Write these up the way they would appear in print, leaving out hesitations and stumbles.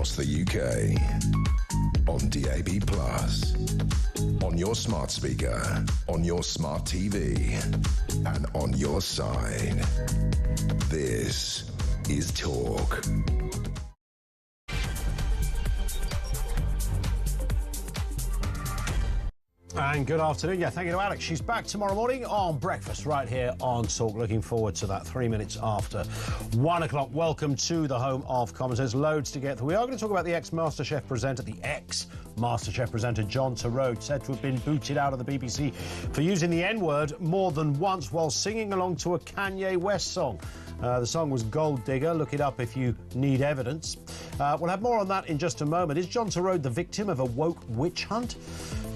across the UK. On DAB+, on your smart speaker, on your smart TV, and on your side. This is Talk. And good afternoon. Yeah, thank you to Alex. She's back tomorrow morning on Breakfast right here on Talk. Looking forward to that 3 minutes after 1 o'clock. Welcome to the home of comedy. There's loads to get through. We are going to talk about the ex-MasterChef presenter, John Torode, said to have been booted out of the BBC for using the N-word more than once while singing along to a Kanye West song. The song was Gold Digger. Look it up if you need evidence. We'll have more on that in just a moment. Is John Torode the victim of a woke witch hunt?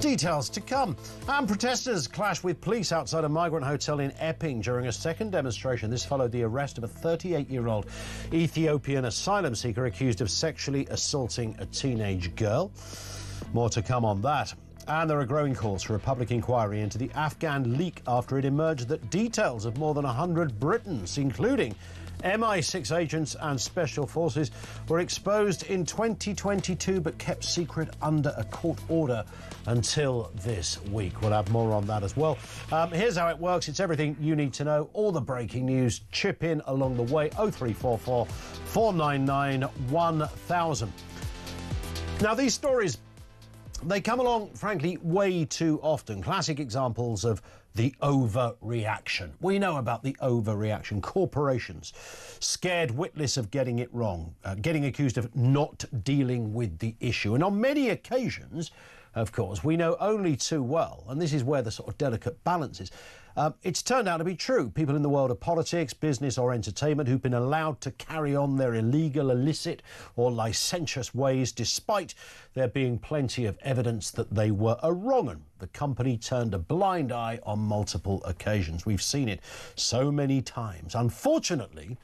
Details to come. And protesters clash with police outside a migrant hotel in Epping during a second demonstration. This followed the arrest of a 38-year-old Ethiopian asylum seeker accused of sexually assaulting a teenage girl. More to come on that. And there are growing calls for a public inquiry into the Afghan leak after it emerged that details of more than 100 Britons, including MI6 agents and special forces, were exposed in 2022 but kept secret under a court order until this week. We'll have more on that as well. Here's how it works. It's everything you need to know. All the breaking news. Chip in along the way. 0344 499 1000. Now, these stories, they come along, frankly, way too often. Classic examples of the overreaction. We know about the overreaction. Corporations scared witless of getting it wrong, getting accused of not dealing with the issue. And on many occasions, of course, we know only too well, and this is where the sort of delicate balance is, it's turned out to be true. People in the world of politics, business or entertainment who've been allowed to carry on their illegal, illicit or licentious ways despite there being plenty of evidence that they were a wrong 'un. The company turned a blind eye on multiple occasions. We've seen it so many times. Unfortunately,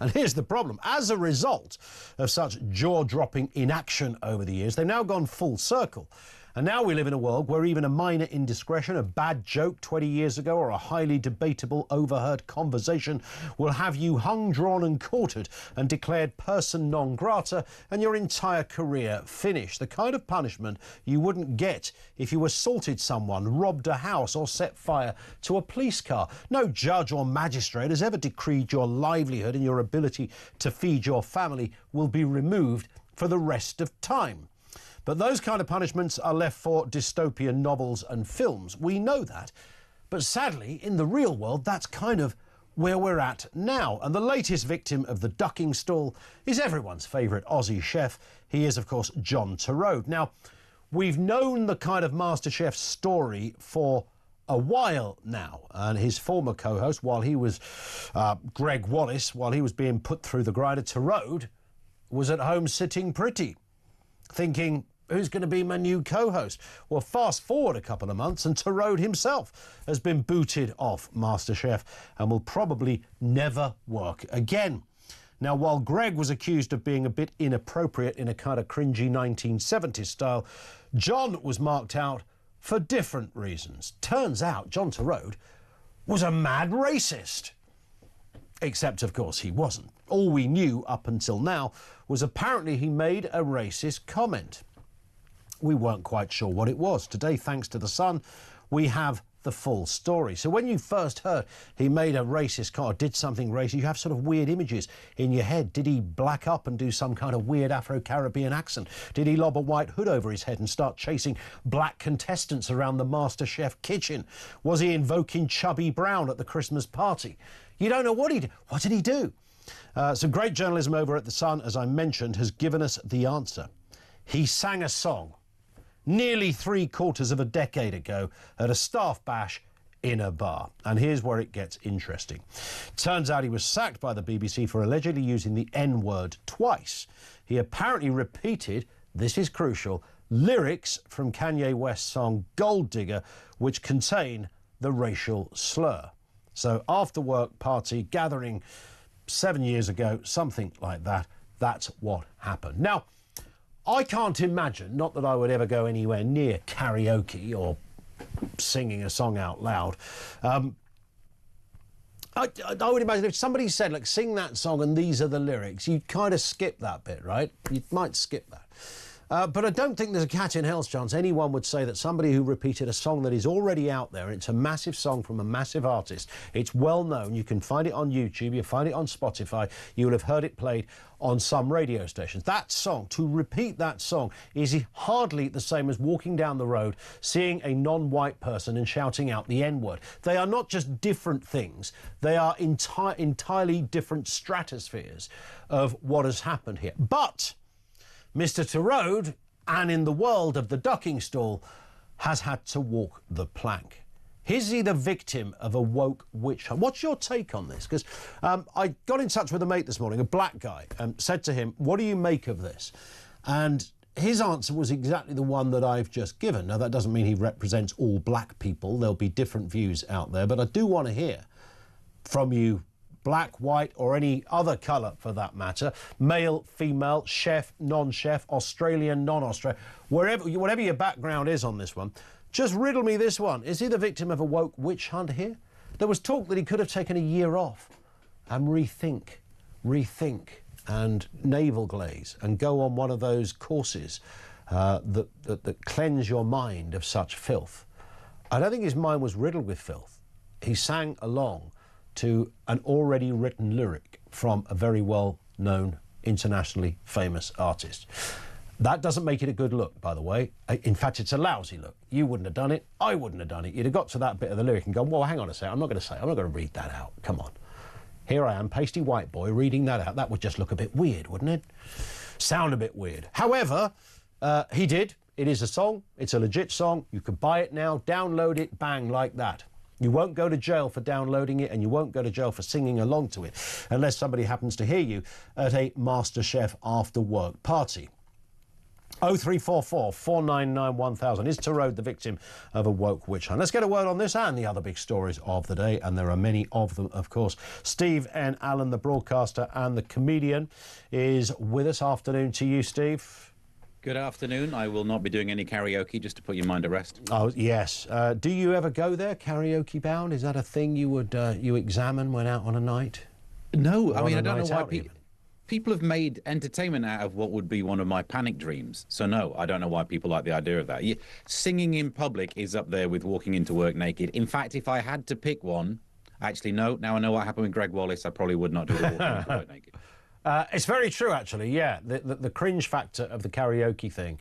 and here's the problem, as a result of such jaw-dropping inaction over the years, they've now gone full circle. And now we live in a world where even a minor indiscretion, a bad joke 20 years ago, or a highly debatable overheard conversation will have you hung, drawn and quartered and declared person non grata and your entire career finished. The kind of punishment you wouldn't get if you assaulted someone, robbed a house or set fire to a police car. No judge or magistrate has ever decreed your livelihood and your ability to feed your family will be removed for the rest of time. But those kind of punishments are left for dystopian novels and films. We know that. But sadly, in the real world, that's kind of where we're at now. And the latest victim of the ducking stall is everyone's favourite Aussie chef. He is, of course, John Torode. Now, we've known the kind of MasterChef story for a while now. And his former co-host, while he was Greg Wallace, while he was being put through the grinder, Torode was at home sitting pretty, thinking, who's going to be my new co-host? Well, fast forward a couple of months and Torode himself has been booted off MasterChef and will probably never work again. Now, while Greg was accused of being a bit inappropriate in a kind of cringy 1970s style, John was marked out for different reasons. Turns out John Torode was a mad racist. Except, of course, he wasn't. All we knew up until now was apparently he made a racist comment. We weren't quite sure what it was. Today, thanks to The Sun, we have the full story. So when you first heard he made a racist comment, did something racist, you have sort of weird images in your head. Did he black up and do some kind of weird Afro-Caribbean accent? Did he lob a white hood over his head and start chasing black contestants around the MasterChef kitchen? Was he invoking Chubby Brown at the Christmas party? You don't know what he did. What did he do? Some great journalism over at The Sun, as I mentioned, has given us the answer. He sang a song nearly 3/4 of a decade ago at a staff bash in a bar. And here's where it gets interesting. Turns out he was sacked by the BBC for allegedly using the N-word twice. He apparently repeated, this is crucial, lyrics from Kanye West's song Gold Digger, which contain the racial slur. So after work party gathering 7 years ago, something like that, that's what happened. Now, I can't imagine, not that I would ever go anywhere near karaoke or singing a song out loud. I would imagine if somebody said, like, sing that song and these are the lyrics, you'd kind of skip that bit, right? You might skip that. But I don't think there's a cat in hell's chance anyone would say that somebody who repeated a song that is already out there, and it's a massive song from a massive artist, it's well known, you can find it on YouTube, you find it on Spotify, you will have heard it played on some radio stations. That song, to repeat that song, is hardly the same as walking down the road, seeing a non-white person and shouting out the N-word. They are not just different things, they are entirely different stratospheres of what has happened here. But Mr. Torode, and in the world of the ducking stall, has had to walk the plank. Is he the victim of a woke witch hunt? What's your take on this? Because I got in touch with a mate this morning, a black guy, and said to him, what do you make of this? And his answer was exactly the one that I've just given. Now, that doesn't mean he represents all black people. There'll be different views out there, but I do want to hear from you, black, white, or any other colour for that matter, male, female, chef, non-chef, Australian, non-Australian, whatever your background is on this one, just riddle me this one. Is he the victim of a woke witch hunt here? There was talk that he could have taken a year off and rethink, and navel glaze, and go on one of those courses that cleanse your mind of such filth. I don't think his mind was riddled with filth. He sang along to an already written lyric from a very well-known, internationally famous artist. That doesn't make it a good look, by the way. In fact, it's a lousy look. You wouldn't have done it. I wouldn't have done it. You'd have got to that bit of the lyric and gone, well, hang on a second, I'm not going to read that out. Come on. Here I am, pasty white boy, reading that out. That would just look a bit weird, wouldn't it? Sound a bit weird. However, he did. It is a song. It's a legit song. You can buy it now, download it, bang, like that. You won't go to jail for downloading it, and you won't go to jail for singing along to it, unless somebody happens to hear you at a MasterChef after-work party. 0344 499 1000. Is Torode the victim of a woke witch hunt? Let's get a word on this and the other big stories of the day, and there are many of them, of course. Steve N. Allen, the broadcaster and the comedian, is with us. Afternoon to you, Steve. Good afternoon. I will not be doing any karaoke, just to put your mind at rest. Oh, yes. Do you ever go there, karaoke bound? Is that a thing you would you examine when out on a night? No, I mean, I don't know why people have made entertainment out of what would be one of my panic dreams. So, no, I don't know why people like the idea of that. Singing in public is up there with walking into work naked. In fact, if I had to pick one, actually, no, now I know what happened with Greg Wallace, I probably would not do the walking into work naked. It's very true, actually, yeah. The cringe factor of the karaoke thing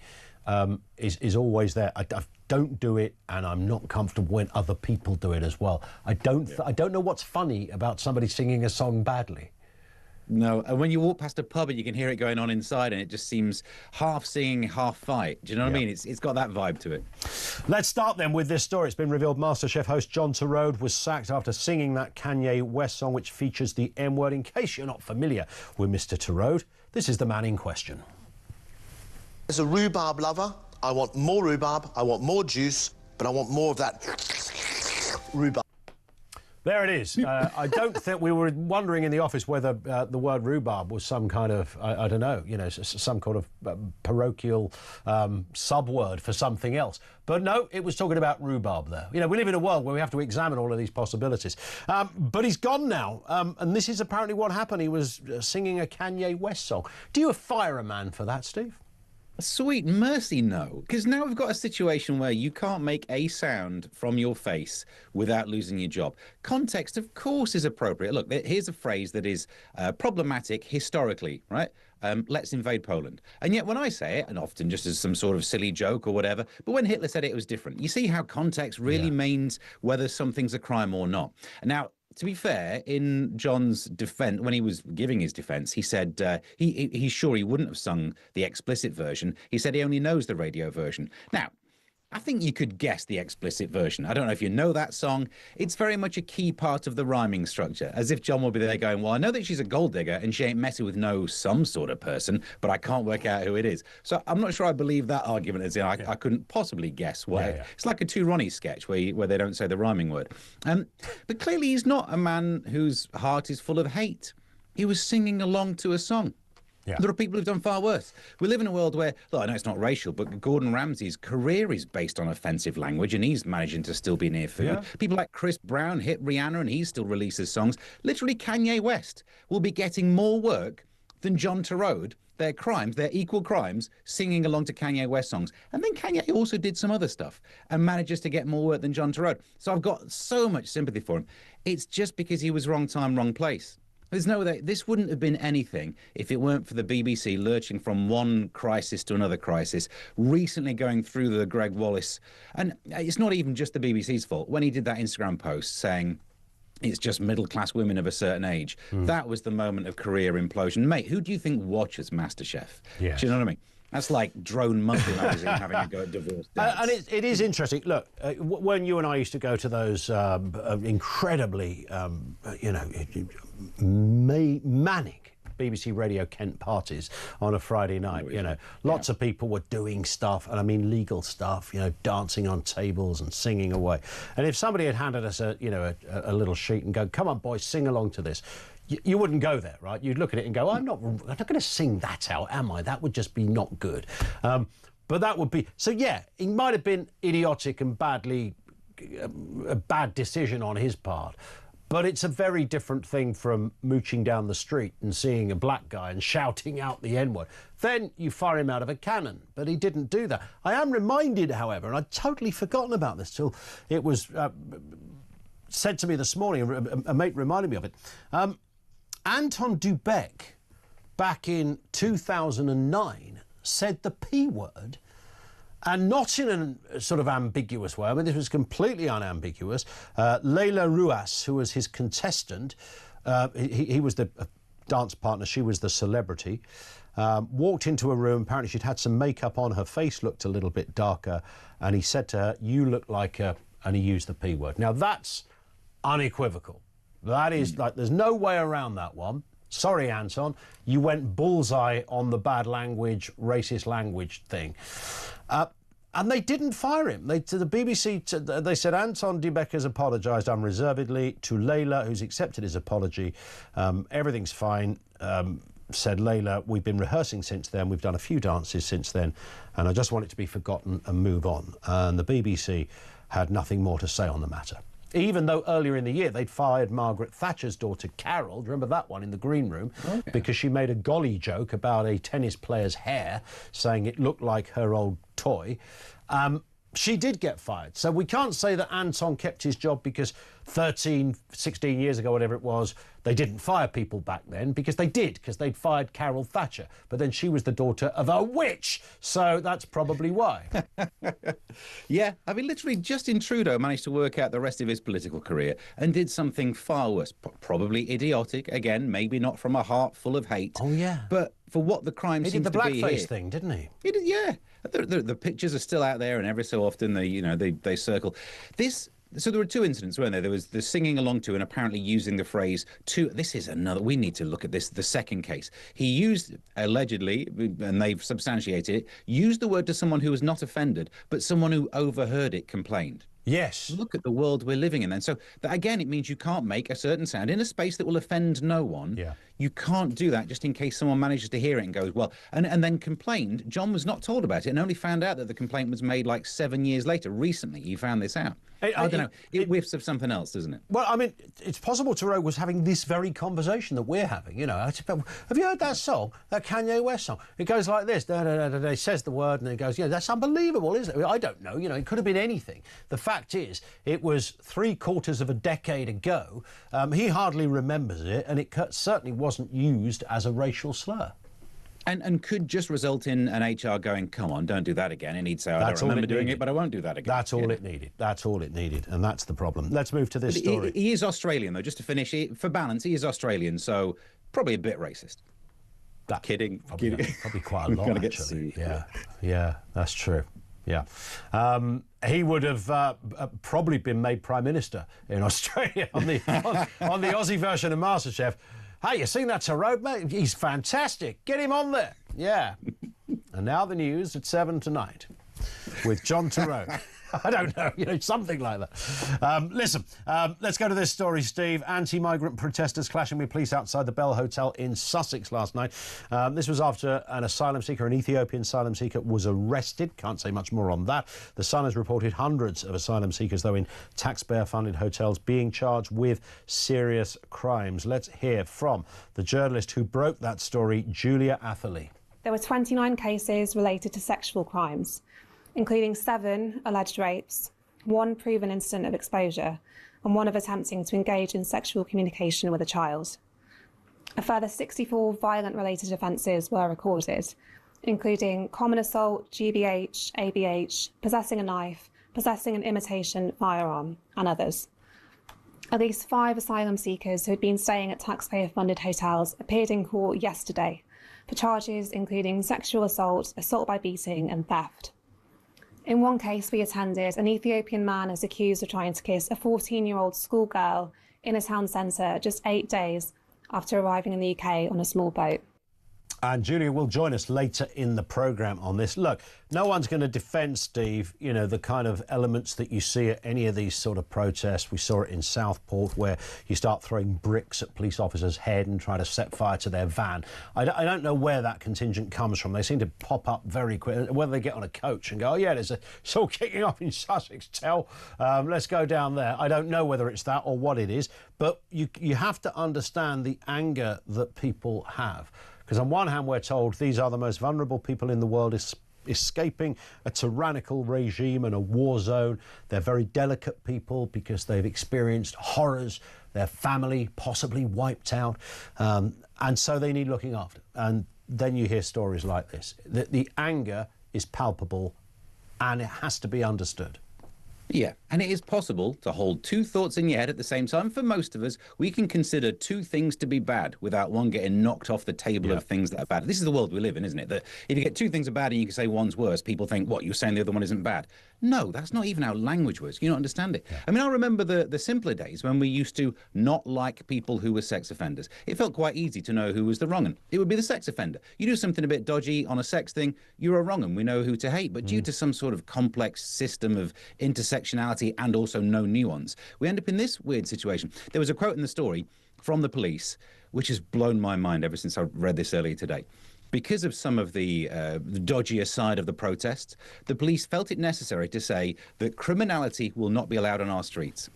is always there. I don't do it, and I'm not comfortable when other people do it as well. I don't know what's funny about somebody singing a song badly. No, and when you walk past a pub and you can hear it going on inside, and it just seems half singing, half fight. Do you know what I mean? It's got that vibe to it. Let's start then with this story. It's been revealed MasterChef host John Torode was sacked after singing that Kanye West song, which features the N-word. In case you're not familiar with Mr. Torode, this is the man in question. As a rhubarb lover, I want more rhubarb, I want more juice, but I want more of that rhubarb. There it is. I don't think we were wondering in the office whether the word rhubarb was some kind of, I don't know, you know, some kind of parochial subword for something else. But no, it was talking about rhubarb there. You know, we live in a world where we have to examine all of these possibilities. But he's gone now, and this is apparently what happened. He was singing a Kanye West song. Do you fire a man for that, Steve? Sweet mercy, no. Because now we've got a situation where you can't make a sound from your face without losing your job. Context, of course, is appropriate. Look, here's a phrase that is problematic historically, right? Let's invade Poland. And yet when I say it, and often just as some sort of silly joke or whatever, but when Hitler said it, it was different. You see how context really means whether something's a crime or not. And now, to be fair, in John's defense, when he was giving his defense, he said he's sure he wouldn't have sung the explicit version. He said he only knows the radio version. Now, I think you could guess the explicit version. I don't know if you know that song. It's very much a key part of the rhyming structure, as if John will be there going, well, I know that she's a gold digger and she ain't messing with some sort of person, but I can't work out who it is. So I'm not sure I believe that argument, as in I couldn't possibly guess what. It's like a Two Ronnies sketch where they don't say the rhyming word. But clearly he's not a man whose heart is full of hate. He was singing along to a song. Yeah. There are people who've done far worse. We live in a world where, look, I know it's not racial, but Gordon Ramsay's career is based on offensive language, and he's managing to still be near food. Yeah. People like Chris Brown hit Rihanna, and he still releases songs. Literally, Kanye West will be getting more work than John Torode, their equal crimes, singing along to Kanye West songs. And then Kanye also did some other stuff and manages to get more work than John Torode. So I've got so much sympathy for him. It's just because he was wrong time, wrong place. There's no way this wouldn't have been anything if it weren't for the BBC lurching from one crisis to another crisis, recently going through the Greg Wallace. And it's not even just the BBC's fault. When he did that Instagram post saying it's just middle-class women of a certain age, that was the moment of career implosion. Mate, who do you think watches MasterChef? Yes. Do you know what I mean? That's like Drone Monthly magazine having to go at divorce dads. And it is interesting. Look, when you and I used to go to those incredibly, manic BBC Radio Kent parties on a Friday night, lots of people were doing stuff, and I mean legal stuff, dancing on tables and singing away. And if somebody had handed us a little sheet and go, come on, boys, sing along to this, you wouldn't go there, right? You'd look at it and go, I'm not going to sing that out, am I? That would just be not good. But that would be... So, yeah, it might have been idiotic and a bad decision on his part, but it's a very different thing from mooching down the street and seeing a black guy and shouting out the N-word. Then you fire him out of a cannon, but he didn't do that. I am reminded, however, and I'd totally forgotten about this till it was said to me this morning, a mate reminded me of it. Anton Dubek, back in 2009, said the P word, and not in a sort of ambiguous way. I mean, this was completely unambiguous. Leila Ruas, who was his contestant, he was the dance partner, she was the celebrity, walked into a room. Apparently she'd had some makeup on, her face looked a little bit darker, and he said to her, "You look like a..." and he used the P word. Now, that's unequivocal. That is, like, there's no way around that one. Sorry, Anton, you went bullseye on the bad language, racist language thing. And they didn't fire him. To the BBC, they said Anton Dubek has apologised unreservedly to Leila, who's accepted his apology. Everything's fine. Said Leila, we've been rehearsing since then. We've done a few dances since then. And I just want it to be forgotten and move on. And the BBC had nothing more to say on the matter. Even though earlier in the year they'd fired Margaret Thatcher's daughter Carol, do you remember that one, in the green room, because she made a golly joke about a tennis player's hair, saying it looked like her old toy. She did get fired. So we can't say that Anton kept his job because 13, 16 years ago, whatever it was, they didn't fire people back then, because they did, because they'd fired Carol Thatcher. But then she was the daughter of a witch, so that's probably why. Yeah, I mean, literally Justin Trudeau managed to work out the rest of his political career and did something far worse, probably idiotic, again, maybe not from a heart full of hate. Oh, yeah. But for what the crime He seems did the to be here. blackface thing, didn't he? He did, yeah. The pictures are still out there, and every so often they circle. So there were two incidents, weren't there? There was the singing along to and apparently using the phrase to. This is another. We need to look at this. The second case, he used allegedly, and they've substantiated it, used the word to someone who was not offended, but someone who overheard it complained. Yes. Look at the world we're living in then. So that, again, it means you can't make a certain sound in a space that will offend no one. Yeah. You can't do that just in case someone manages to hear it and goes, well, and then complained. John was not told about it and only found out that the complaint was made like 7 years later. Recently, he found this out. I don't know. It whiffs of something else, doesn't it? Well, I mean, it's possible Torode was having this very conversation that we're having, Have you heard that song, that Kanye West song? It goes like this. He says the word and it goes, that's unbelievable, isn't it? I don't know. It could have been anything. The fact is, it was 3/4 of a decade ago. He hardly remembers it, and it certainly wasn't used as a racial slur. And could just result in an HR going, come on, don't do that again. And he'd say, I don't remember doing it, but I won't do that again. That's all it needed. That's all it needed. And that's the problem. Let's move to this story. He is Australian, though, just to finish. For balance, he is Australian, so probably a bit racist. Kidding. Probably quite a lot, actually. Yeah, that's true. Yeah. He would have probably been made Prime Minister in Australia on the Aussie version of MasterChef. Hey, you seen that Torode, mate? He's fantastic. Get him on there. Yeah. And now the news at 7 tonight with John Torode. I don't know, something like that. Listen, let's go to this story, Steve. Anti-migrant protesters clashing with police outside the Bell Hotel in Sussex last night. This was after an Ethiopian asylum seeker, was arrested. Can't say much more on that. The Sun has reported hundreds of asylum seekers, though, in taxpayer-funded hotels being charged with serious crimes. Let's hear from the journalist who broke that story, Julia Atherley. There were 29 cases related to sexual crimes, including 7 alleged rapes, 1 proven incident of exposure, and 1 of attempting to engage in sexual communication with a child. A further 64 violent-related offences were recorded, including common assault, GBH, ABH, possessing a knife, possessing an imitation firearm, and others. At least 5 asylum seekers who had been staying at taxpayer-funded hotels appeared in court yesterday for charges including sexual assault, assault by beating, and theft. In one case we attended, an Ethiopian man is accused of trying to kiss a 14-year-old schoolgirl in a town centre just 8 days after arriving in the UK on a small boat. And Julia will join us later in the programme on this. Look, no one's going to defend, Steve, the kind of elements that you see at any of these sort of protests. We saw it in Southport, where you start throwing bricks at police officers' head and try to set fire to their van. I don't know where that contingent comes from. They seem to pop up very quick, whether they get on a coach and go, oh, yeah, it's all kicking off in Sussex, let's go down there. I don't know whether it's that or what it is, but you have to understand the anger that people have. Because on one hand, we're told these are the most vulnerable people in the world, escaping a tyrannical regime and a war zone. They're very delicate people because they've experienced horrors, their family possibly wiped out, and so they need looking after. And then you hear stories like this. The anger is palpable and it has to be understood. Yeah, and it is possible to hold 2 thoughts in your head at the same time. For most of us, we can consider 2 things to be bad without one getting knocked off the table of things that are bad. This is the world we live in, isn't it? That if you get 2 things are bad and you can say one's worse, people think, what, you're saying the other one isn't bad? No, that's not even how language works. You don't understand it. Yeah. I mean, I remember the simpler days when we used to not like people who were sex offenders. It felt quite easy to know who was the wrong 'un. It would be the sex offender. You do something a bit dodgy on a sex thing, you're a wrong 'un. We know who to hate. But due to some sort of complex system of intersectionality and also no nuance, we end up in this weird situation. There was a quote in the story from the police, which has blown my mind ever since I read this earlier today. Because of some of the dodgier side of the protests, the police felt it necessary to say that criminality will not be allowed on our streets.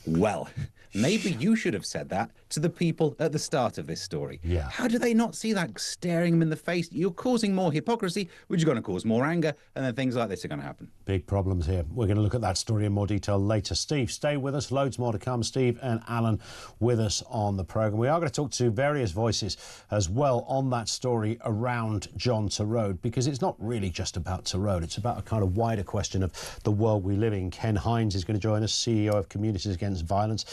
Well, maybe you should have said that to the people at the start of this story. Yeah. How do they not see that staring them in the face? You're causing more hypocrisy, which is going to cause more anger, and then things like this are going to happen. Big problems here. We're going to look at that story in more detail later. Steve, stay with us. Loads more to come. Steve and Alan with us on the programme. We are going to talk to various voices as well on that story around John Torode, because it's not really just about Torode. It's about a kind of wider question of the world we live in. Ken Hines is going to join us, CEO of Communities Against Violence.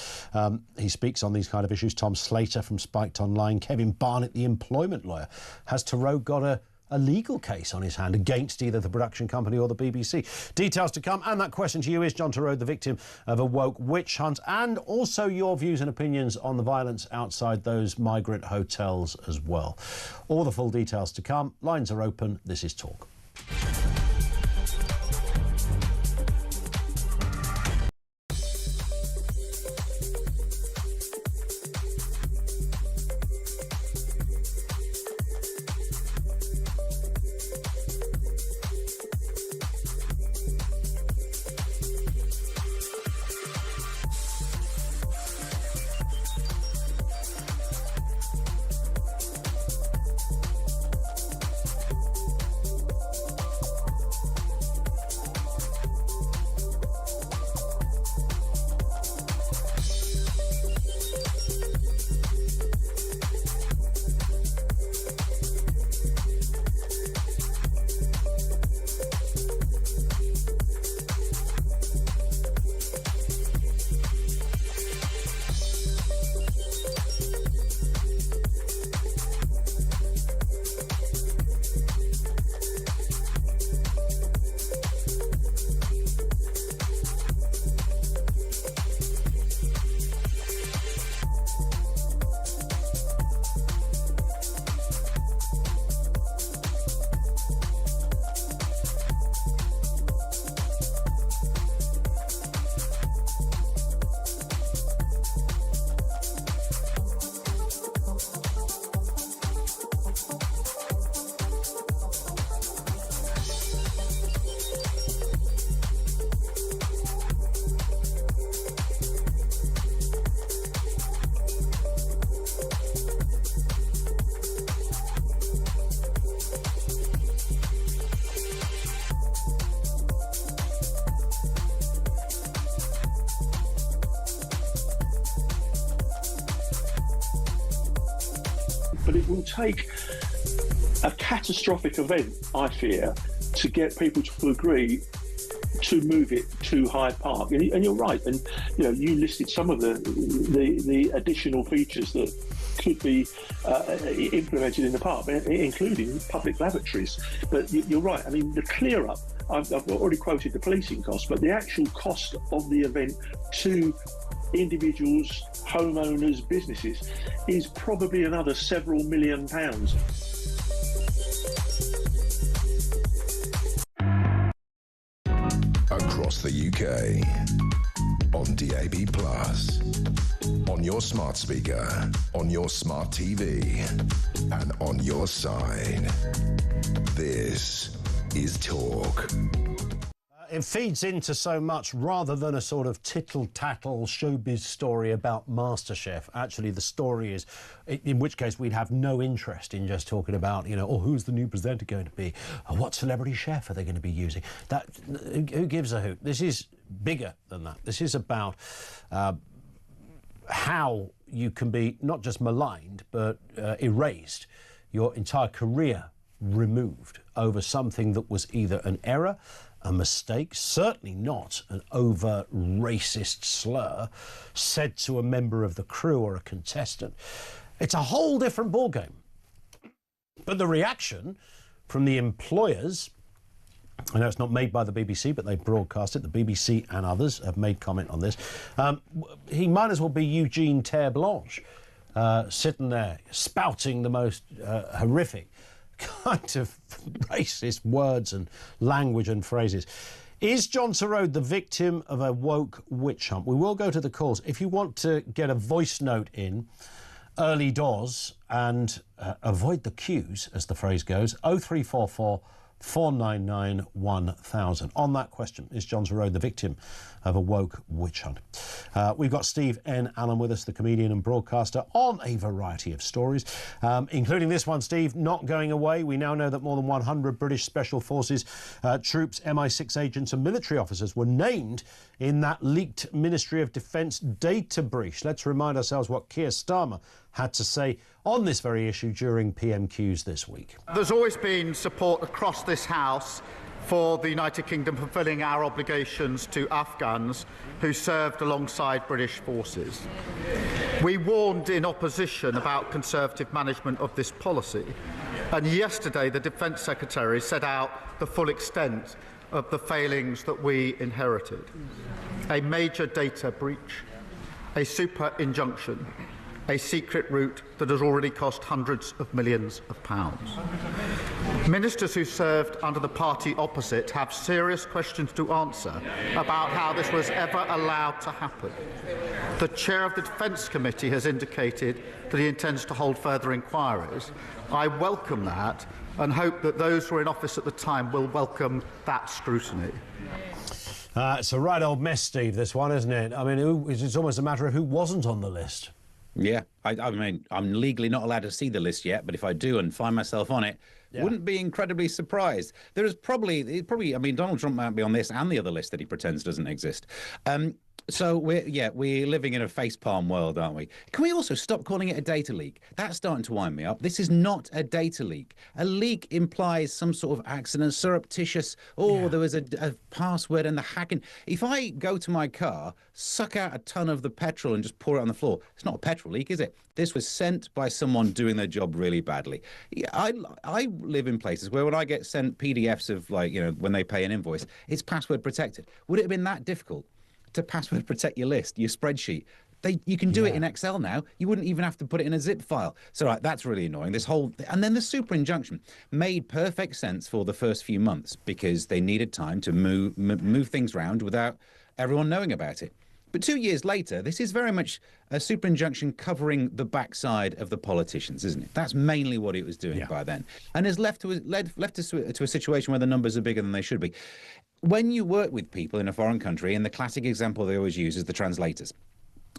He speaks on these kind of issues. Tom Slater from Spiked Online. Kevin Barnett, the employment lawyer. Has Torode got a legal case on his hand against either the production company or the BBC? Details to come. And that question to you: is John Torode the victim of a woke witch hunt? And also your views and opinions on the violence outside those migrant hotels as well. All the full details to come. Lines are open. This is Talk. But it will take a catastrophic event, I fear, to get people to agree to move it to Hyde Park. And you're right. And you listed some of the additional features that could be implemented in the park, including public lavatories. But you're right. I mean, the clear up, I've already quoted the policing costs, but the actual cost of the event to individuals, homeowners, businesses is probably another several £1 million. Across the UK, on DAB+, on your smart speaker, on your smart TV, and on your side. This is Talk. It feeds into so much rather than a sort of tittle-tattle showbiz story about MasterChef. Actually, the story is, in which case we'd have no interest in just talking about, who's the new presenter going to be? Or what celebrity chef are they going to be using? Who gives a hoot? This is bigger than that. This is about how you can be not just maligned, but erased, your entire career removed over something that was either an error, a mistake, certainly not an overt racist slur said to a member of the crew or a contestant. It's a whole different ballgame. But the reaction from the employers, I know it's not made by the BBC, but they broadcast it. The BBC and others have made comment on this. He might as well be Eugene Terre Blanche, sitting there spouting the most horrific kind of racist words and language and phrases. Is John Torode the victim of a woke witch hunt? We will go to the calls. If you want to get a voice note in early doors and avoid the queues, as the phrase goes, 0344 499 1000. On that question, is John Torode the victim of a woke witch hunt? We've got Steve N. Allen with us, the comedian and broadcaster, on a variety of stories, including this one, Steve, not going away. We now know that more than 100 British Special Forces troops, MI6 agents and military officers were named in that leaked Ministry of Defence data breach. Let's remind ourselves what Keir Starmer had to say on this very issue during PMQs this week. There's always been support across this House for the United Kingdom fulfilling our obligations to Afghans who served alongside British forces. We warned in opposition about Conservative management of this policy, and yesterday the Defence Secretary set out the full extent of the failings that we inherited. A major data breach, a super injunction, a secret route that has already cost hundreds of millions of pounds. Ministers who served under the party opposite have serious questions to answer about how this was ever allowed to happen. The chair of the Defence Committee has indicated that he intends to hold further inquiries. I welcome that and hope that those who were in office at the time will welcome that scrutiny. It's a right old mess, Steve, this one, isn't it? I mean, it's almost a matter of who wasn't on the list. Yeah, I mean, I'm legally not allowed to see the list yet, but if I do and find myself on it, wouldn't be incredibly surprised. There is probably, I mean, Donald Trump might be on this and the other list that he pretends doesn't exist. So we're living in a facepalm world, aren't we? Can we also stop calling it a data leak? That's starting to wind me up. This is not a data leak. A leak implies some sort of accident, surreptitious, there was a password and the hacking. If I go to my car, suck out a ton of the petrol and just pour it on the floor, it's not a petrol leak, is it? This was sent by someone doing their job really badly. I live in places where when I get sent PDFs of, when they pay an invoice, it's password protected. Would it have been that difficult to password protect your list, your spreadsheet? You can do it in Excel now. You wouldn't even have to put it in a zip file. So that's really annoying. And then the super injunction made perfect sense for the first few months because they needed time to move things around without everyone knowing about it. But 2 years later, this is very much a super injunction covering the backside of the politicians, isn't it? That's mainly what it was doing by then, and has left us to a situation where the numbers are bigger than they should be. When you work with people in a foreign country, and the classic example they always use is the translators,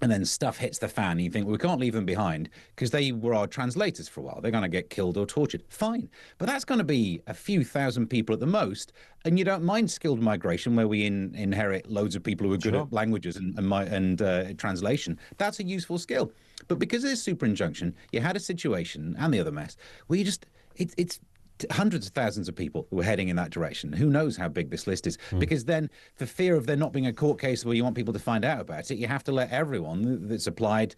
and then stuff hits the fan and you think, well, we can't leave them behind because they were our translators for a while. They're going to get killed or tortured. Fine. But that's going to be a few thousand people at the most. And you don't mind skilled migration where we inherit loads of people who are good at languages and translation. That's a useful skill. But because of this super injunction, you had a situation, and the other mess, where you just, it's hundreds of thousands of people who are heading in that direction. Who knows how big this list is? Because then, for fear of there not being a court case where you want people to find out about it, you have to let everyone that's applied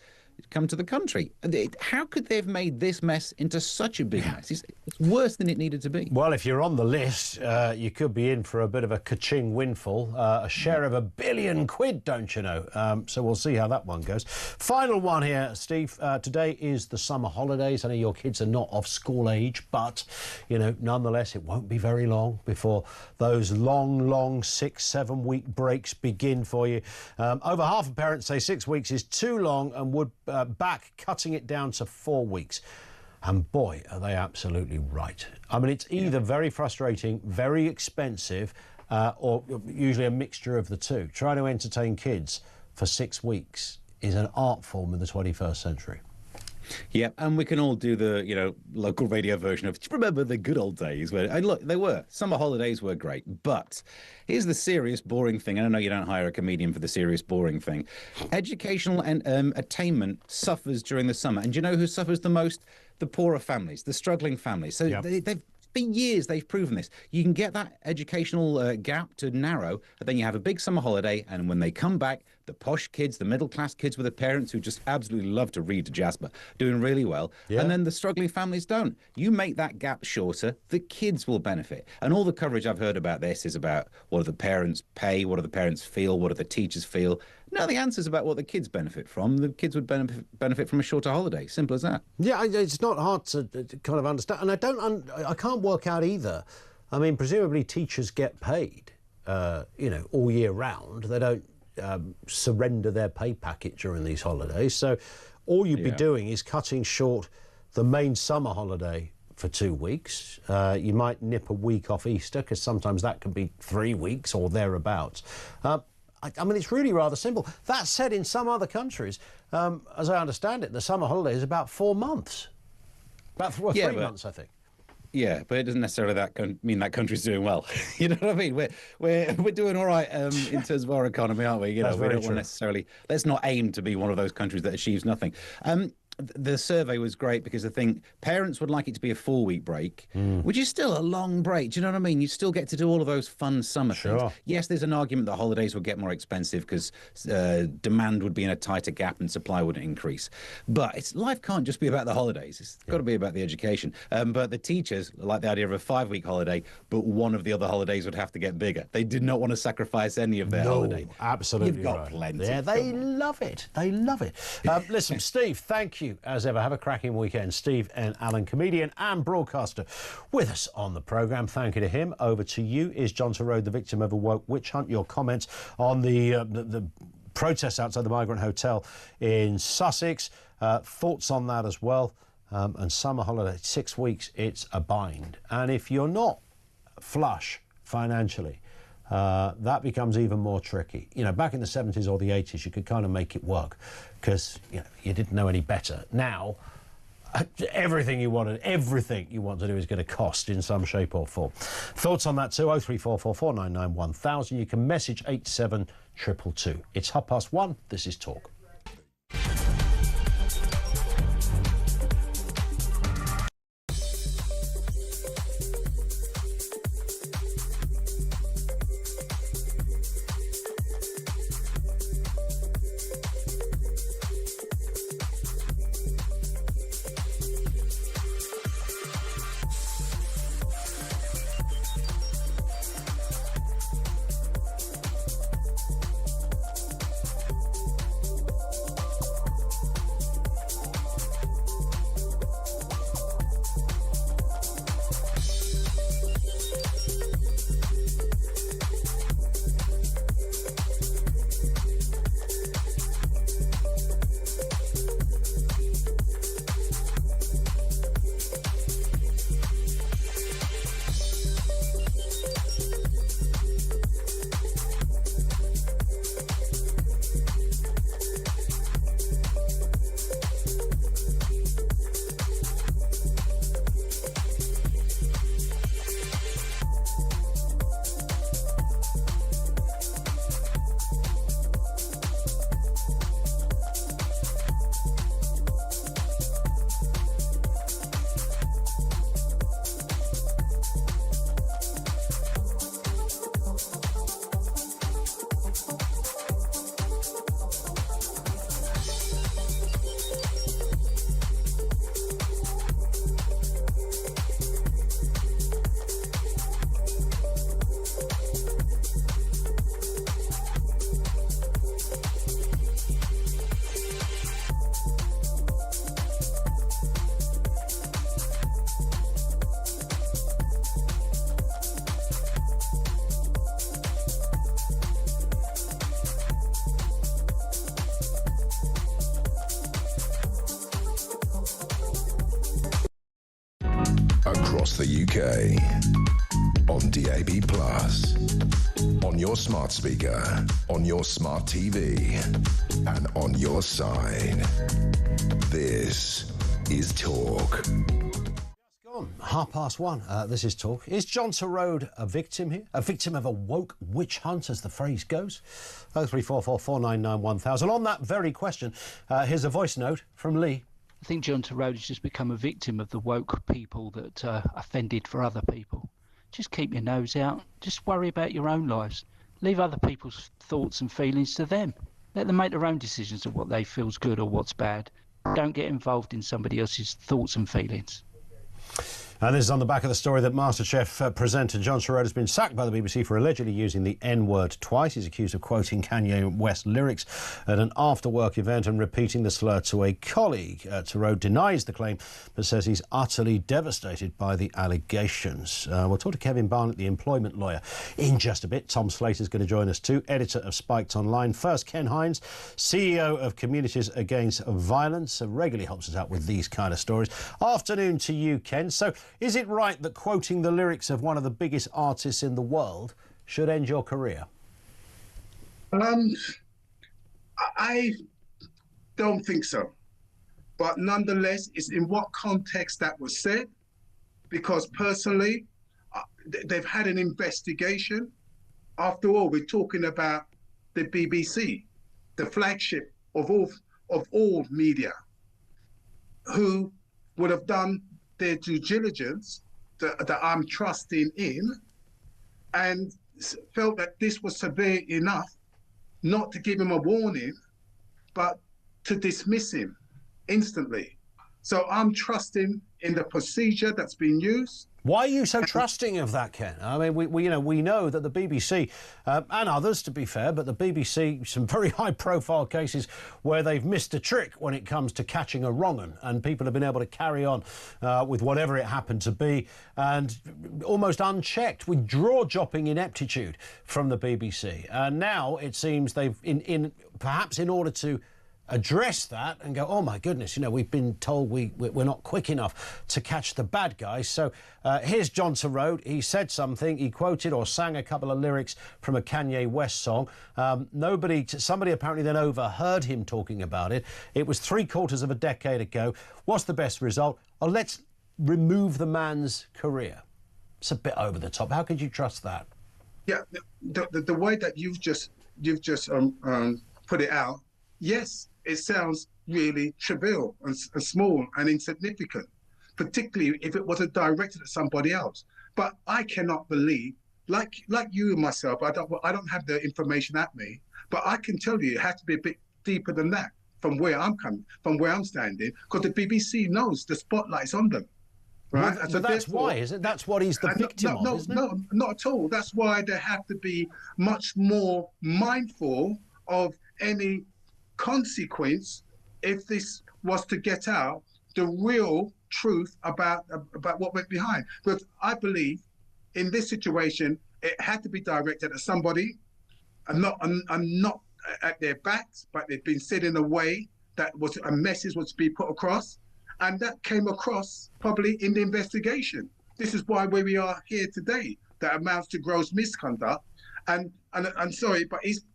come to the country. How could they have made this mess into such a big mess? It's worse than it needed to be. Well, if you're on the list, you could be in for a bit of a ka-ching windfall, a share of £1 billion, don't you know? So we'll see how that one goes. Final one here, Steve. Today is the summer holidays. I know your kids are not of school age, but, you know, nonetheless, it won't be very long before those long 6-7 week breaks begin for you. Over half of parents say 6 weeks is too long and would back cutting it down to 4 weeks. And boy, are they absolutely right. I mean, it's either very frustrating, very expensive, or usually a mixture of the two. Trying to entertain kids for 6 weeks is an art form in the 21st century. Yeah, and we can all do the, you know, local radio version of, do you remember the good old days? Where, and look, they were. Summer holidays were great. But here's the serious, boring thing. And I know you don't hire a comedian for the serious, boring thing. Educational and attainment suffers during the summer. And do you know who suffers the most? The poorer families, the struggling families. So they've for years, they've proven this. You can get that educational gap to narrow, but then you have a big summer holiday, and when they come back, the posh kids, the middle-class kids with the parents who just absolutely love to read to Jasper, doing really well, and then the struggling families don't. You make that gap shorter, the kids will benefit. And all the coverage I've heard about this is about what do the parents pay, what do the parents feel, what do the teachers feel. No, the answer's about what the kids benefit from. The kids would benefit from a shorter holiday. Simple as that. Yeah, it's not hard to kind of understand. And I can't work out either. I mean, presumably teachers get paid, you know, all year round. They don't surrender their pay packet during these holidays. So all you'd be doing is cutting short the main summer holiday for 2 weeks. You might nip a week off Easter, because sometimes that can be 3 weeks or thereabouts. I mean, it's really rather simple. That said, in some other countries, as I understand it, the summer holiday is about 4 months. About 3 months, I think. Yeah, but it doesn't necessarily mean that country's doing well. You know what I mean? We're doing all right in terms of our economy, aren't we? You know, we don't want necessarily. Let's not aim to be one of those countries that achieves nothing. The survey was great because I think parents would like it to be a 4 week break, which is still a long break. Do you know what I mean? You still get to do all of those fun summer things. Yes, there's an argument that holidays would get more expensive because demand would be in a tighter gap and supply wouldn't increase. But life can't just be about the holidays. It's got to be about the education. But the teachers like the idea of a 5 week holiday, but one of the other holidays would have to get bigger. They did not want to sacrifice any of their holiday. Absolutely. You've got plenty. Yeah, they love it. They love it. Listen, Steve, thank you as ever. Have a cracking weekend. Steve and Alan, comedian and broadcaster, with us on the programme. Thank you to him. Over to you. Is John Torode the victim of a woke witch hunt? Your comments on the protests outside the Migrant Hotel in Sussex. Thoughts on that as well. And summer holiday, 6 weeks, it's a bind. And if you're not flush financially, that becomes even more tricky. You know, back in the 70s or the 80s, you could kind of make it work because you didn't know any better. Now, everything you want to do is going to cost in some shape or form. Thoughts on that too? 03444 499 1000. You can message 87222. It's 1:30. This is Talk. across the UK, on DAB+, on your smart speaker, on your smart TV, and on your side. This is Talk. Gone. 1:30. This is Talk. Is John Torode a victim here? A victim of a woke witch hunt, as the phrase goes? 0344 499 1000. On that very question, here's a voice note from Lee. I think John Torode has just become a victim of the woke people that offended for other people. Just keep your nose out. Just worry about your own lives. Leave other people's thoughts and feelings to them. Let them make their own decisions of what they feel's good or what's bad. Don't get involved in somebody else's thoughts and feelings. And this is on the back of the story that MasterChef presenter John Torode has been sacked by the BBC for allegedly using the N-word twice. He's accused of quoting Kanye West lyrics at an after-work event and repeating the slur to a colleague. Torode denies the claim but says he's utterly devastated by the allegations. We'll talk to Kevin Barnett, the employment lawyer, in just a bit. Tom Slater's going to join us too, editor of Spiked Online. First, Ken Hines, CEO of Communities Against Violence, regularly helps us out with these kind of stories. Afternoon to you, Ken. So, is it right that quoting the lyrics of one of the biggest artists in the world should end your career? I don't think so. But nonetheless, it's in what context that was said, because personally, they've had an investigation. After all, we're talking about the BBC, the flagship of all media, who would have done their due diligence that I'm trusting in, and felt that this was severe enough not to give him a warning, but to dismiss him instantly. So I'm trusting in the procedure that's been used. Why are you so trusting of that, Ken? I mean, we know that the BBC, and others, to be fair, but the BBC, some very high-profile cases where they've missed a trick when it comes to catching a wrong-un, and people have been able to carry on with whatever it happened to be, and almost unchecked, with jaw-dropping ineptitude from the BBC. And now it seems they've, perhaps in order to address that and go, oh my goodness, we've been told we're not quick enough to catch the bad guys. So here's John Torode. He said something, he quoted or sang a couple of lyrics from a Kanye West song. Somebody apparently then overheard him talking about it. It was 3/4 of a decade ago. What's the best result? Oh, let's remove the man's career. It's a bit over the top. How could you trust that? Yeah, the way that you've just put it out, yes, it sounds really trivial and small and insignificant, particularly if it wasn't directed at somebody else. But I cannot believe, like you and myself, I don't have the information at me, but I can tell you it has to be a bit deeper than that from where I'm standing, because the BBC knows the spotlight's on them. Right? Well, so that's why, isn't it? That's what he's the victim of, isn't it? No, not at all. That's why they have to be much more mindful of any consequence if this was to get out the real truth about what went behind. Because I believe in this situation it had to be directed at somebody and not at their backs, but they've been said in a way that was a message was to be put across, and that came across probably in the investigation. This is why where we are here today, that amounts to gross misconduct, and sorry, but he's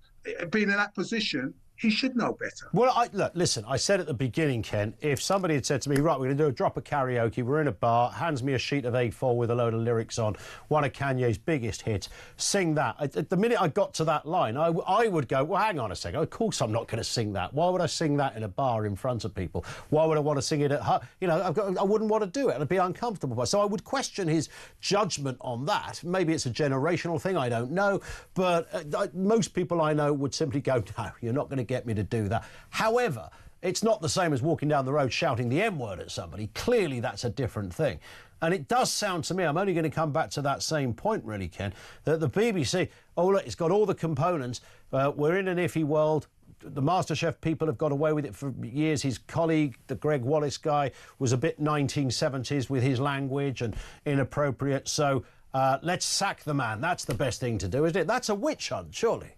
been in that position. He should know better. Well, look, listen, I said at the beginning, Ken, if somebody had said to me, right, we're going to do a drop of karaoke, we're in a bar, hands me a sheet of A4 with a load of lyrics on, one of Kanye's biggest hits, sing that. At the minute I got to that line, I would go, well, hang on a second, of course I'm not going to sing that. Why would I sing that in a bar in front of people? Why would I want to sing it at home? I wouldn't want to do it. I'd be uncomfortable. So I would question his judgment on that. Maybe it's a generational thing, I don't know. But most people I know would simply go, no, you're not going to get me to do that. However, it's not the same as walking down the road shouting the M-word at somebody. Clearly, that's a different thing. And it does sound to me, I'm only going to come back to that same point, really, Ken, that the BBC, oh, look, it's got all the components. We're in an iffy world. The MasterChef people have got away with it for years. His colleague, the Greg Wallace guy, was a bit 1970s with his language and inappropriate. So let's sack the man. That's the best thing to do, isn't it? That's a witch hunt, surely.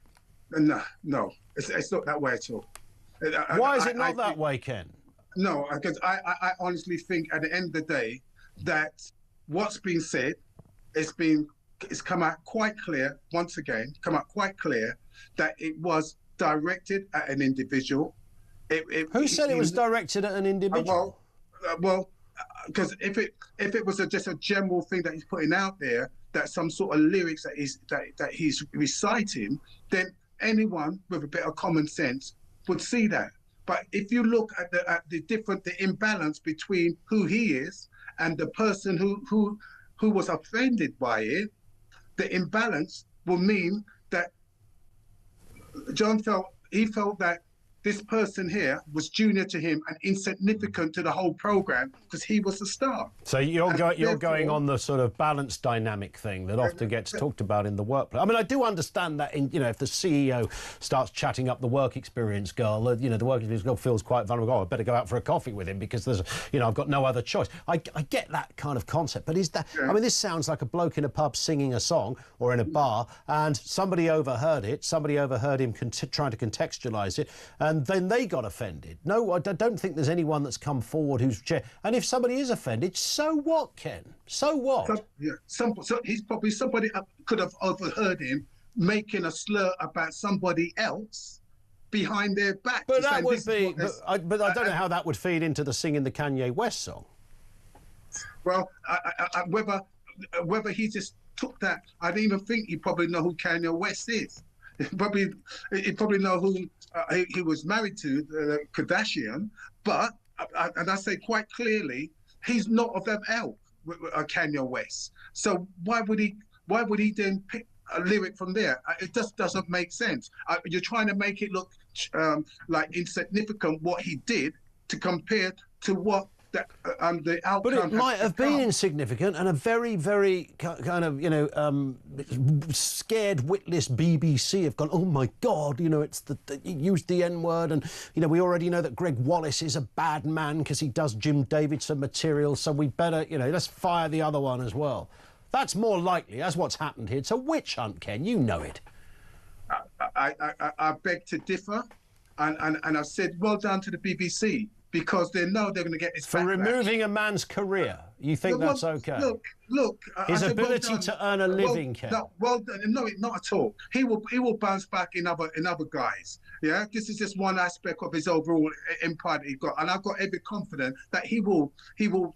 No, it's not that way at all. Why is it not that way, Ken? No, because I honestly think at the end of the day that what's been said, it's come out quite clear, once again, that it was directed at an individual. Who said it was directed at an individual? Because if it was just a general thing that he's putting out there, that some sort of lyrics that he's reciting, then anyone with a bit of common sense would see that. But if you look at the imbalance between who he is and the person who was offended by it, the imbalance will mean that John felt that this person here was junior to him and insignificant to the whole program because he was the star. So you're going on the sort of balance dynamic thing that often gets talked about in the workplace. I mean, I do understand that if the CEO starts chatting up the work experience girl, the work experience girl feels quite vulnerable. Oh, I better go out for a coffee with him because there's, I've got no other choice. I get that kind of concept, but is that? Yeah. I mean, this sounds like a bloke in a pub singing a song or in a bar, and somebody overheard it. Somebody overheard him trying to contextualise it, and then they got offended. No, I don't think there's anyone that's come forward who's... And if somebody is offended, so what, Ken? So what? So he's probably... Somebody could have overheard him making a slur about somebody else behind their back. But that would be... But I don't know how that would feed into the singing the Kanye West song. Well, whether he just took that... I don't even think he probably know who Kanye West is. He probably know who he was married to, Kardashian, but and I say quite clearly, he's not of that ilk, Kanye West. So why would he then pick a lyric from there? It just doesn't make sense. You're trying to make it look like insignificant what he did to compare to what the outcome. But it might have been insignificant, and a very, very kind of, scared, witless BBC have gone, oh my God, it's he used the N-word, and, we already know that Greg Wallace is a bad man because he does Jim Davidson material, so we better, let's fire the other one as well. That's more likely. That's what's happened here. It's a witch hunt, Ken. You know it. I beg to differ, and I've said well done to the BBC. Because they know they're going to get this for removing a man's career. You think that's okay? Look. His ability to earn a living, Ken. No, not at all. He will bounce back in other guys. Yeah, this is just one aspect of his overall empire that he's got, and I've got every confidence that he will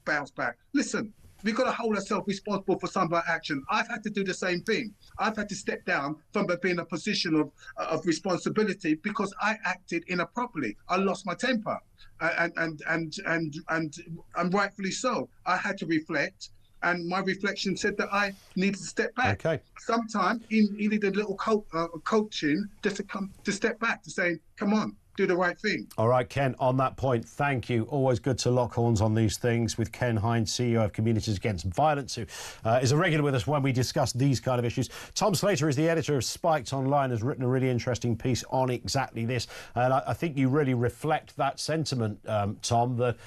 bounce back. Listen. We've got to hold ourselves responsible for some of our action. I've had to do the same thing. I've had to step down from being in a position of responsibility because I acted improperly. I lost my temper, and rightfully so. I had to reflect, and my reflection said that I needed to step back. Okay. Sometimes he needed a little coaching just to step back, to say, come on. Do the right thing. All right, Ken, on that point, thank you. Always good to lock horns on these things with Ken Hines, CEO of Communities Against Violence, who is a regular with us when we discuss these kind of issues. Tom Slater is the editor of Spiked Online, has written a really interesting piece on exactly this. And I think you really reflect that sentiment, Tom, that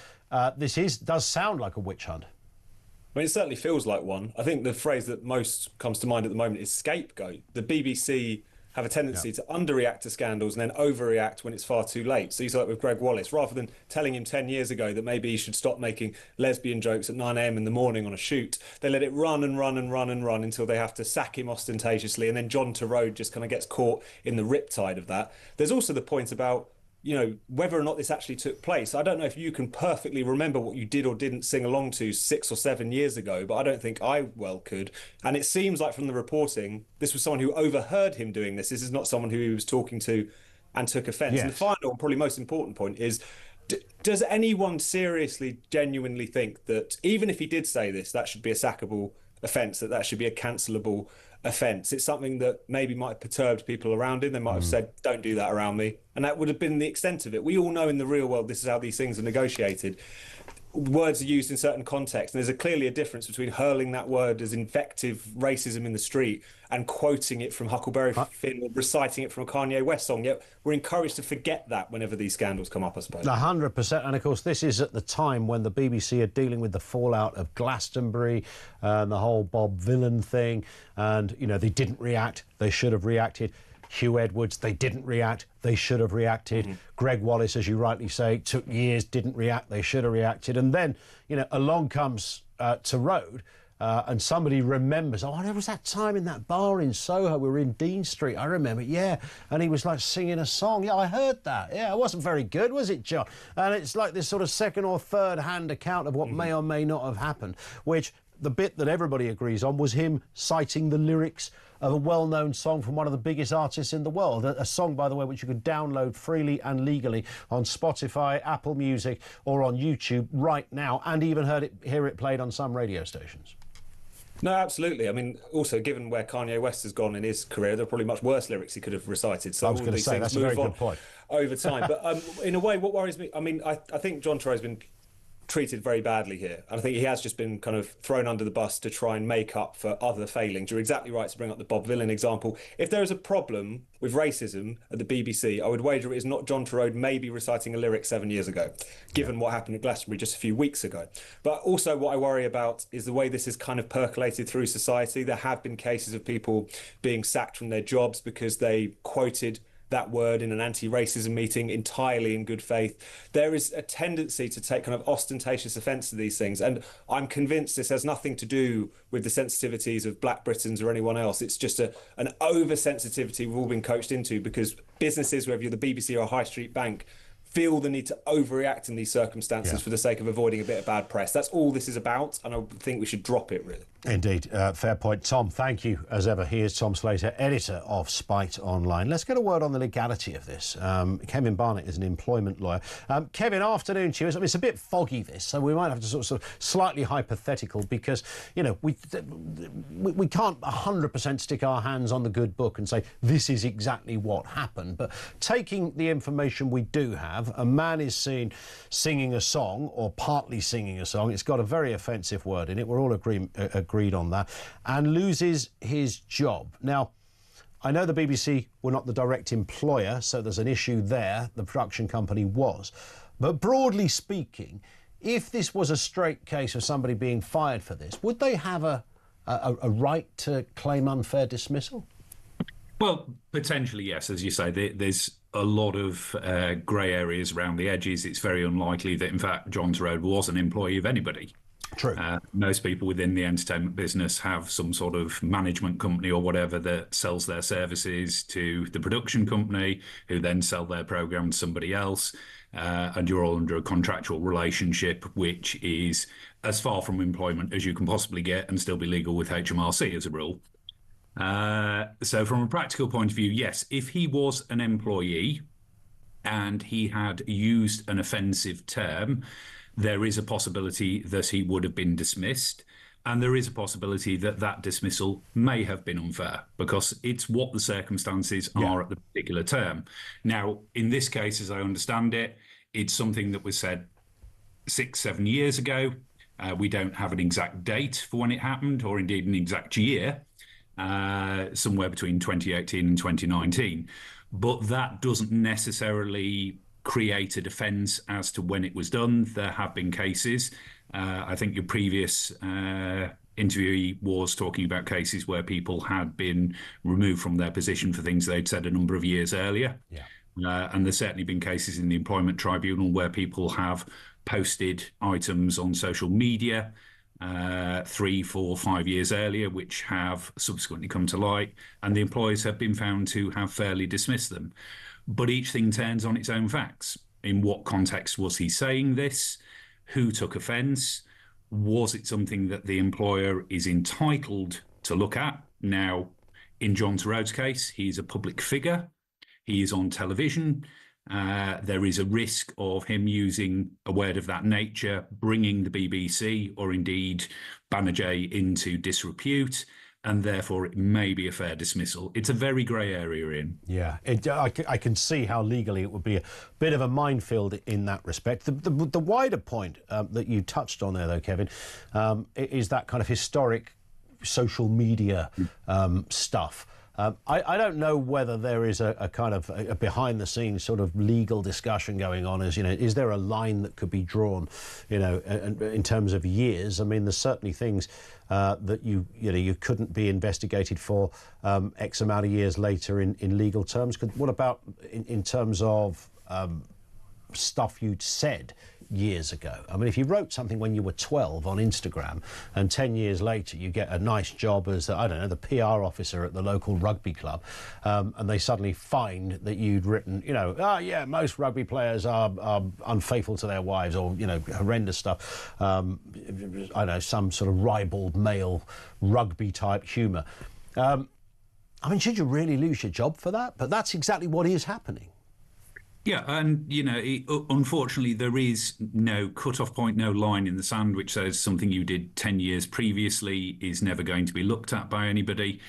this does sound like a witch hunt. I mean, it certainly feels like one. I think the phrase that most comes to mind at the moment is scapegoat. The BBC have a tendency to underreact to scandals and then overreact when it's far too late. So you saw it with Greg Wallace. Rather than telling him 10 years ago that maybe he should stop making lesbian jokes at 9 a.m. in the morning on a shoot, they let it run and run and run and run until they have to sack him ostentatiously. And then John Torode just kind of gets caught in the riptide of that. There's also the point about, whether or not this actually took place. I don't know if you can perfectly remember what you did or didn't sing along to 6 or 7 years ago, but I don't think I could. And it seems like from the reporting, this was someone who overheard him doing this. This is not someone who he was talking to and took offence. Yes. And the final and probably most important point is, does anyone seriously, genuinely think that even if he did say this, that should be a sackable offence, that should be a cancelable offence? It's something that maybe might have perturbed people around him. They might have said, don't do that around me. And that would have been the extent of it. We all know in the real world this is how these things are negotiated. Words are used in certain contexts, and there's clearly a difference between hurling that word as invective racism in the street and quoting it from Huckleberry Finn or reciting it from a Kanye West song. Yet we're encouraged to forget that whenever these scandals come up, I suppose. 100%. And of course, this is at the time when the BBC are dealing with the fallout of Glastonbury and the whole Bob Villain thing. And, they didn't react. They should have reacted. Hugh Edwards, they didn't react, they should have reacted. Greg Wallace, as you rightly say, took years, didn't react, they should have reacted. And then, along comes Torode, and somebody remembers, oh, there was that time in that bar in Soho, we were in Dean Street, I remember, yeah, and he was like singing a song. Yeah, I heard that. Yeah, it wasn't very good, was it, John? And it's like this sort of second or third hand account of what may or may not have happened, which the bit that everybody agrees on was him citing the lyrics of a well-known song from one of the biggest artists in the world, a song, by the way, which you could download freely and legally on Spotify, Apple Music, or on YouTube right now, and even hear it played on some radio stations. No, absolutely. I mean, also, given where Kanye West has gone in his career, there are probably much worse lyrics he could have recited. So I was going to say, that's a very good point. Over time. But in a way, what worries me, I mean, I think John Torede's been treated very badly here. And I think he has just been kind of thrown under the bus to try and make up for other failings. You're exactly right to bring up the Bob Vylan example. If there is a problem with racism at the BBC, I would wager it is not John Torode maybe reciting a lyric 7 years ago, given what happened at Glastonbury just a few weeks ago. But also what I worry about is the way this is kind of percolated through society. There have been cases of people being sacked from their jobs because they quoted that word in an anti-racism meeting entirely in good faith. There is a tendency to take kind of ostentatious offence to these things, and I'm convinced this has nothing to do with the sensitivities of Black Britons or anyone else. It's just an oversensitivity we've all been coached into, because businesses, whether you're the BBC or a high street bank, feel the need to overreact in these circumstances for the sake of avoiding a bit of bad press. That's all this is about, and I think we should drop it, really. Indeed. Fair point. Tom, thank you, as ever. Here's Tom Slater, editor of Spite Online. Let's get a word on the legality of this. Kevin Barnett is an employment lawyer. Kevin, afternoon to you. I mean, it's a bit foggy, this, so we might have to sort of slightly hypothetical, because, you know, we can't 100% stick our hands on the good book and say this is exactly what happened. But taking the information we do have, a man is seen singing a song, or partly singing a song. It's got a very offensive word in it. We're all agreed on that, and loses his job. Now, I know the BBC were not the direct employer, so there's an issue there. The production company was. But broadly speaking, if this was a straight case of somebody being fired for this, would they have a right to claim unfair dismissal? Well, potentially, yes. As you say, there's a lot of grey areas around the edges. It's very unlikely that, in fact, John Torode was an employee of anybody. True. Most people within the entertainment business have some sort of management company or whatever that sells their services to the production company, who then sell their program to somebody else. And you're all under a contractual relationship, which is as far from employment as you can possibly get and still be legal with HMRC as a rule. So from a practical point of view, yes, if he was an employee and he had used an offensive term, there is a possibility that he would have been dismissed. And there is a possibility that that dismissal may have been unfair, because it's what the circumstances are at the particular term. Now, in this case, as I understand it, it's something that was said 6-7 years ago. We don't have an exact date for when it happened, or indeed an exact year, somewhere between 2018 and 2019. But that doesn't necessarily create a defence as to when it was done. There have been cases. I think your previous interviewee was talking about cases where people had been removed from their position for things they'd said a number of years earlier. And there's certainly been cases in the Employment Tribunal where people have posted items on social media 3, 4, 5 years earlier, which have subsequently come to light, and the employers have been found to have fairly dismissed them. But each thing turns on its own facts. In what context was he saying this? Who took offence? Was it something that the employer is entitled to look at? Now, in John Torode's case, he's a public figure. He is on television. There is a risk of him using a word of that nature, bringing the BBC or indeed Banijay into disrepute, and therefore it may be a fair dismissal. It's a very grey area, Ian. Yeah, I can see how legally it would be a bit of a minefield in that respect. The wider point that you touched on there, though, Kevin, is that kind of historic social media stuff. I don't know whether there is a kind of a behind-the-scenes sort of legal discussion going on. As you know, is there a line that could be drawn, you know, in terms of years? I mean, there's certainly things that you couldn't be investigated for X amount of years later in legal terms. What about in terms of stuff you'd said years ago. I mean, if you wrote something when you were 12 on Instagram and 10 years later you get a nice job as, I don't know, the PR officer at the local rugby club, and they suddenly find that you'd written, you know, oh yeah, most rugby players are unfaithful to their wives, or, you know, horrendous stuff. I don't know, some sort of ribald male rugby type humour. I mean, should you really lose your job for that? But that's exactly what is happening. Yeah, and, you know, unfortunately, there is no cut-off point, no line in the sand which says something you did 10 years previously is never going to be looked at by anybody.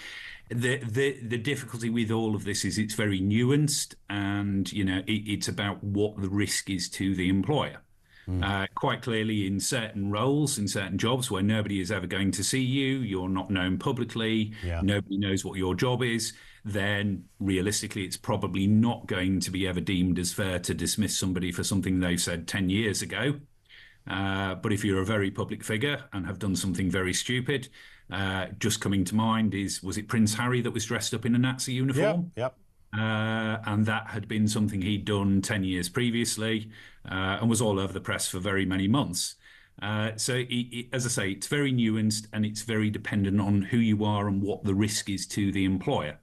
The difficulty with all of this is it's very nuanced, and, you know, it's about what the risk is to the employer. Quite clearly, in certain roles, in certain jobs where nobody is ever going to see you, you're not known publicly, nobody knows what your job is, then realistically it's probably not going to be ever deemed as fair to dismiss somebody for something they said 10 years ago. But if you're a very public figure and have done something very stupid, just coming to mind was it Prince Harry that was dressed up in a Nazi uniform? Yep. And that had been something he'd done 10 years previously, and was all over the press for very many months. So, as I say, it's very nuanced, and it's very dependent on who you are and what the risk is to the employer.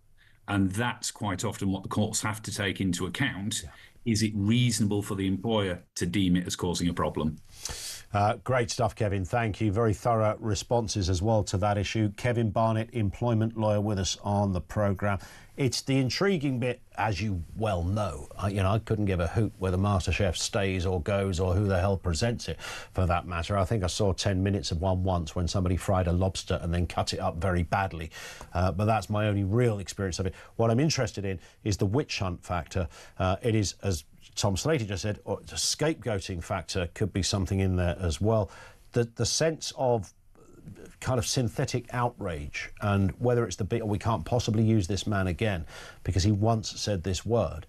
And that's quite often what the courts have to take into account. Is it reasonable for the employer to deem it as causing a problem? Great stuff, Kevin. Thank you. Very thorough responses as well to that issue. Kevin Barnett, employment lawyer, with us on the programme. It's the intriguing bit, as you well know. I couldn't give a hoot whether MasterChef stays or goes, or who the hell presents it, for that matter. I think I saw 10 minutes of one once when somebody fried a lobster and then cut it up very badly. But that's my only real experience of it. What I'm interested in is the witch hunt factor. It is, as Tom Slater just said, or the scapegoating factor could be something in there as well. The sense of kind of synthetic outrage, and whether it's the bit, we can't possibly use this man again because he once said this word.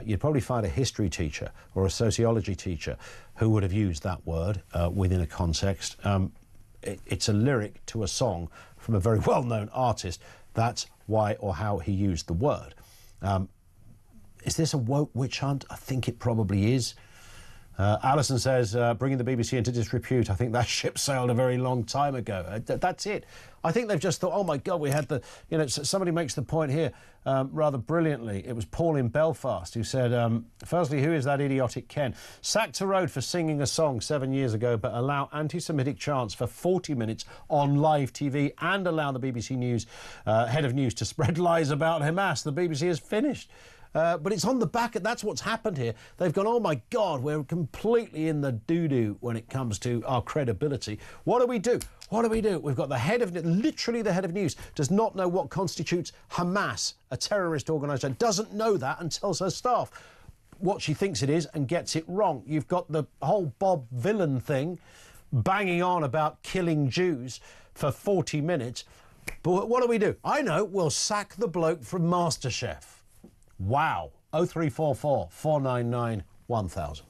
You'd probably find a history teacher or a sociology teacher who would have used that word within a context. It's a lyric to a song from a very well-known artist. That's why or how he used the word. Is this a woke witch hunt? I think it probably is. Alison says, bringing the BBC into disrepute, I think that ship sailed a very long time ago. That's it. I think they've just thought, oh my God, we had the, you know, somebody makes the point here rather brilliantly. It was Paul in Belfast who said, firstly, who is that idiotic Ken? Sack Torode for singing a song 7 years ago, but allow anti-Semitic chants for 40 minutes on live TV, and allow the BBC News head of news to spread lies about Hamas. The BBC is finished. But it's on the back, that's what's happened here. They've gone, oh my God, we're completely in the doo-doo when it comes to our credibility. What do we do? What do we do? We've got the head of, literally the head of news, does not know what constitutes Hamas, a terrorist organisation, doesn't know that and tells her staff what she thinks it is and gets it wrong. You've got the whole Bob Villain thing banging on about killing Jews for 40 minutes. But what do? I know, we'll sack the bloke from MasterChef. Wow. 0344 499 1000.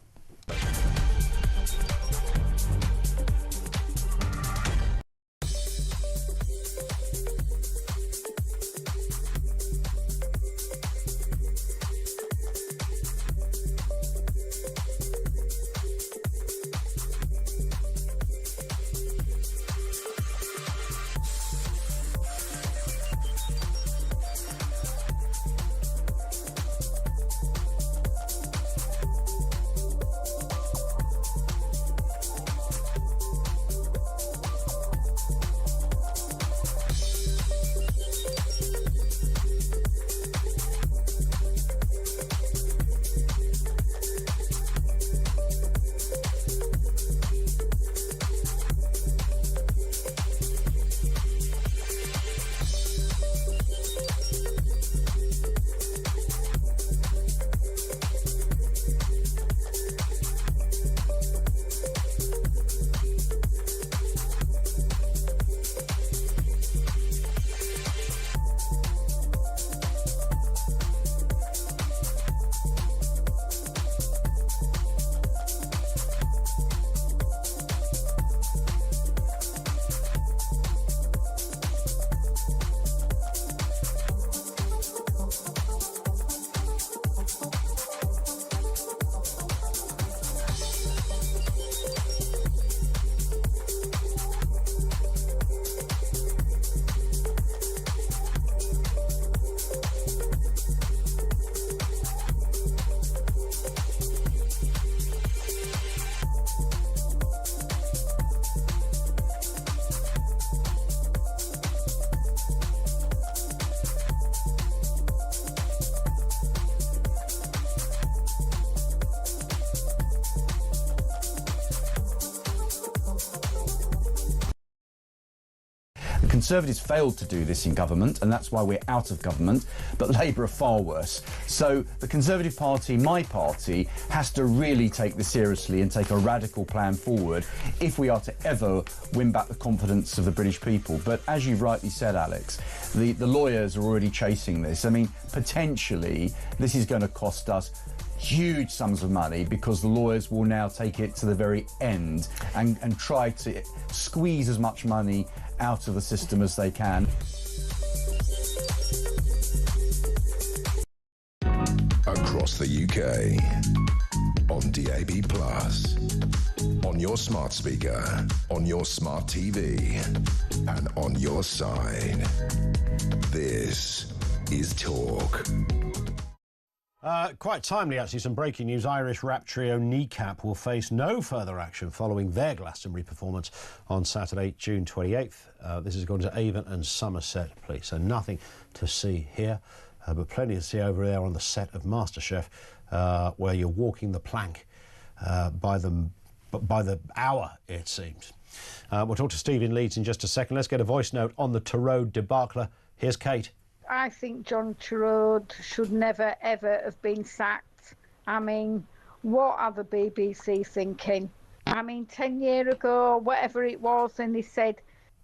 Conservatives failed to do this in government, and that's why we're out of government, but Labour are far worse. So the Conservative Party, my party, has to really take this seriously and take a radical plan forward if we are to ever win back the confidence of the British people. But as you've rightly said, Alex, the lawyers are already chasing this. I mean, potentially this is going to cost us huge sums of money because the lawyers will now take it to the very end and try to squeeze as much money out of the system as they can. Across the UK, on DAB+, on your smart speaker, on your smart TV, and on your side. This is Talk. Quite timely, actually, some breaking news. Irish rap trio Kneecap will face no further action following their Glastonbury performance on Saturday, June 28th. This is going to Avon and Somerset Police, so nothing to see here, but plenty to see over there on the set of MasterChef, where you're walking the plank by the hour, it seems. We'll talk to Steve in Leeds in just a second. Let's get a voice note on the Torode debacle. Here's Kate. I think John Torode should never, ever have been sacked. I mean, what are the BBC thinking? I mean, 10 years ago, whatever it was, and he said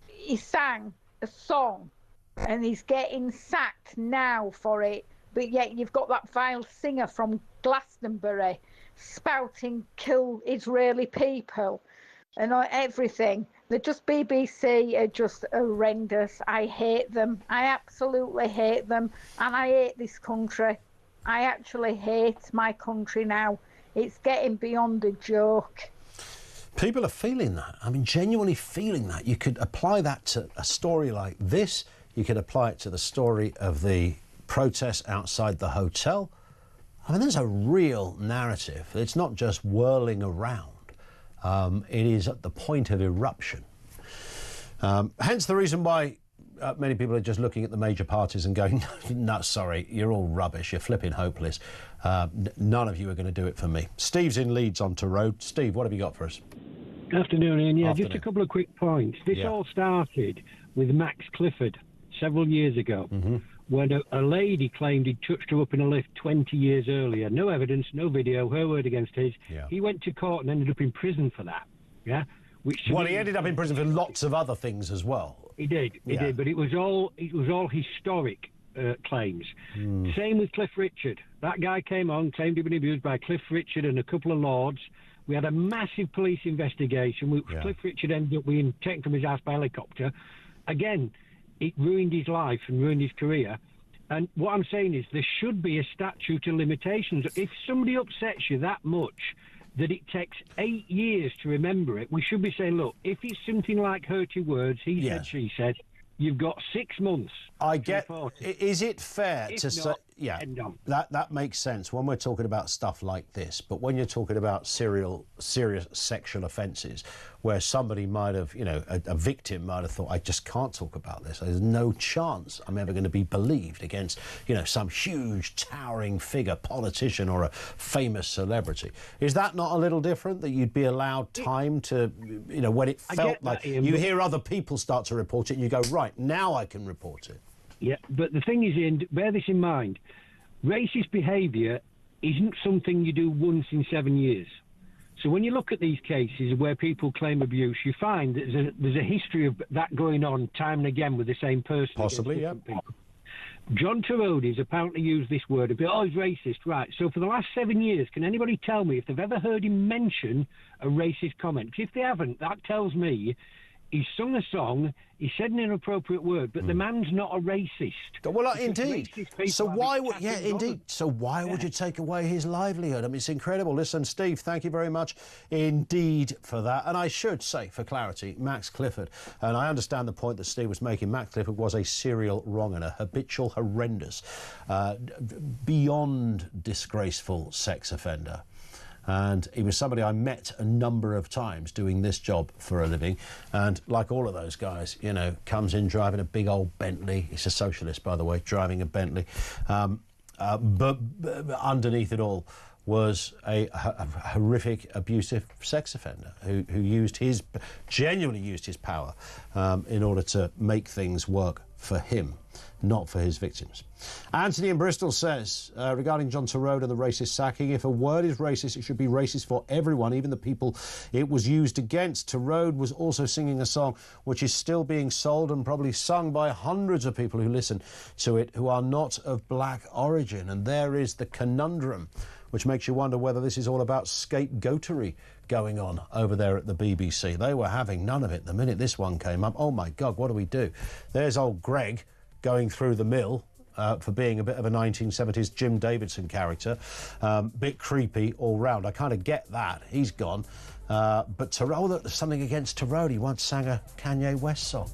he sang a song and he's getting sacked now for it. But yet you've got that vile singer from Glastonbury spouting kill Israeli people and everything. They're just BBC are just horrendous. I hate them. I absolutely hate them. And I hate this country. I actually hate my country now. It's getting beyond a joke. People are feeling that. I mean, genuinely feeling that. You could apply that to a story like this. You could apply it to the story of the protests outside the hotel. I mean, there's a real narrative. It's not just whirling around. It is at the point of eruption. Hence the reason why many people are just looking at the major parties and going, no, sorry, you're all rubbish, you're flipping hopeless. None of you are going to do it for me. Steve's in Leeds on Torode. Steve, what have you got for us? Afternoon, Ian. Yeah, Afternoon. Just a couple of quick points. This all started with Max Clifford several years ago, when a lady claimed he'd touched her up in a lift 20 years earlier. No evidence, no video, her word against his. Yeah. He went to court and ended up in prison for that. Yeah. Well, he ended up in prison for lots of other things as well. He did, but it was all historic claims. Same with Cliff Richard. That guy came on, claimed he'd been abused by Cliff Richard and a couple of lords. We had a massive police investigation, which Cliff Richard ended up being taken from his house by helicopter. Again, it ruined his life and ruined his career. And what I'm saying is there should be a statute of limitations. If somebody upsets you that much that it takes 8 years to remember it, we should be saying, look, if it's something like hurty words, he said, she said, you've got 6 months. I get. Is it fair to say? Yeah, that makes sense when we're talking about stuff like this. But when you're talking about serious sexual offences, where somebody might have, you know, a victim might have thought, I just can't talk about this. There's no chance I'm ever going to be believed against, you know, some huge towering figure, politician or a famous celebrity. Is that not a little different? That you'd be allowed time to, you know, when it felt like you hear other people start to report it, and you go, right, now I can report it. Yeah, but the thing is, Ian, bear this in mind, racist behaviour isn't something you do once in 7 years. So when you look at these cases where people claim abuse, you find that there's a history of that going on time and again with the same person. Possibly, yeah. John Torode has apparently used this word a bit, he's racist, right. So for the last 7 years, can anybody tell me if they've ever heard him mention a racist comment? Because if they haven't, that tells me he's sung a song, he said an inappropriate word, but the man's not a racist. Well, indeed. So why would, So why would you take away his livelihood? I mean, it's incredible. Listen, Steve, thank you very much indeed for that. And I should say, for clarity, Max Clifford, and I understand the point that Steve was making, Max Clifford was a serial wrong-un, a habitual, horrendous, beyond disgraceful sex offender. And he was somebody I met a number of times doing this job for a living. And like all of those guys, you know, comes in driving a big old Bentley. He's a socialist, by the way, driving a Bentley. But underneath it all was a horrific, abusive sex offender who genuinely used his power in order to make things work for him, not for his victims. Anthony in Bristol says, regarding John Torode and the racist sacking, if a word is racist, it should be racist for everyone, even the people it was used against. Torode was also singing a song which is still being sold and probably sung by hundreds of people who listen to it who are not of black origin. And there is the conundrum, which makes you wonder whether this is all about scapegoatery going on over there at the BBC. They were having none of it the minute this one came up. Oh, my God, what do we do? There's old Greg going through the mill for being a bit of a 1970s Jim Davidson character. Bit creepy all round. I kind of get that. He's gone. But Torode, there's something against Torode. He once sang a Kanye West song.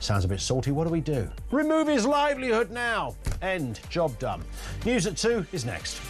Sounds a bit salty. What do we do? Remove his livelihood now. End. Job done. News at 2 is next.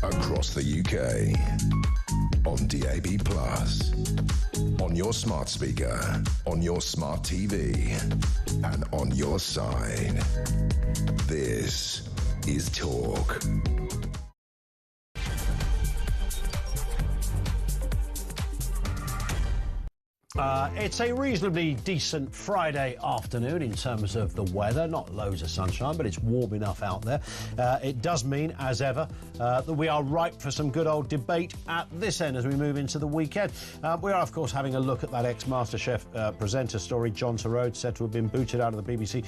Across the UK, on DAB+, on your smart speaker, on your smart TV, and on your side. This is Talk. It's a reasonably decent Friday afternoon in terms of the weather. Not loads of sunshine, but it's warm enough out there. It does mean, as ever, that we are ripe for some good old debate at this end as we move into the weekend. We are, of course, having a look at that ex-MasterChef presenter story. John Torode said to have been booted out of the BBC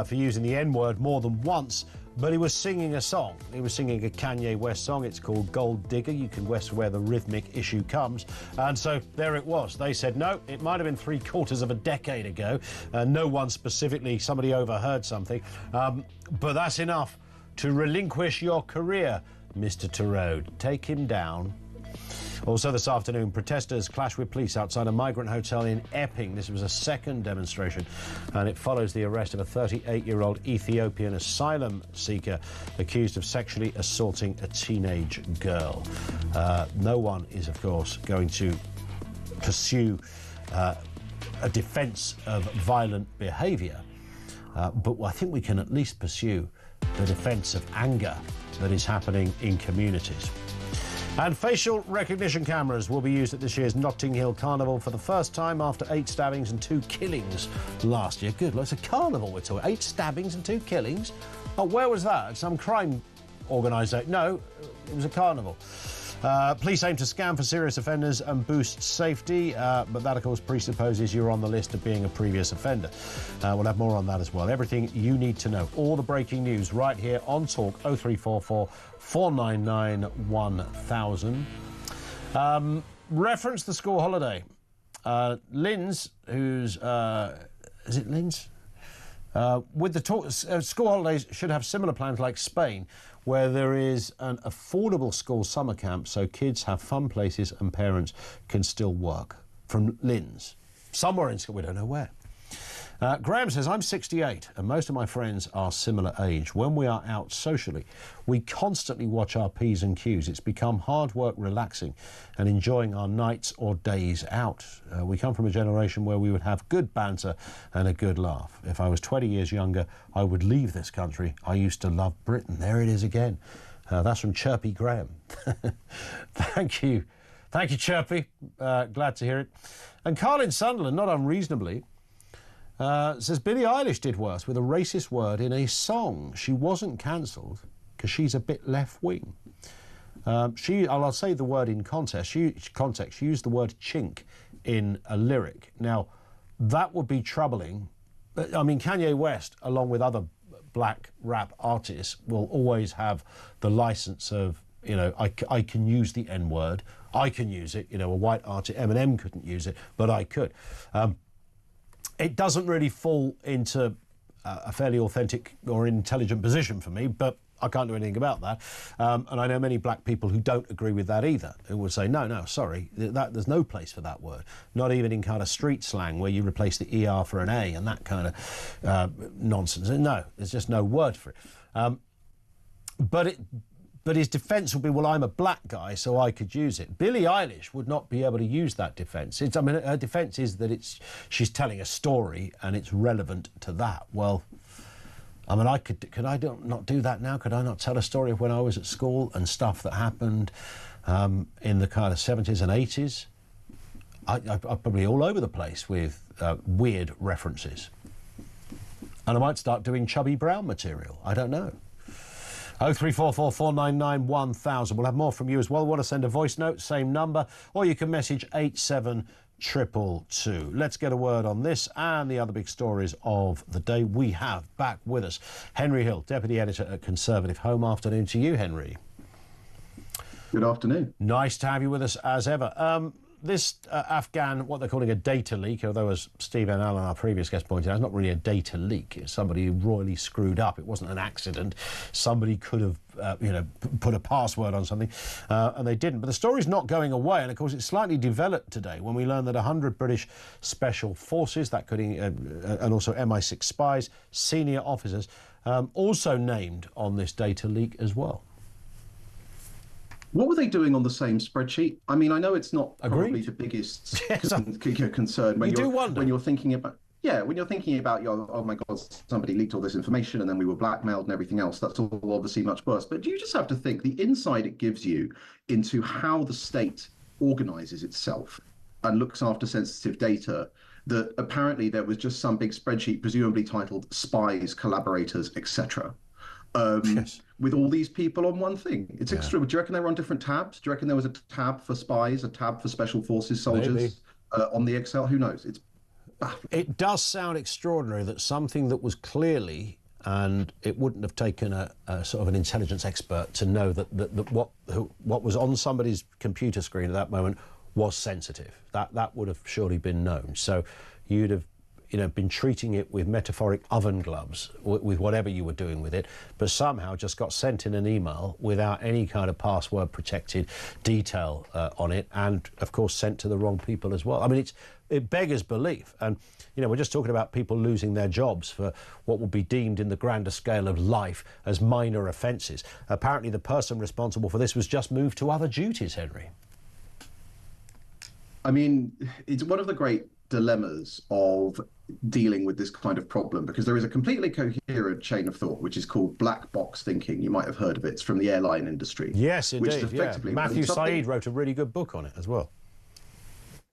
for using the N-word more than once. But he was singing a song. He was singing a Kanye West song. It's called Gold Digger. You can guess where the rhythmic issue comes. And so there it was. They said, no, it might have been 3/4 of a decade ago. No one specifically, somebody overheard something. But that's enough to relinquish your career, Mr. Torode. Take him down. Also this afternoon, protesters clashed with police outside a migrant hotel in Epping. This was a second demonstration, and it follows the arrest of a 38-year-old Ethiopian asylum seeker accused of sexually assaulting a teenage girl. No one is, of course, going to pursue a defence of violent behaviour, but I think we can at least pursue the defence of anger that is happening in communities. And facial recognition cameras will be used at this year's Notting Hill Carnival for the first time after 8 stabbings and 2 killings last year. Good, it's a carnival we're talking. 8 stabbings and 2 killings? Oh, where was that? Some crime organisation? No, it was a carnival. Police aim to scan for serious offenders and boost safety, but that, of course, presupposes you're on the list of being a previous offender. We'll have more on that as well. Everything you need to know. All the breaking news right here on Talk 0344 499 1000. Reference the school holiday. Linz, who's... is it Linz? With the school holidays should have similar plans like Spain, where there is an affordable school summer camp so kids have fun places and parents can still work. From Linz. Somewhere in school, we don't know where. Graham says, I'm 68 and most of my friends are similar age. When we are out socially, we constantly watch our P's and Q's. It's become hard work relaxing and enjoying our nights or days out. We come from a generation where we would have good banter and a good laugh. If I was 20 years younger, I would leave this country. I used to love Britain. There it is again. That's from Chirpy Graham. Thank you. Thank you, Chirpy. Glad to hear it. And Carl in Sunderland, not unreasonably, says Billie Eilish did worse with a racist word in a song. She wasn't cancelled because she's a bit left-wing. I'll say the word in context. She used the word chink in a lyric. Now, that would be troubling. I mean, Kanye West, along with other black rap artists, will always have the license of, you know, I can use the N-word. I can use it. You know, a white artist, Eminem, couldn't use it, but I could. It doesn't really fall into a fairly authentic or intelligent position for me, but I can't do anything about that. And I know many black people who don't agree with that either, who would say, no, sorry, there's no place for that word. Not even in kind of street slang where you replace the ER for an A and that kind of nonsense. No, there's just no word for it. But his defence would be, well, I'm a black guy, so I could use it. Billie Eilish would not be able to use that defence. I mean, her defence is that she's telling a story and it's relevant to that. Well, I mean, could I not do that now? Could I not tell a story of when I was at school and stuff that happened in the kind of 70s and 80s? I'm probably all over the place with weird references. And I might start doing Chubby Brown material. I don't know. 0344 499 1000. We'll have more from you as well. Want to send a voice note, same number, or you can message 87222. Let's get a word on this and the other big stories of the day. We have back with us Henry Hill, Deputy Editor at Conservative Home. Afternoon to you, Henry. Good afternoon. Nice to have you with us as ever. This Afghan, what they're calling a data leak, although as Steve and Alan, our previous guest, pointed out, it's not really a data leak. It's somebody who royally screwed up. It wasn't an accident. Somebody could have, put a password on something, and they didn't. But the story's not going away, and of course it's slightly developed today when we learn that 100 British Special Forces, that could, and also MI6 spies, senior officers, also named on this data leak as well. What were they doing on the same spreadsheet? I mean, I know it's not probably the biggest concern when you're thinking about oh my God, somebody leaked all this information and then we were blackmailed and everything else. That's all obviously much worse. But you just have to think the insight it gives you into how the state organizes itself and looks after sensitive data, that apparently there was just some big spreadsheet, presumably titled spies, collaborators, etc. With all these people on one thing. It's extreme. Do you reckon they were on different tabs? Do you reckon there was a tab for spies, a tab for special forces soldiers on the Excel? Who knows? It's baffling. It does sound extraordinary that something that was clearly, and it wouldn't have taken a sort of an intelligence expert to know that what was on somebody's computer screen at that moment was sensitive. That would have surely been known. So you'd have been treating it with metaphoric oven gloves, with whatever you were doing with it, but somehow just got sent in an email without any kind of password protected detail on it, and of course sent to the wrong people as well. I mean, it beggars belief. And we're just talking about people losing their jobs for what would be deemed in the grander scale of life as minor offences. Apparently the person responsible for this was just moved to other duties, Henry. I mean, it's one of the great dilemmas of dealing with this kind of problem, because there is a completely coherent chain of thought which is called black box thinking. You might have heard of it. It's from the airline industry. Yes, indeed. Which is effectively Matthew Said wrote a really good book on it as well.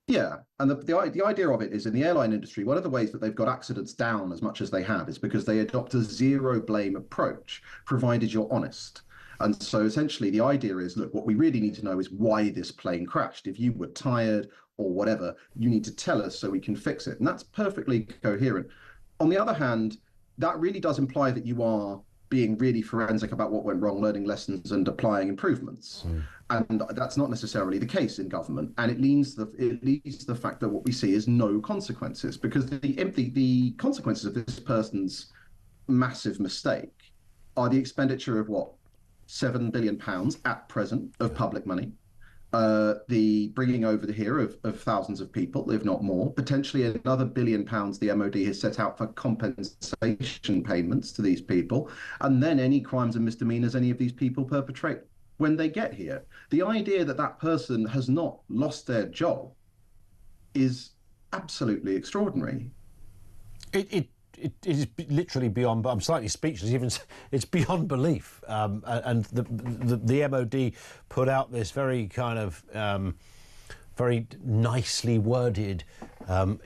Yeah, and the idea of it is, in the airline industry, one of the ways that they've got accidents down as much as they have is because they adopt a zero blame approach, provided you're honest. And so essentially the idea is, look, what we really need to know is why this plane crashed. If you were tired or whatever, you need to tell us so we can fix it. And that's perfectly coherent. On the other hand, that really does imply that you are being really forensic about what went wrong, learning lessons and applying improvements. And that's not necessarily the case in government. And it leads to the fact that what we see is no consequences, because the consequences of this person's massive mistake are the expenditure of what, £7 billion at present of public money, the bringing over here of thousands of people, if not more, potentially another £1 billion the MOD has set out for compensation payments to these people, and then any crimes and misdemeanors any of these people perpetrate when they get here. The idea that that person has not lost their job is absolutely extraordinary. It is literally beyond. I'm slightly speechless. Even it's beyond belief. And the MOD put out this very kind of very nicely worded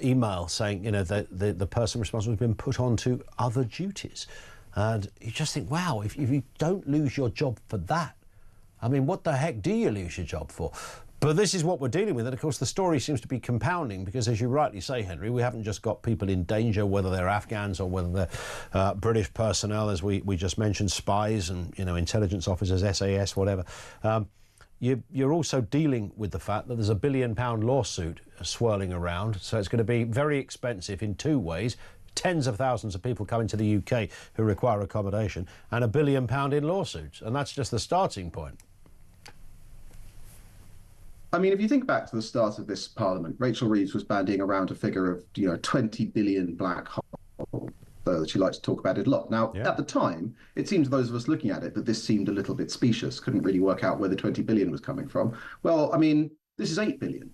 email saying, you know, the person responsible has been put on to other duties, and you just think, wow, if you don't lose your job for that, I mean, what the heck do you lose your job for? But this is what we're dealing with. And of course, the story seems to be compounding because, as you rightly say, Henry, we haven't just got people in danger, whether they're Afghans or whether they're British personnel, as we just mentioned, spies and, you know, intelligence officers, SAS, whatever. You're also dealing with the fact that there's a £1 billion lawsuit swirling around. So it's going to be very expensive in two ways. Tens of thousands of people coming to the UK who require accommodation, and £1 billion in lawsuits. And that's just the starting point. I mean, if you think back to the start of this parliament, Rachel Reeves was bandying around a figure of, you know, 20 billion black hole, that she likes to talk about it a lot. Now, at the time, it seemed to those of us looking at it that this seemed a little bit specious, couldn't really work out where the 20 billion was coming from. Well, I mean, this is 8 billion,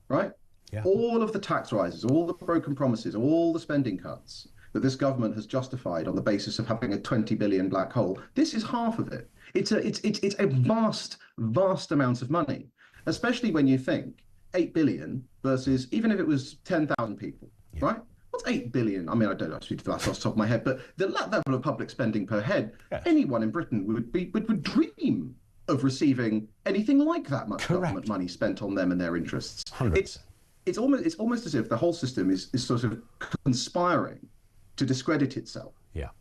right? Yeah. All of the tax rises, all the broken promises, all the spending cuts that this government has justified on the basis of having a 20 billion black hole, this is half of it. It's a vast, vast amount of money, especially when you think 8 billion versus, even if it was 10,000 people, right? What's 8 billion? I mean, I don't know if that's off the top of my head, but the level of public spending per head, anyone in Britain would dream of receiving anything like that much government money spent on them and their interests. It's almost as if the whole system is sort of conspiring to discredit itself.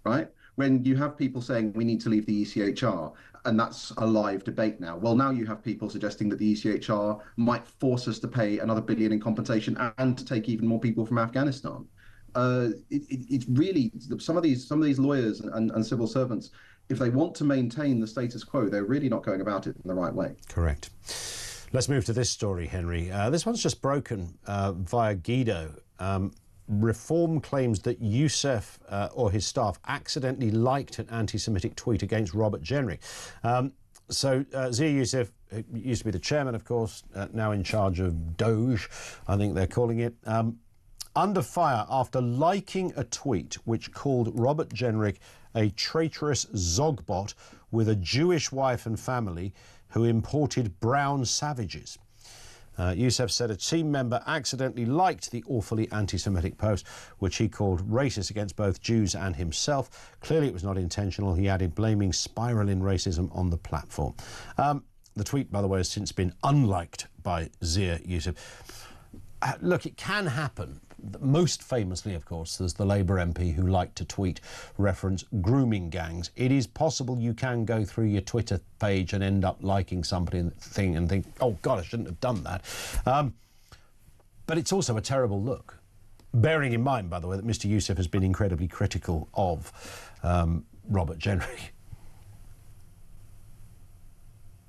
Right? When you have people saying we need to leave the ECHR, and that's a live debate now. Well, now you have people suggesting that the ECHR might force us to pay another $1 billion in compensation and to take even more people from Afghanistan. It's really some of these lawyers and civil servants, if they want to maintain the status quo, they're really not going about it in the right way. Correct. Let's move to this story, Henry. This one's just broken via Guido. Reform claims that Youssef or his staff accidentally liked an anti-Semitic tweet against Robert Jenrick. So Zia Youssef, who used to be the chairman, of course, now in charge of Doge, I think they're calling it, under fire after liking a tweet which called Robert Jenrick a traitorous zogbot with a Jewish wife and family who imported brown savages. Youssef said a team member accidentally liked the awfully anti-Semitic post, which he called racist against both Jews and himself. Clearly it was not intentional, he added, blaming spiralling racism on the platform. The tweet, by the way, has since been unliked by Zia Youssef. Look, it can happen. Most famously, of course, there's the Labour MP who liked to tweet reference grooming gangs. It is possible you can go through your Twitter page and end up liking something and think, oh, God, I shouldn't have done that. But it's also a terrible look. Bearing in mind, by the way, that Mr Youssef has been incredibly critical of Robert Jenrick.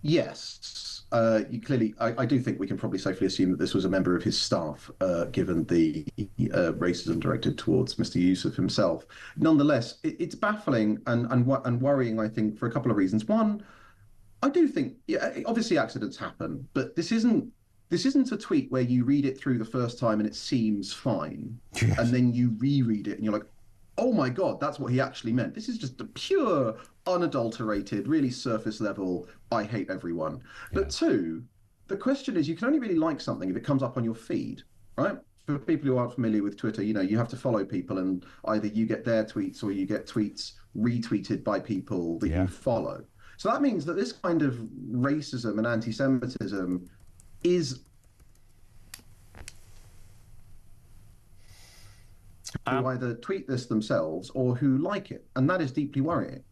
Yes. Clearly, I do think we can probably safely assume that this was a member of his staff, given the racism directed towards Mr. Youssef himself. Nonetheless, it's baffling and worrying, I think, for a couple of reasons. One, I do think, obviously accidents happen, but this isn't a tweet where you read it through the first time and it seems fine, and then you reread it and you're like, oh my God, that's what he actually meant. This is just a pure, unadulterated, really surface level, I hate everyone. But two, the question is, you can only really like something if it comes up on your feed, right? For people who aren't familiar with Twitter, you know, you have to follow people and either you get their tweets or you get tweets retweeted by people that you follow. So that means that this kind of racism and anti-Semitism is who either tweet this themselves or who like it, and that is deeply worrying.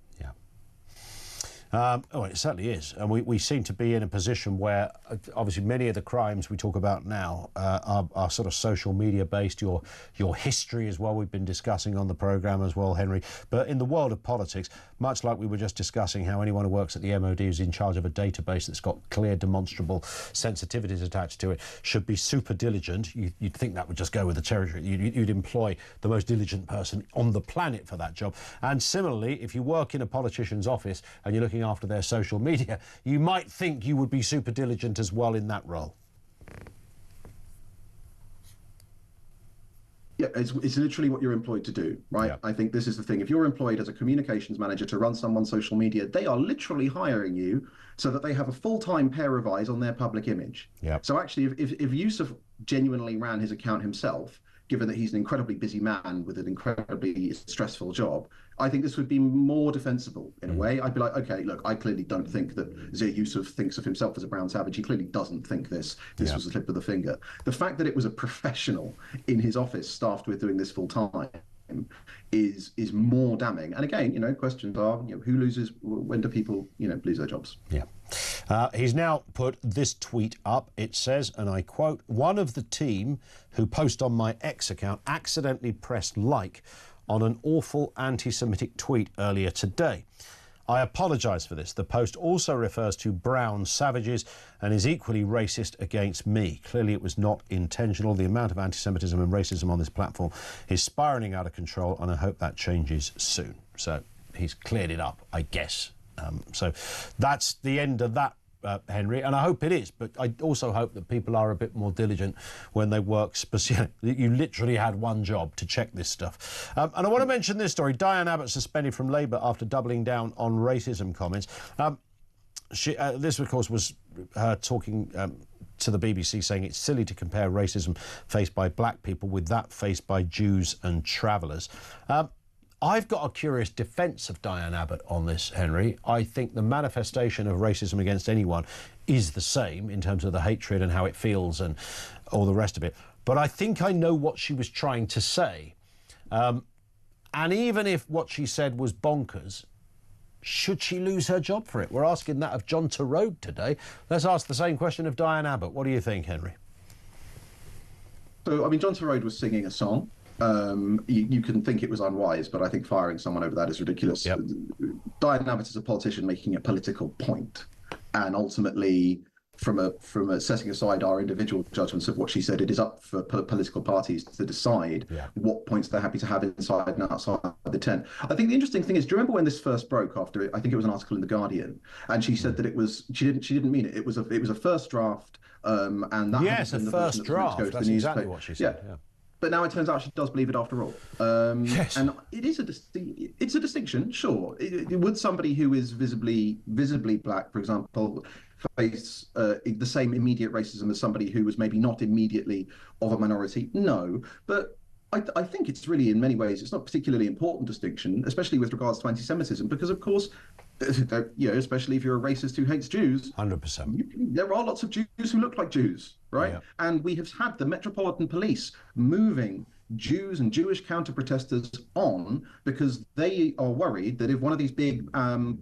Oh, it certainly is. And we seem to be in a position where, obviously, many of the crimes we talk about now are sort of social media based. Your history as well, we've been discussing on the programme as well, Henry. But in the world of politics, much like we were just discussing how anyone who works at the MOD is in charge of a database that's got clear, demonstrable sensitivities attached to it, should be super diligent. You'd think that would just go with the territory. You'd employ the most diligent person on the planet for that job. And similarly, if you work in a politician's office and you're looking after their social media, you might think you would be super diligent as well in that role. Yeah, it's literally what you're employed to do, right? Yeah. I think this is the thing. If you're employed as a communications manager to run someone's social media, they are literally hiring you so that they have a full-time pair of eyes on their public image. Yeah. So actually, if Yusuf genuinely ran his account himself, given that he's an incredibly busy man with an incredibly stressful job, I think this would be more defensible in a way. I'd be like, okay, look, I clearly don't think that Zia Yusuf thinks of himself as a brown savage. He clearly doesn't think this. This was a slip of the finger. The fact that it was a professional in his office staffed with doing this full time is more damning. And again, questions are, who loses? When do people, lose their jobs? Yeah. He's now put this tweet up. It says, and I quote, "One of the team who post on my X account accidentally pressed like on an awful anti-Semitic tweet earlier today. I apologise for this. The post also refers to brown savages and is equally racist against me. Clearly it was not intentional. The amount of anti-Semitism and racism on this platform is spiralling out of control, and I hope that changes soon." So he's cleared it up, I guess. So that's the end of that, Henry, and I hope it is, but I also hope that people are a bit more diligent when they work. You literally had one job to check this stuff. And I want to mention this story. Diane Abbott suspended from Labour after doubling down on racism comments. This, of course, was her talking to the BBC, saying it's silly to compare racism faced by black people with that faced by Jews and travellers. I've got a curious defence of Diane Abbott on this, Henry. I think the manifestation of racism against anyone is the same in terms of the hatred and how it feels and all the rest of it. But I think I know what she was trying to say. And even if what she said was bonkers, should she lose her job for it? We're asking that of John Torode today. Let's ask the same question of Diane Abbott. What do you think, Henry? So, John Torode was singing a song. You can think it was unwise, but I think firing someone over that is ridiculous. Yep. Diane Abbott is a politician making a political point, and ultimately, from a setting aside our individual judgments of what she said, it is up for political parties to decide what points they're happy to have inside and outside the tent. I think the interesting thing is, do you remember when this first broke? After I think it was an article in the Guardian, and she said that it was she didn't mean it. It was a first draft, and that a first draft. That's exactly what she said. Yeah. But now it turns out she does believe it after all. Yes. And it is it's a distinction, sure. Would somebody who is visibly black, for example, face the same immediate racism as somebody who was maybe not immediately of a minority? No. But I think it's really, in many ways, it's not a particularly important distinction, especially with regards to anti-Semitism, because, of course, especially if you're a racist who hates Jews. 100%. There are lots of Jews who look like Jews, right? Yeah. And we have had the Metropolitan Police moving Jews and Jewish counter-protesters on because they are worried that if one of these big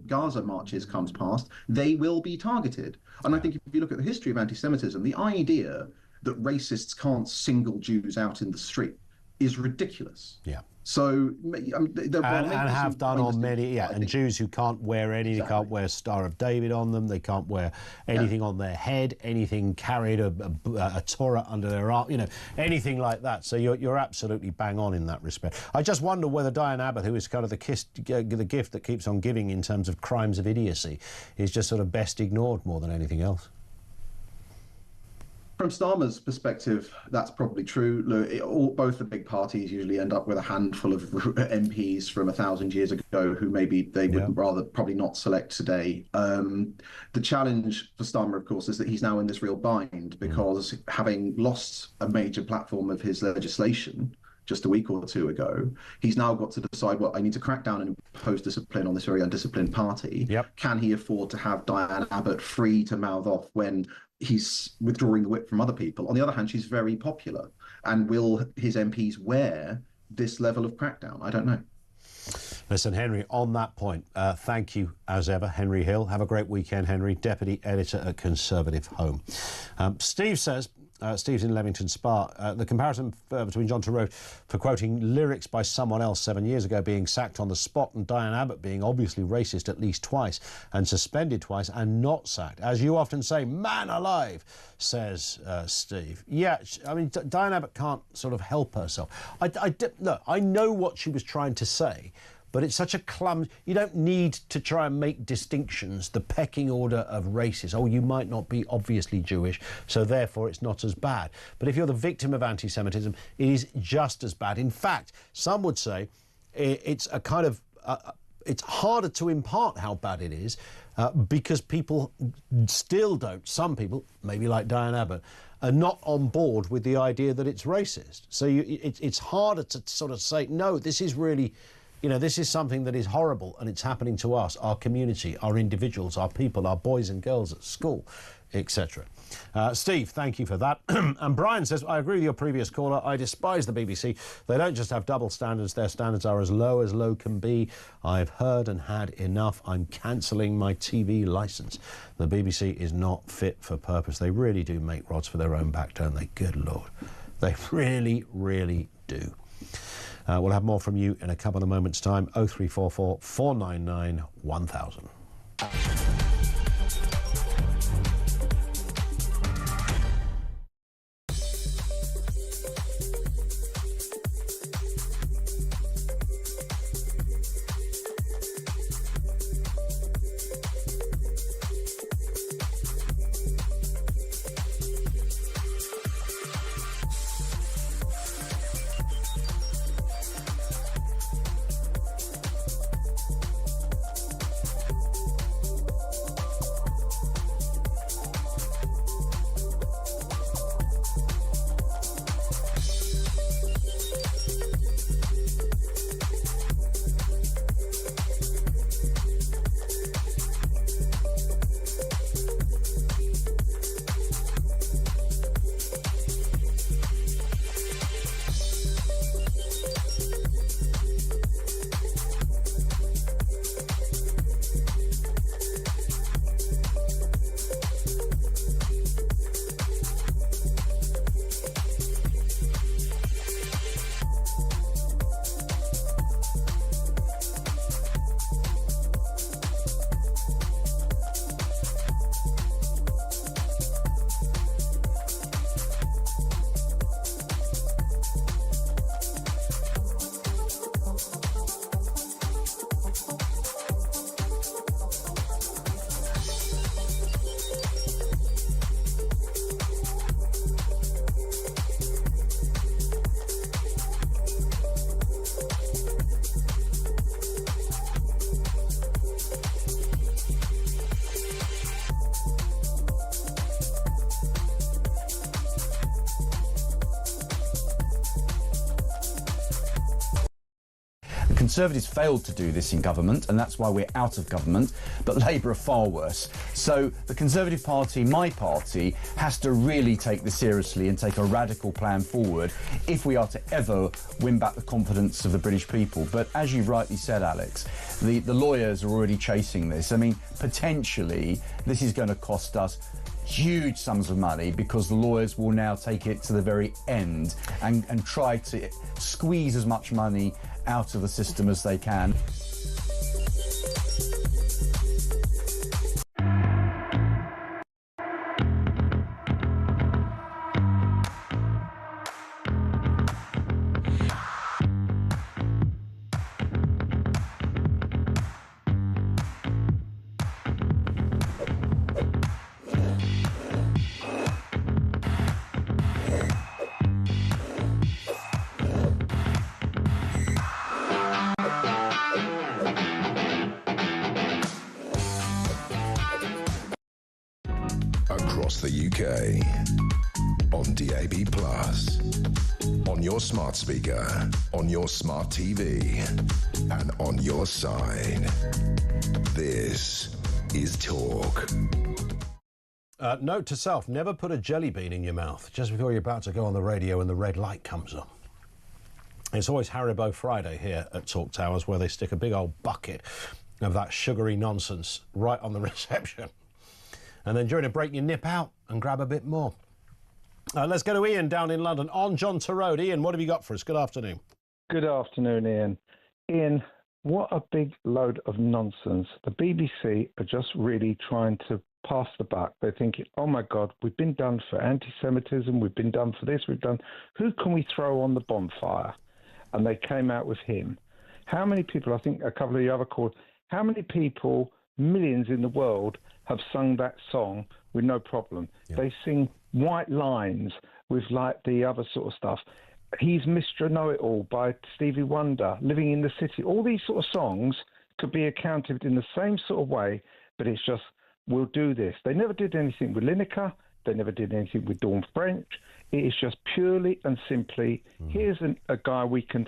Gaza marches comes past, they will be targeted. And I think if you look at the history of anti-Semitism, the idea that racists can't single Jews out in the street is ridiculous. Yeah. So, and have done on many, and Jews who can't wear they can't wear Star of David on them, they can't wear anything on their head, anything carried, a Torah under their arm, anything like that. So you're absolutely bang on in that respect. I just wonder whether Diane Abbott, who is kind of the gift that keeps on giving in terms of crimes of idiocy, is just sort of best ignored more than anything else. From Starmer's perspective, that's probably true. Look, both the big parties usually end up with a handful of MPs from 1,000 years ago who maybe they would rather probably not select today. The challenge for Starmer, of course, is that he's now in this real bind because having lost a major platform of his legislation, just a week or two ago. He's now got to decide, well, I need to crack down and impose discipline on this very undisciplined party. Can he afford to have Diane Abbott free to mouth off when he's withdrawing the whip from other people? On the other hand, she's very popular. And will his MPs wear this level of crackdown? I don't know. Listen, Henry, on that point, thank you as ever, Henry Hill. Have a great weekend, Henry, Deputy Editor at Conservative Home. Steve says, Steve's in Leamington Spa, the comparison between John Torode for quoting lyrics by someone else 7 years ago being sacked on the spot and Diane Abbott being obviously racist at least twice and suspended twice and not sacked. As you often say, man alive, says Steve. Yeah, I mean, Diane Abbott can't sort of help herself. Look, I know what she was trying to say, but it's such a you don't need to try and make distinctions, the pecking order of races. Oh, you might not be obviously Jewish, so therefore it's not as bad. But if you're the victim of anti-Semitism, it is just as bad. In fact, some would say it's a kind of... it's harder to impart how bad it is because people still don't. Some people, maybe like Diane Abbott, are not on board with the idea that it's racist. So it's harder to sort of say, no, this is really... You know, this is something that is horrible and it's happening to us, our community, our individuals, our people, our boys and girls at school, etc. Steve, thank you for that. And Brian says, I agree with your previous caller. I despise the BBC. They don't just have double standards. Their standards are as low can be. I've heard and had enough. I'm cancelling my TV licence. The BBC is not fit for purpose. They really do make rods for their own back, don't they? Good Lord. They really, really do. We'll have more from you in a couple of moments' time. 0344 499 1000. Conservatives failed to do this in government, and that's why we're out of government, but Labour are far worse. So the Conservative Party, my party, has to really take this seriously and take a radical plan forward if we are to ever win back the confidence of the British people. But as you rightly said, Alex, the lawyers are already chasing this. I mean, potentially this is going to cost us huge sums of money because the lawyers will now take it to the very end and try to squeeze as much money out of the system as they can. Across the UK, on on DAB+, on your smart speaker, on your smart TV, and on your side. This is Talk. Note to self, never put a jelly bean in your mouth just before you're about to go on the radio and the red light comes on. It's always Haribo Friday here at Talk Towers, where they stick a big old bucket of that sugary nonsense right on the reception. And then during a break, you nip out and grab a bit more. Let's go to Ian down in London on John Torode. Ian, what have you got for us? Good afternoon. Good afternoon, Ian. Ian, what a big load of nonsense. The BBC are just really trying to pass the buck. They're thinking, oh my God, we've been done for anti-Semitism, we've been done for this, we've done... Who can we throw on the bonfire? And they came out with him. How many people, I think a couple of the other called, how many people, millions in the world, have sung that song with no problem? Yeah. They sing White Lines with like the other sort of stuff. He's Mr. Know-It-All by Stevie Wonder, Living in the City. All these sort of songs could be accounted in the same sort of way, but it's just, we'll do this. They never did anything with Lineker. They never did anything with Dawn French. It is just purely and simply, here's a guy we can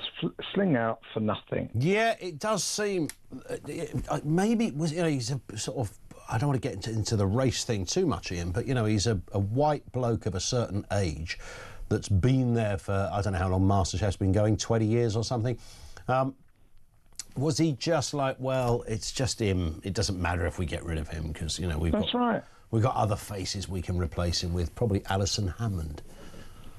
sling out for nothing. Yeah, it does seem, maybe it was, he's a sort of, I don't want to get into the race thing too much, Ian, but, he's a white bloke of a certain age that's been there for, I don't know how long MasterChef's been going, 20 years or something. Was he just like, well, it's just him, it doesn't matter if we get rid of him because, we've got other faces we can replace him with, probably Alison Hammond.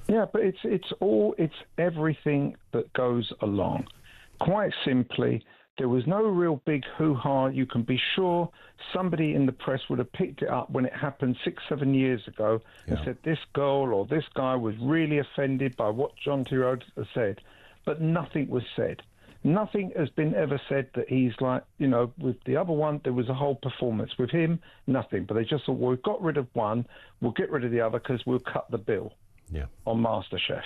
Yeah, but it's everything that goes along. Quite simply, there was no real big hoo-ha. You can be sure somebody in the press would have picked it up when it happened 6-7 years ago and said this girl or this guy was really offended by what John Torode has said, but nothing was said. Nothing has been ever said that he's like, with the other one, there was a whole performance. With him, nothing. But they just thought, well, we've got rid of one, we'll get rid of the other because we'll cut the bill on MasterChef.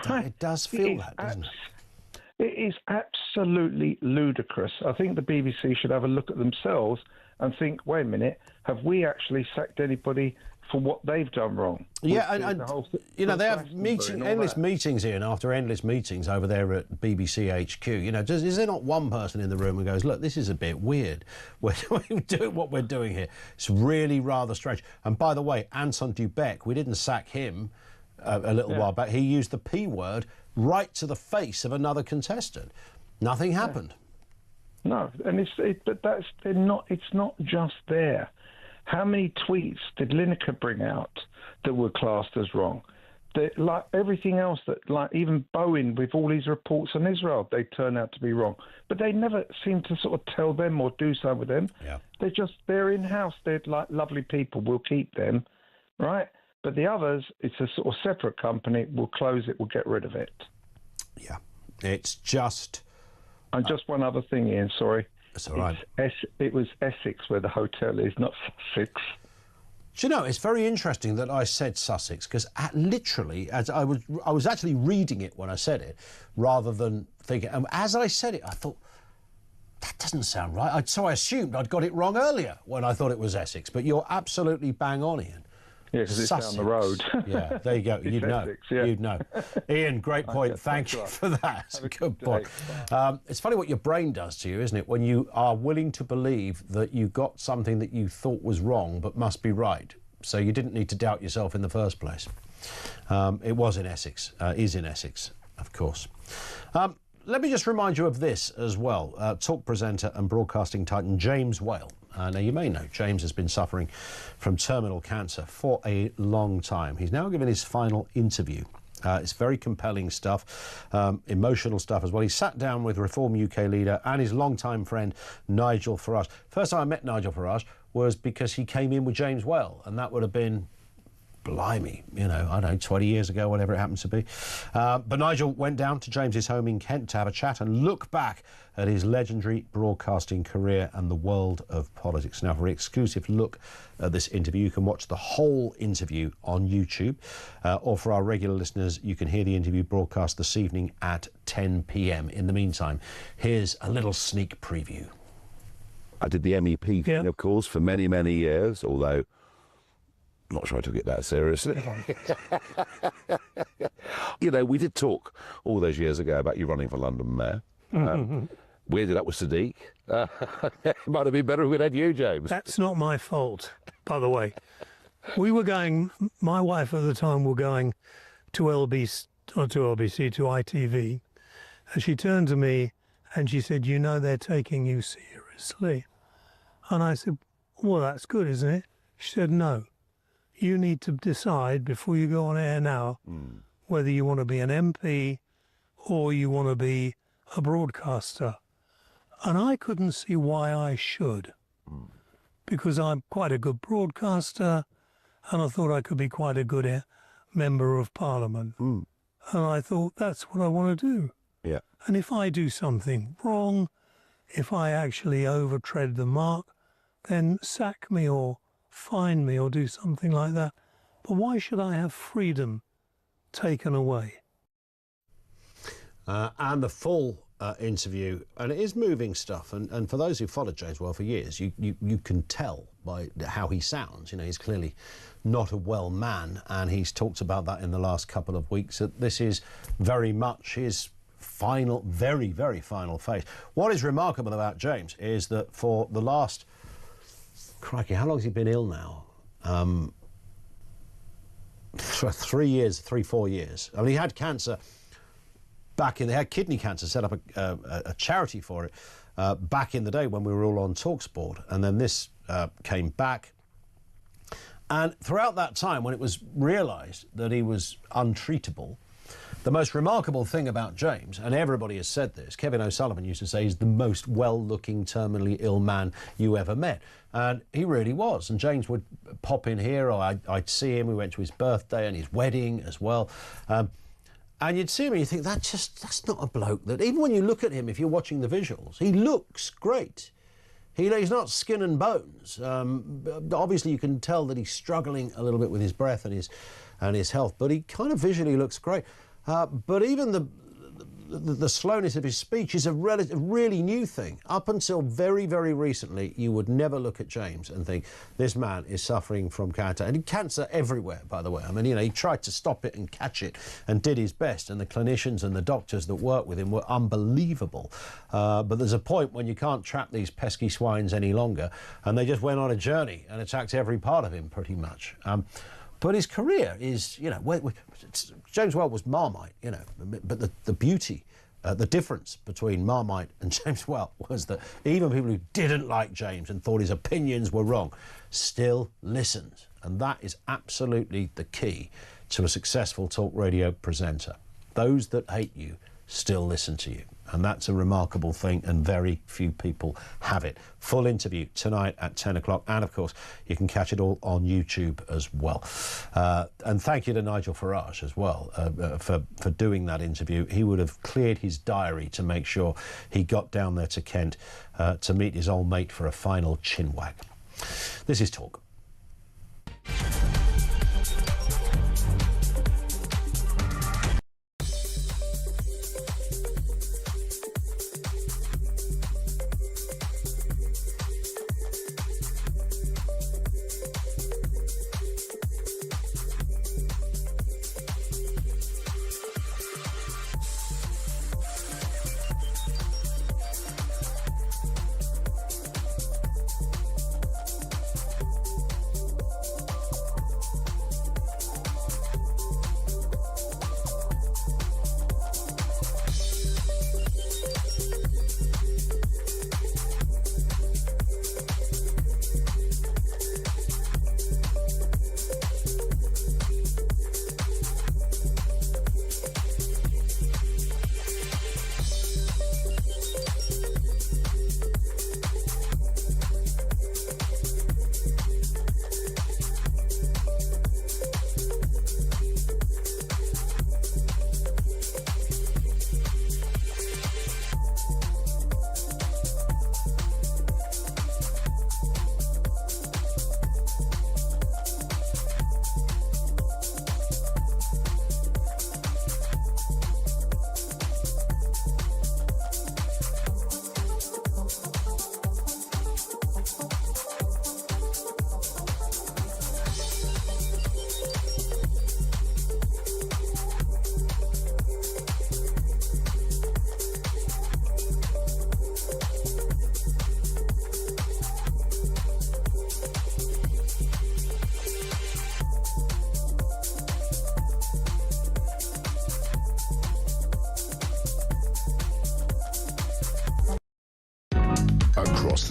Right? It does feel that, doesn't it? It is absolutely ludicrous. I think the BBC should have a look at themselves and think, wait a minute, have we actually sacked anybody for what they've done wrong? Yeah, and they have endless meetings here, and after endless meetings over there at BBC HQ, is there not one person in the room who goes, look, this is a bit weird. We're doing what we're doing here. It's really rather strange. And by the way, Anton Dubek, we didn't sack him a little while back. He used the P word right to the face of another contestant. Nothing happened. No, and it's not just there. How many tweets did Lineker bring out that were classed as wrong? Like everything else, even Bowen with all these reports on Israel, they turn out to be wrong. But they never seem to sort of tell them or do so with them. Yeah. They're in-house. They're like lovely people. We'll keep them, right? But the others, it's a sort of separate company. We'll close it. We'll get rid of it. Yeah, it's just... And just one other thing, Ian, sorry. That's all right. It was Essex where the hotel is, not Sussex. Do you know, it's very interesting that I said Sussex, because literally, as I was actually reading it when I said it, rather than thinking... And as I said it, I thought, that doesn't sound right. So I assumed I'd got it wrong earlier when I thought it was Essex. But you're absolutely bang on, Ian. Yeah, because it's down the road. Yeah, there you go. You'd know. Essex, yeah. You'd know. Ian, great point. Thank you for that. Good point. It's funny what your brain does to you, isn't it? When you are willing to believe that you got something that you thought was wrong but must be right. So you didn't need to doubt yourself in the first place. It was in Essex. Is in Essex, of course. Let me just remind you of this as well. Talk presenter and broadcasting titan James Whale. Now, you may know James has been suffering from terminal cancer for a long time. He's now given his final interview. It's very compelling stuff, emotional stuff as well. He sat down with Reform UK leader and his longtime friend, Nigel Farage. First time I met Nigel Farage was because he came in with James Whale, and that would have been... blimey, I don't know, 20 years ago, whatever it happens to be. But Nigel went down to James's home in Kent to have a chat and look back at his legendary broadcasting career and the world of politics. Now, for an exclusive look at this interview, you can watch the whole interview on YouTube, or for our regular listeners, you can hear the interview broadcast this evening at 10 p.m. In the meantime, here's a little sneak preview. I did the MEP thing, of course, for many, many years, although not sure I took it that seriously. You know, we did talk all those years ago about you running for London Mayor. We ended up with Sadiq. It might have been better if we'd had you, James. That's not my fault, by the way. We were going, my wife at the time were going to LBC, not to LBC, to ITV. And she turned to me and she said, you know, they're taking you seriously. And I said, well, that's good, isn't it? She said, no. You need to decide before you go on air now whether you want to be an MP or you want to be a broadcaster. And I couldn't see why I should, because I'm quite a good broadcaster and I thought I could be quite a good member of Parliament. And I thought, that's what I want to do. Yeah. And if I do something wrong, if I actually overtread the mark, then sack me or fine me or do something like that. But why should I have freedom taken away? And the full interview, and it is moving stuff, and for those who followed James Well for years, you can tell by how he sounds. You know, he's clearly not a well man, and he's talked about that in the last couple of weeks, that this is very much his final, very, very final phase. What is remarkable about James is that for the last, crikey, how long has he been ill now? For 3 years, 4 years. I mean, he had cancer they had kidney cancer, set up a charity for it back in the day when we were all on TalkSport, and then this came back. And throughout that time, when it was realised that he was untreatable, the most remarkable thing about James, and everybody has said this, Kevin O'Sullivan used to say he's the most well-looking, terminally ill man you ever met. And he really was. And James would pop in here, or I'd see him. We went to his birthday and his wedding as well. And you'd see him and you think, that's not a bloke that, even when you look at him, if you're watching the visuals, he looks great. He's not skin and bones. Obviously, you can tell that he's struggling a little bit with his breath and his health, but he kind of visually looks great. But even the slowness of his speech is a really new thing. Up until very, very recently, you would never look at James and think, this man is suffering from cancer. And cancer everywhere, by the way. I mean, you know, he tried to stop it and catch it and did his best. And the clinicians and the doctors that worked with him were unbelievable. But there's a point when you can't trap these pesky swines any longer. And they just went on a journey and attacked every part of him, pretty much. But his career is, you know, James Well was Marmite, you know, but the beauty, the difference between Marmite and James Well was that even people who didn't like James and thought his opinions were wrong still listened. And that is absolutely the key to a successful talk radio presenter. Those that hate you still listen to you. And that's a remarkable thing, and very few people have it. Full interview tonight at 10 o'clock. And, of course, you can catch it all on YouTube as well. And thank you to Nigel Farage as well for doing that interview. He would have cleared his diary to make sure he got down there to Kent to meet his old mate for a final chinwag. This is Talk.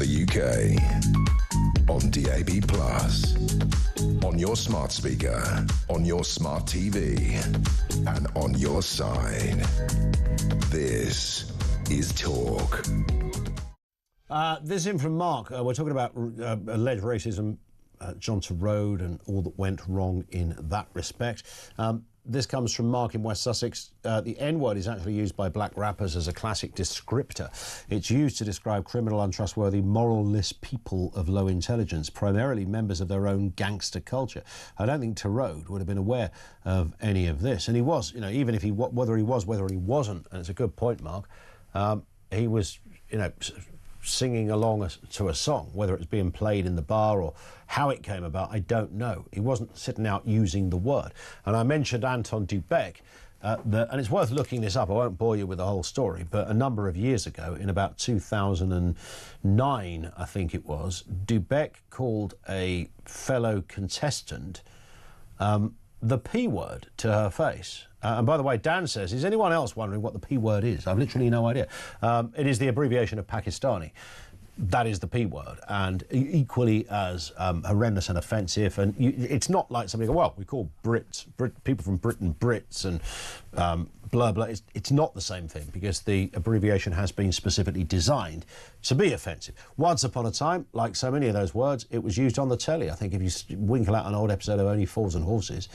the UK. On DAB+, on your smart speaker, on your smart TV, and on your side. This is Talk. This in from Mark. We're talking about alleged racism, John Torode, and all that went wrong in that respect. This comes from Mark in West Sussex. The N-word is actually used by black rappers as a classic descriptor. It's used to describe criminal, untrustworthy, moralless people of low intelligence, primarily members of their own gangster culture. I don't think Torode would have been aware of any of this. And he was, even if whether he was, whether he wasn't, and it's a good point, Mark, he was, singing along to a song. Whether it was being played in the bar or how it came about, I don't know. He wasn't sitting out using the word. And I mentioned Anton Dubek, and it's worth looking this up. I won't bore you with the whole story, but a number of years ago, in about 2009, I think it was, Dubek called a fellow contestant the P word to her face. And by the way, Dan says, is anyone else wondering what the P word is? I've literally no idea. It is the abbreviation of Pakistani. That is the P word, and equally as horrendous and offensive. And it's not like somebody go, well, we call people from Britain Brits and blah, blah. It's not the same thing, because the abbreviation has been specifically designed to be offensive. Once upon a time, like so many of those words, it was used on the telly. I think if you winkle out an old episode of Only Fools and Horses,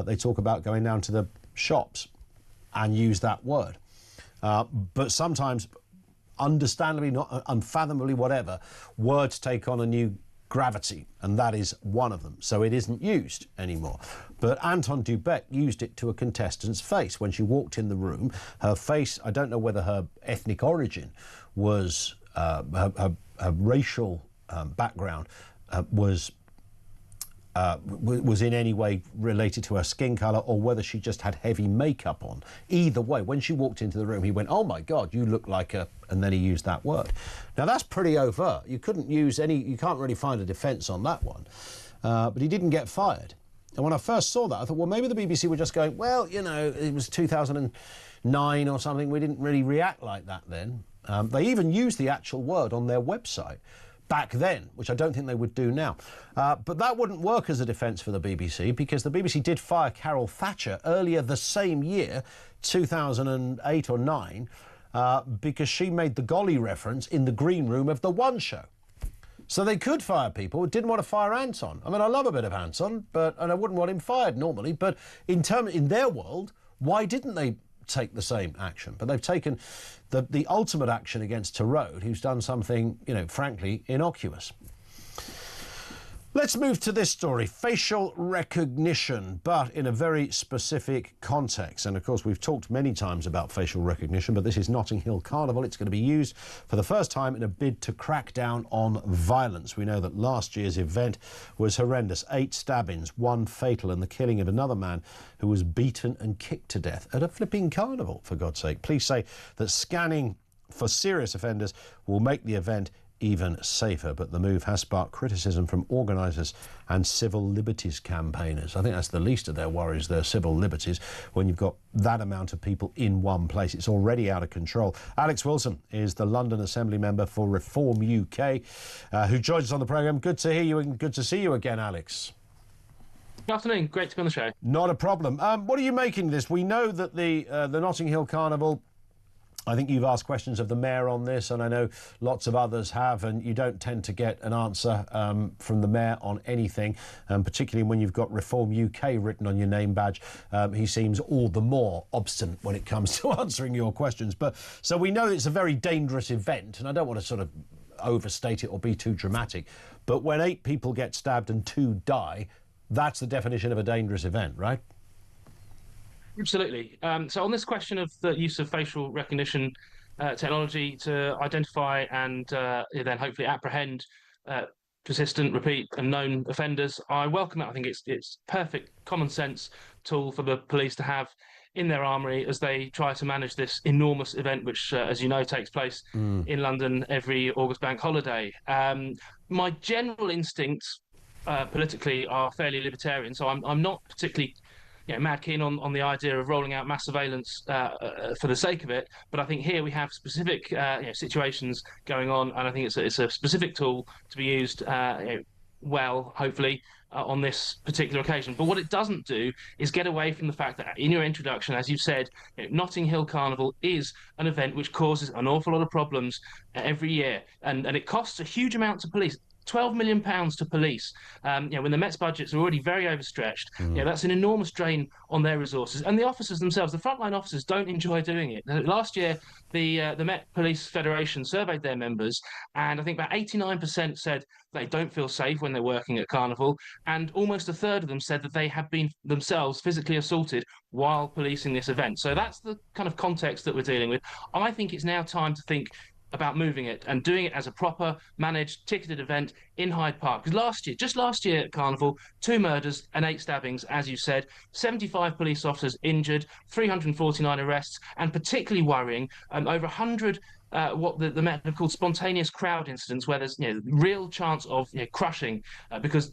they talk about going down to the shops and use that word. But sometimes, understandably, not unfathomably, whatever, words take on a new gravity, and that is one of them. So it isn't used anymore. But Anton Dubek used it to a contestant's face. When she walked in the room, her face, I don't know whether her ethnic origin was, her racial background was in any way related to her skin colour, or whether she just had heavy makeup on. Either way, when she walked into the room, he went, oh my God, you look like a... And then he used that word. Now, that's pretty overt. You couldn't use any... You can't really find a defence on that one. But he didn't get fired. And when I first saw that, I thought, well, maybe the BBC were just going, well, it was 2009 or something. We didn't really react like that then. They even used the actual word on their website back then, which I don't think they would do now. But that wouldn't work as a defence for the BBC, because the BBC did fire Carol Thatcher earlier the same year, 2008 or 9, because she made the golly reference in the green room of the One Show. So they could fire people who didn't want to fire Anton. I mean, I love a bit of Anton, and I wouldn't want him fired normally, but in their world, why didn't they take the same action? But they've taken the ultimate action against Torode, who's done something, frankly, innocuous. Let's move to this story, facial recognition, but in a very specific context. And of course, we've talked many times about facial recognition, but this is Notting Hill Carnival. It's going to be used for the first time in a bid to crack down on violence. We know that last year's event was horrendous. 8 stabbings, 1 fatal, and the killing of another man who was beaten and kicked to death at a flipping carnival, for God's sake. Police say that scanning for serious offenders will make the event even safer, but the move has sparked criticism from organisers and civil liberties campaigners. I think that's the least of their worries, their civil liberties, when you've got that amount of people in one place. It's already out of control. Alex Wilson is the London Assembly member for Reform UK, who joins us on the programme. Good to hear you and good to see you again, Alex. Good afternoon. Great to be on the show. Not a problem. What are you making of this? We know that the Notting Hill Carnival, I think you've asked questions of the Mayor on this, and I know lots of others have, and you don't tend to get an answer from the Mayor on anything, particularly when you've got Reform UK written on your name badge. He seems all the more obstinate when it comes to answering your questions. But so we know it's a very dangerous event, and I don't want to sort of overstate it or be too dramatic, but when 8 people get stabbed and 2 die, that's the definition of a dangerous event, right? Absolutely. So on this question of the use of facial recognition technology to identify and then hopefully apprehend persistent, repeat and known offenders, I welcome it. I think it's perfect common sense tool for the police to have in their armoury as they try to manage this enormous event, which, as you know, takes place in London every August bank holiday. My general instincts politically are fairly libertarian, so I'm not particularly mad keen on the idea of rolling out mass surveillance for the sake of it. But I think here we have specific situations going on, and I think it's a specific tool to be used well, hopefully, on this particular occasion. But what it doesn't do is get away from the fact that in your introduction, as you've said, Notting Hill Carnival is an event which causes an awful lot of problems every year, and it costs a huge amount to police. £12 million to police, when the Met's budgets are already very overstretched. That's an enormous drain on their resources. And the officers themselves, the frontline officers, don't enjoy doing it. Last year, the Met Police Federation surveyed their members, and I think about 89% said they don't feel safe when they're working at Carnival, and almost a third of them said that they have been themselves physically assaulted while policing this event. So that's the kind of context that we're dealing with. I think it's now time to think about moving it and doing it as a proper managed ticketed event in Hyde Park. Because just last year at Carnival, 2 murders and 8 stabbings, as you said, 75 police officers injured, 349 arrests, and particularly worrying, over 100 what the Met have called spontaneous crowd incidents, where there's real chance of crushing because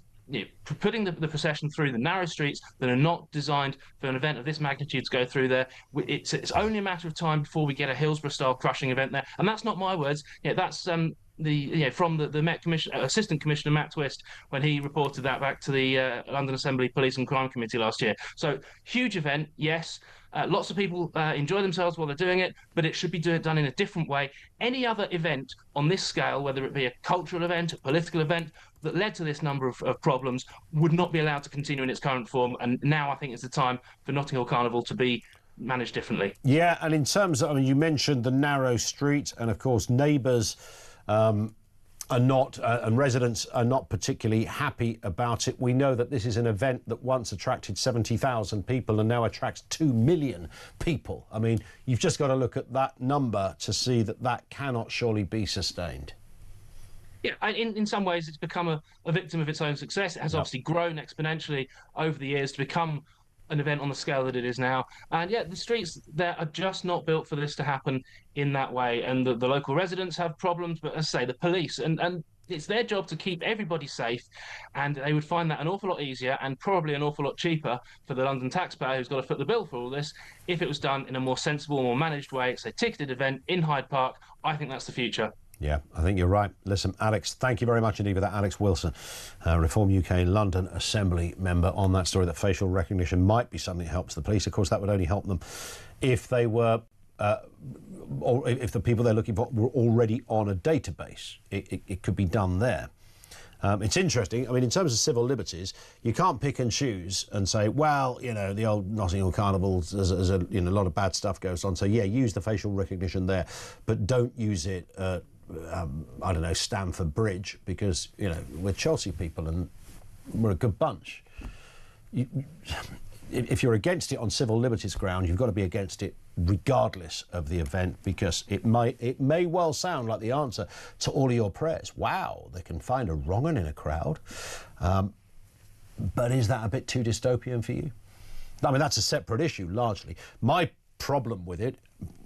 putting the procession through the narrow streets that are not designed for an event of this magnitude to go through there. It's only a matter of time before we get a Hillsborough-style crushing event there. And that's not my words. That's from the Met Assistant Commissioner Matt Twist when he reported that back to the London Assembly Police and Crime Committee last year. So huge event, yes. Lots of people enjoy themselves while they're doing it, but it should be done in a different way. Any other event on this scale, whether it be a cultural event, a political event, that led to this number of problems, would not be allowed to continue in its current form. And now I think it's the time for Notting Hill Carnival to be managed differently. Yeah, and in terms of, you mentioned the narrow street, and of course neighbours are not, and residents are not particularly happy about it. We know that this is an event that once attracted 70,000 people and now attracts 2 million people. I mean, you've just got to look at that number to see that that cannot surely be sustained. Yeah, in some ways it's become a victim of its own success. It has obviously grown exponentially over the years to become an event on the scale that it is now. And yet the streets there are just not built for this to happen in that way. And the local residents have problems, but as I say, the police, and it's their job to keep everybody safe, and they would find that an awful lot easier and probably an awful lot cheaper for the London taxpayer who's got to foot the bill for all this if it was done in a more sensible, more managed way. It's a ticketed event in Hyde Park. I think that's the future. Yeah, I think you're right. Listen, Alex, thank you very much indeed for that. Alex Wilson, Reform UK London Assembly member, on that story that facial recognition might be something that helps the police. Of course, that would only help them if they were, or if the people they're looking for were already on a database. It could be done there. It's interesting. I mean, in terms of civil liberties, you can't pick and choose and say, well, the old Notting Hill Carnival, there's a lot of bad stuff goes on. So, yeah, use the facial recognition there, but don't use it I don't know, Stamford Bridge, because, we're Chelsea people and we're a good bunch. If you're against it on civil liberties ground, you've got to be against it regardless of the event, because it may well sound like the answer to all of your prayers. Wow, they can find a wrong 'un in a crowd. But is that a bit too dystopian for you? I mean, that's a separate issue, largely. My problem with it,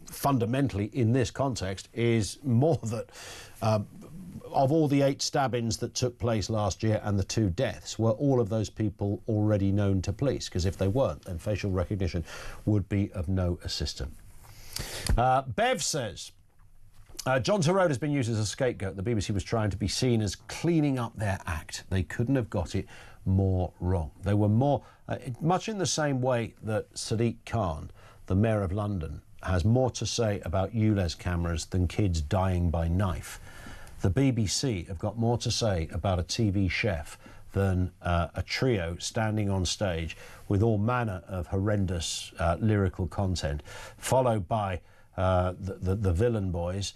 fundamentally in this context, is more that of all the 8 stabbings that took place last year and the 2 deaths, were all of those people already known to police? Because if they weren't, then facial recognition would be of no assistance. Bev says, John Torode has been used as a scapegoat. The BBC was trying to be seen as cleaning up their act. They couldn't have got it more wrong. They were more, much in the same way that Sadiq Khan, the Mayor of London, has more to say about ULEZ cameras than kids dying by knife. The BBC have got more to say about a TV chef than a trio standing on stage with all manner of horrendous lyrical content, followed by the villain boys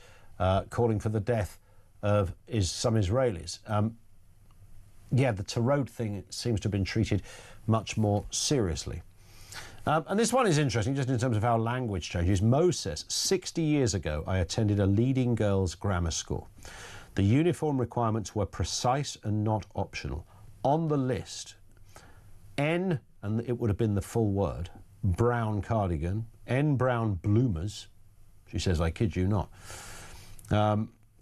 calling for the death of some Israelis. Yeah, the Torode thing seems to have been treated much more seriously. And this one is interesting, just in terms of how language changes. Mo says, 60 years ago, I attended a leading girls' grammar school. The uniform requirements were precise and not optional. On the list, N, and it would have been the full word, brown cardigan, N brown bloomers. She says, I kid you not.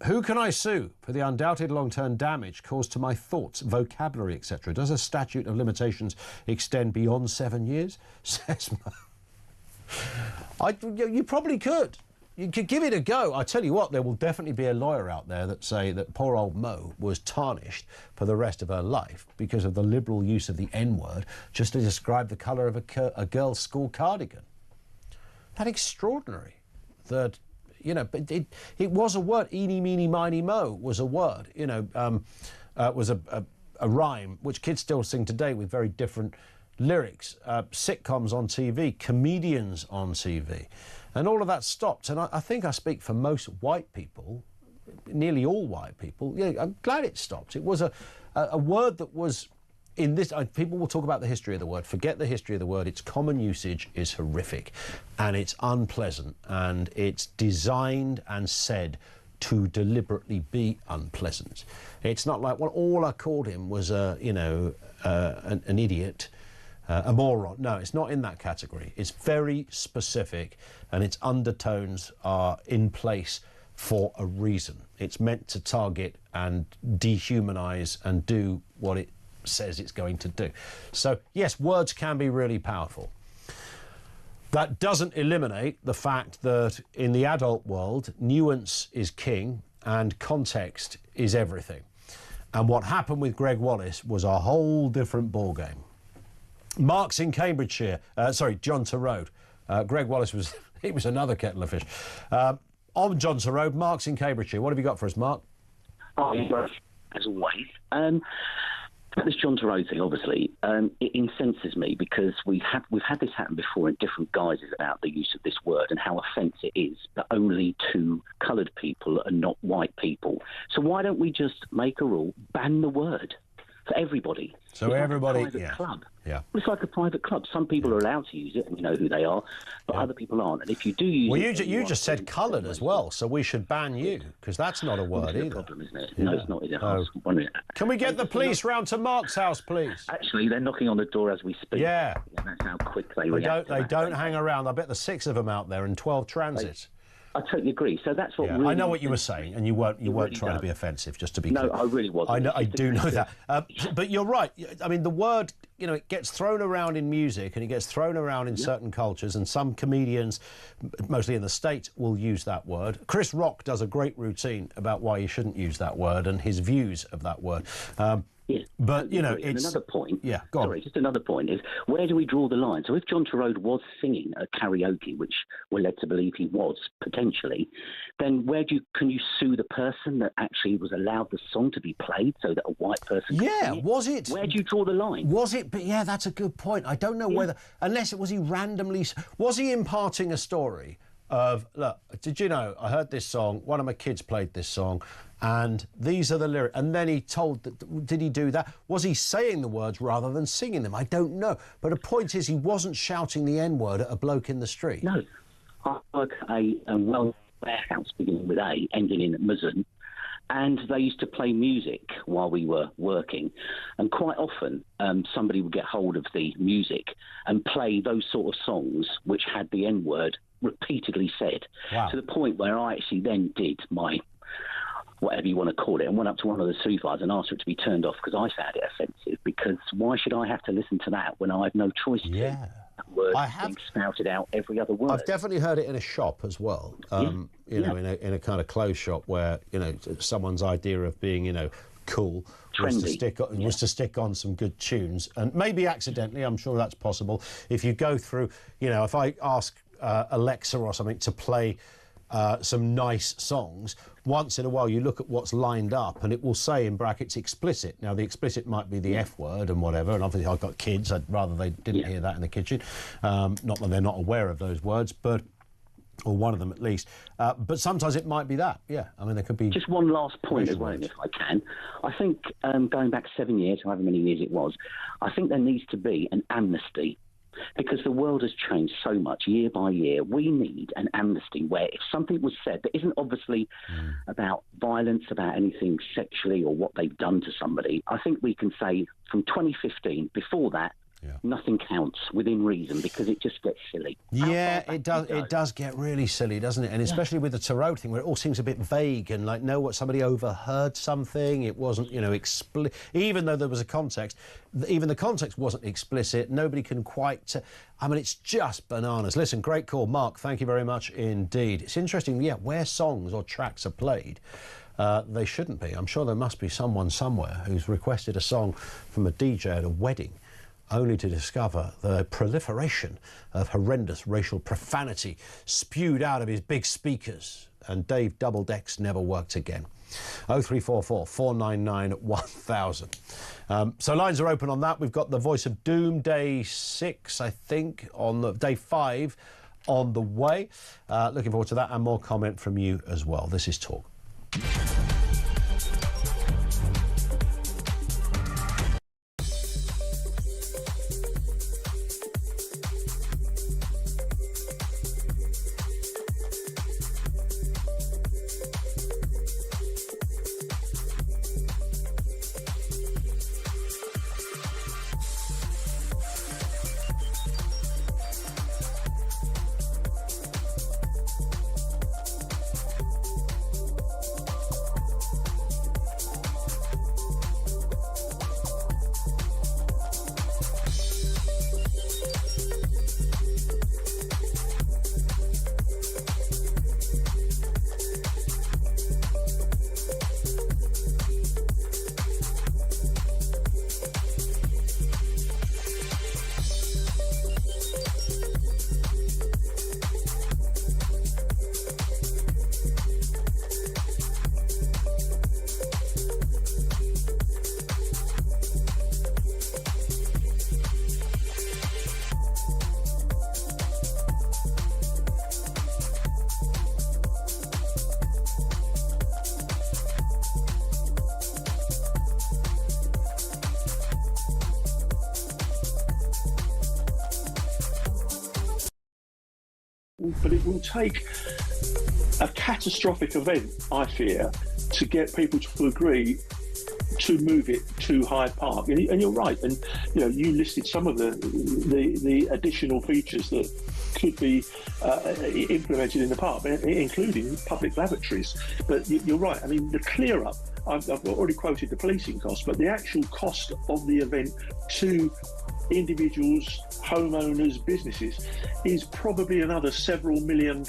Who can I sue for the undoubted long-term damage caused to my thoughts, vocabulary, etc.? Does a statute of limitations extend beyond 7 years? Says Mo. You probably could. You could give it a go. I tell you what, there will definitely be a lawyer out there that say that poor old Mo was tarnished for the rest of her life because of the liberal use of the N-word just to describe the colour of a girl's school cardigan. That extraordinary that, you know, but it was a word. Eeny, meeny, miny, mo was a word, you know, was a rhyme, which kids still sing today with very different lyrics. Sitcoms on TV, comedians on TV. And all of that stopped. And I think I speak for most white people, nearly all white people. Yeah, I'm glad it stopped. It was a word that was in this. People will talk about the history of the word. Forget the history of the word. Its common usage is horrific, and it's unpleasant, and it's designed and said to deliberately be unpleasant. It's not like, well, all I called him was an idiot. A moron. No, it's not in that category. It's very specific, and its undertones are in place for a reason. It's meant to target and dehumanise and do what it says it's going to do. So, yes, words can be really powerful. That doesn't eliminate the fact that in the adult world, nuance is king and context is everything. And what happened with Greg Wallace was a whole different ballgame. Mark's in Cambridgeshire. John Torode. Greg Wallace was another kettle of fish. On John Torode, Mark's in Cambridgeshire. What have you got for us, Mark? Oh, as always. This John Torode thing, obviously, it incenses me because we've had this happen before in different guises about the use of this word and how offensive it is that only to coloured people and not white people. So why don't we just make a rule, ban the word for everybody? So it's everybody, like a private club. Yeah. It's like a private club. Some people are allowed to use it, and we know who they are, but other people aren't. And if you do use it... you just said coloured as well, so we should ban you, because that's not a word either. Problem, isn't it? Yeah. No, it's not, is it? Can we get the police round to Mark's house, please? Actually, they're knocking on the door as we speak. Yeah. That's how quick they react. They don't hang around. I bet there's 6 of them out there and 12 transits. I totally agree. So that's what really... I know what you were saying, and you weren't trying to be offensive, just to be clear. No, I really wasn't. I do know that. But you're right. I mean, the word, you know, it gets thrown around in music and it gets thrown around in certain cultures, and some comedians, mostly in the States, will use that word. Chris Rock does a great routine about why you shouldn't use that word and his views of that word. Yeah. But, you know, it's... Another point... Yeah, go on. Sorry, just another point is, where do we draw the line? So if John Torode was singing at karaoke, which we're led to believe he was, potentially, then can you sue the person that actually was allowed the song to be played so that a white person could sing it? Was it? Where do you draw the line? Was it? But yeah, that's a good point. I don't know whether... Unless it was he randomly... Was he imparting a story of, look, did you know, I heard this song, one of my kids played this song, and these are the lyrics, and then he told that. Did he do that? Was he saying the words rather than singing them? I don't know. But the point is, he wasn't shouting the N-word at a bloke in the street. No. I work at a warehouse beginning with A, ending in Mazun, and they used to play music while we were working, and quite often somebody would get hold of the music and play those sort of songs which had the N-word repeatedly said, to the point where I actually then did my... whatever you want to call it, and went up to one of the supervisors and asked for it to be turned off because I found it offensive, because why should I have to listen to that when I have no choice to? That word being spouted out every other word. I've definitely heard it in a shop as well, you know, in a kind of clothes shop where, you know, someone's idea of being, you know, cool was to stick on some good tunes, and maybe accidentally, I'm sure that's possible. If you go through, you know, if I ask Alexa or something to play some nice songs, once in a while you look at what's lined up and it will say in brackets explicit. Now the explicit might be the F word and whatever, and obviously I've got kids, I'd rather they didn't hear that in the kitchen. Not that they're not aware of those words, but or one of them at least. But sometimes it might be that, I mean, there could be... Just one last point as well, if I can. I think going back 7 years, however many years it was, I think there needs to be an amnesty, because the world has changed so much year by year. We need an amnesty where if something was said that isn't obviously about violence, about anything sexually or what they've done to somebody, I think we can say from 2015, before that, nothing counts within reason because it just gets silly. Yeah, it does. It does get really silly, doesn't it? And especially with the Torode thing, where it all seems a bit vague and like, no, what somebody overheard something. It wasn't, you know, even though there was a context, even the context wasn't explicit. Nobody can quite. I mean, it's just bananas. Listen, great call, Mark. Thank you very much indeed. It's interesting, yeah, where songs or tracks are played. They shouldn't be. I'm sure there must be someone somewhere who's requested a song from a DJ at a wedding, only to discover the proliferation of horrendous racial profanity spewed out of his big speakers, and Dave Double Decks never worked again. 0344 499 1000. So lines are open on that. We've got the Voice of Doom, day 6, I think, on the day 5 on the way. Looking forward to that and more comment from you as well. This is Talk. But it will take a catastrophic event, I fear, to get people to agree to move it to Hyde Park. And you're right. And you know, you listed some of the additional features that could be implemented in the park, including public lavatories. But you're right. I mean, the clear up. I've already quoted the policing cost, but the actual cost of the event to individuals, homeowners, businesses is probably another several £million.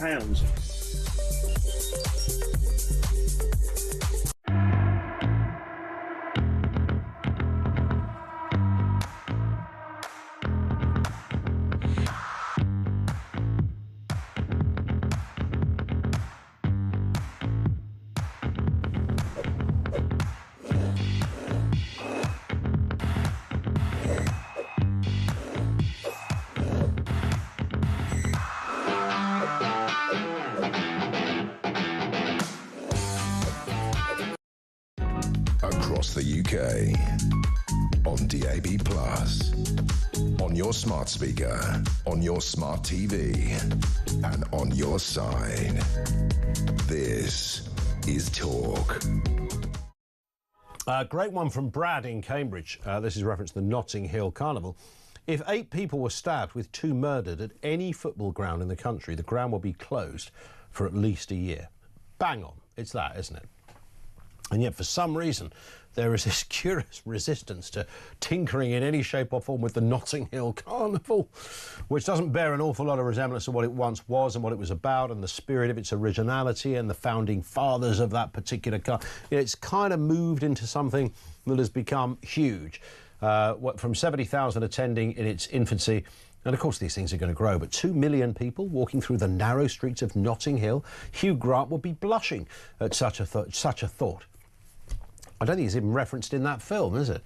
Across the UK, on DAB+, on your smart speaker, on your smart TV, and on your side. This is Talk. Great one from Brad in Cambridge. This is reference to the Notting Hill Carnival. If 8 people were stabbed with 2 murdered at any football ground in the country, the ground will be closed for at least a year. Bang on. It's that, isn't it? And yet, for some reason, there is this curious resistance to tinkering in any shape or form with the Notting Hill Carnival, which doesn't bear an awful lot of resemblance to what it once was and what it was about and the spirit of its originality and the founding fathers of that particular carnival. It's kind of moved into something that has become huge. From 70,000 attending in its infancy, and of course these things are going to grow, but 2 million people walking through the narrow streets of Notting Hill, Hugh Grant would be blushing at such a thought. I don't think it's even referenced in that film, is it?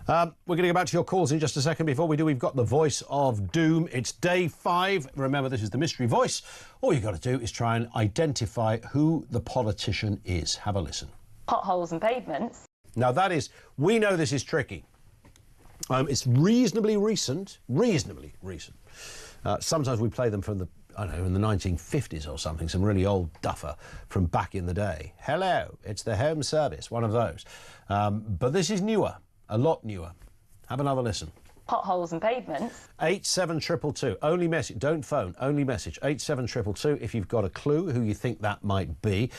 We're going to go back to your calls in just a second. Before we do, we've got the Voice of Doom. It's day 5. Remember, this is the mystery voice. All you've got to do is try and identify who the politician is. Have a listen. Potholes and pavements. Now, we know this is tricky. It's reasonably recent. Sometimes we play them from in the 1950s or something, some really old duffer from back in the day. Hello, it's the Home Service, one of those. But this is newer, a lot newer. Have another listen. potholes and pavements. 87222. Only message. Don't phone. Only message. 87222 if you've got a clue who you think that might be.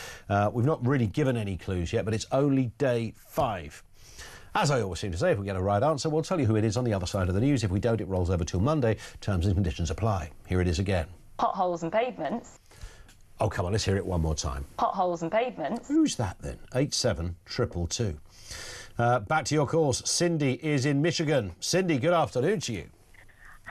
We've not really given any clues yet, but it's only day 5. As I always seem to say, if we get a right answer, we'll tell you who it is on the other side of the news. If we don't, it rolls over till Monday. Terms and conditions apply. Here it is again. Potholes and pavements. Oh, come on, let's hear it one more time. Potholes and pavements. Who's that then? 87222. Back to your calls. Cindy is in Michigan. Cindy, good afternoon to you.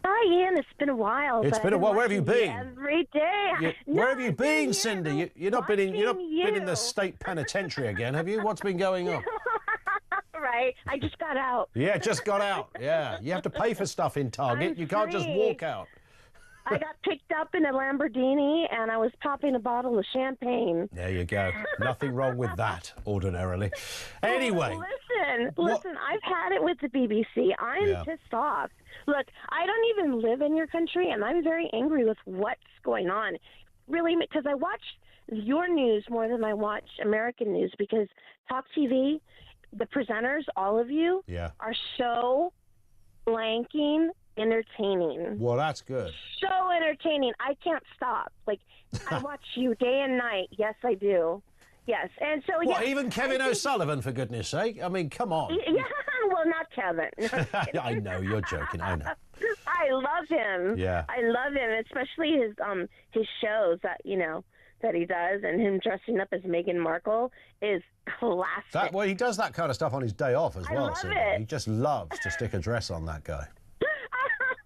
Hi, Ian. It's been a while. It's been a while. Where have you been? Every day. Where have you been, Cindy? You've not been in the state penitentiary again, have you? What's been going on? Right. I just got out. Yeah, just got out. Yeah. You have to pay for stuff in Target. You can't just walk out. I got picked up in a Lamborghini and I was popping a bottle of champagne. There you go. Nothing wrong with that, ordinarily. Anyway. Listen, I've had it with the BBC. I'm pissed off. Look, I don't even live in your country and I'm very angry with what's going on. Really, because I watch your news more than I watch American news because talkTV, the presenters, all of you, are so blanking entertaining. Well, that's good. So entertaining. I can't stop. Like, I watch you day and night. Yes, I do. Yes. And so, what, even Kevin O'Sullivan, for goodness sake? I mean, come on. Yeah, well, not Kevin. No, I know, you're joking. I know. I love him. Yeah. I love him, especially his shows that, that he does, and him dressing up as Meghan Markle is classic. Well, he does that kind of stuff on his day off as well. I love so it. He just loves to stick a dress on, that guy.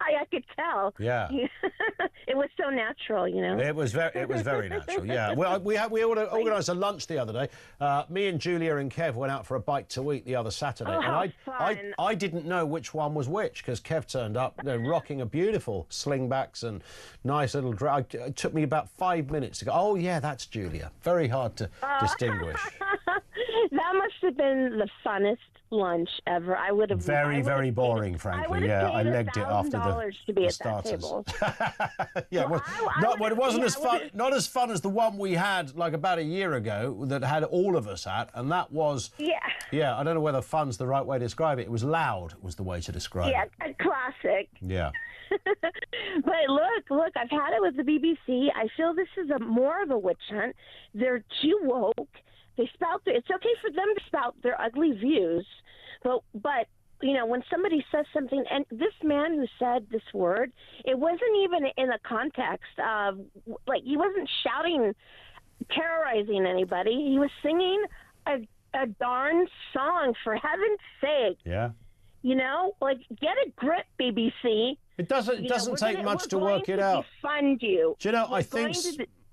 I could tell. Yeah. It was so natural, It was very natural. Yeah. Well, we organised a lunch the other day. Me and Julia and Kev went out for a bite to eat the other Saturday, and I didn't know which one was which because Kev turned up rocking a beautiful slingbacks and nice little dress. It took me about 5 minutes to go. Oh yeah, that's Julia. Very hard to distinguish. That must have been the funnest lunch ever. I would have very boring, frankly. Yeah, I legged it after the starters. Yeah, it wasn't as fun. Not as fun as the one we had like about a year ago that had all of us at, and that was yeah. I don't know whether fun's the right way to describe it. It was loud. Was the way to describe it. Yeah, a classic. Yeah. But look, I've had it with the BBC. I feel this is more of a witch hunt. They're too woke. They spout. It's okay for them to spout their ugly views, but when somebody says something, and this man who said this word, it wasn't even in a context of he wasn't shouting, terrorizing anybody. He was singing a darn song, for heaven's sake. Yeah. Get a grip, BBC. It doesn't take much to work it out. Fund you. Do you know?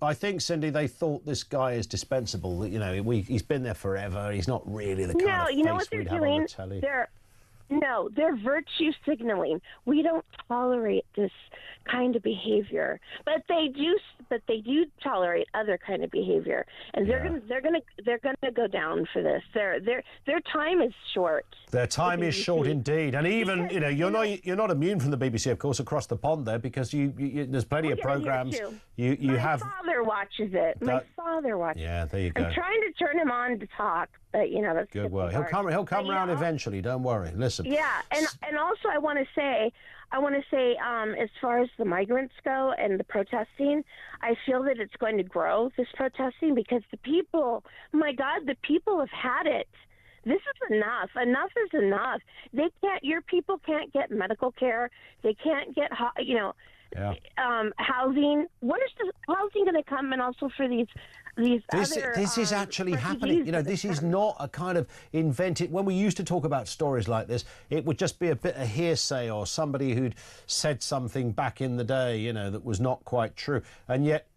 I think, Cindy, they thought this guy is dispensable. He's been there forever. He's not really the kind of face we'd have on the telly. They're virtue signaling. We don't tolerate this kind of behavior, but they do tolerate other kind of behavior, and they're gonna go down for this. Their time is short. Their time is short indeed, and even you're not immune from the BBC, of course, across the pond there, because there's plenty of programs. You have. My father watches it. My father watches. Yeah, there you go. I'm trying to turn him on to talk, but that's good. Well, he'll come around eventually. Don't worry. Listen. Yeah, and also I want to say, as far as the migrants go and the protesting, I feel that it's going to grow, this protesting, because the people have had it. This is enough. Enough is enough. Your people can't get medical care. They can't get, housing. What is the housing going to come? And also for this is actually happening. This is not a kind of invented. When we used to talk about stories like this, it would just be a bit of hearsay or somebody who'd said something back in the day, that was not quite true. And yet,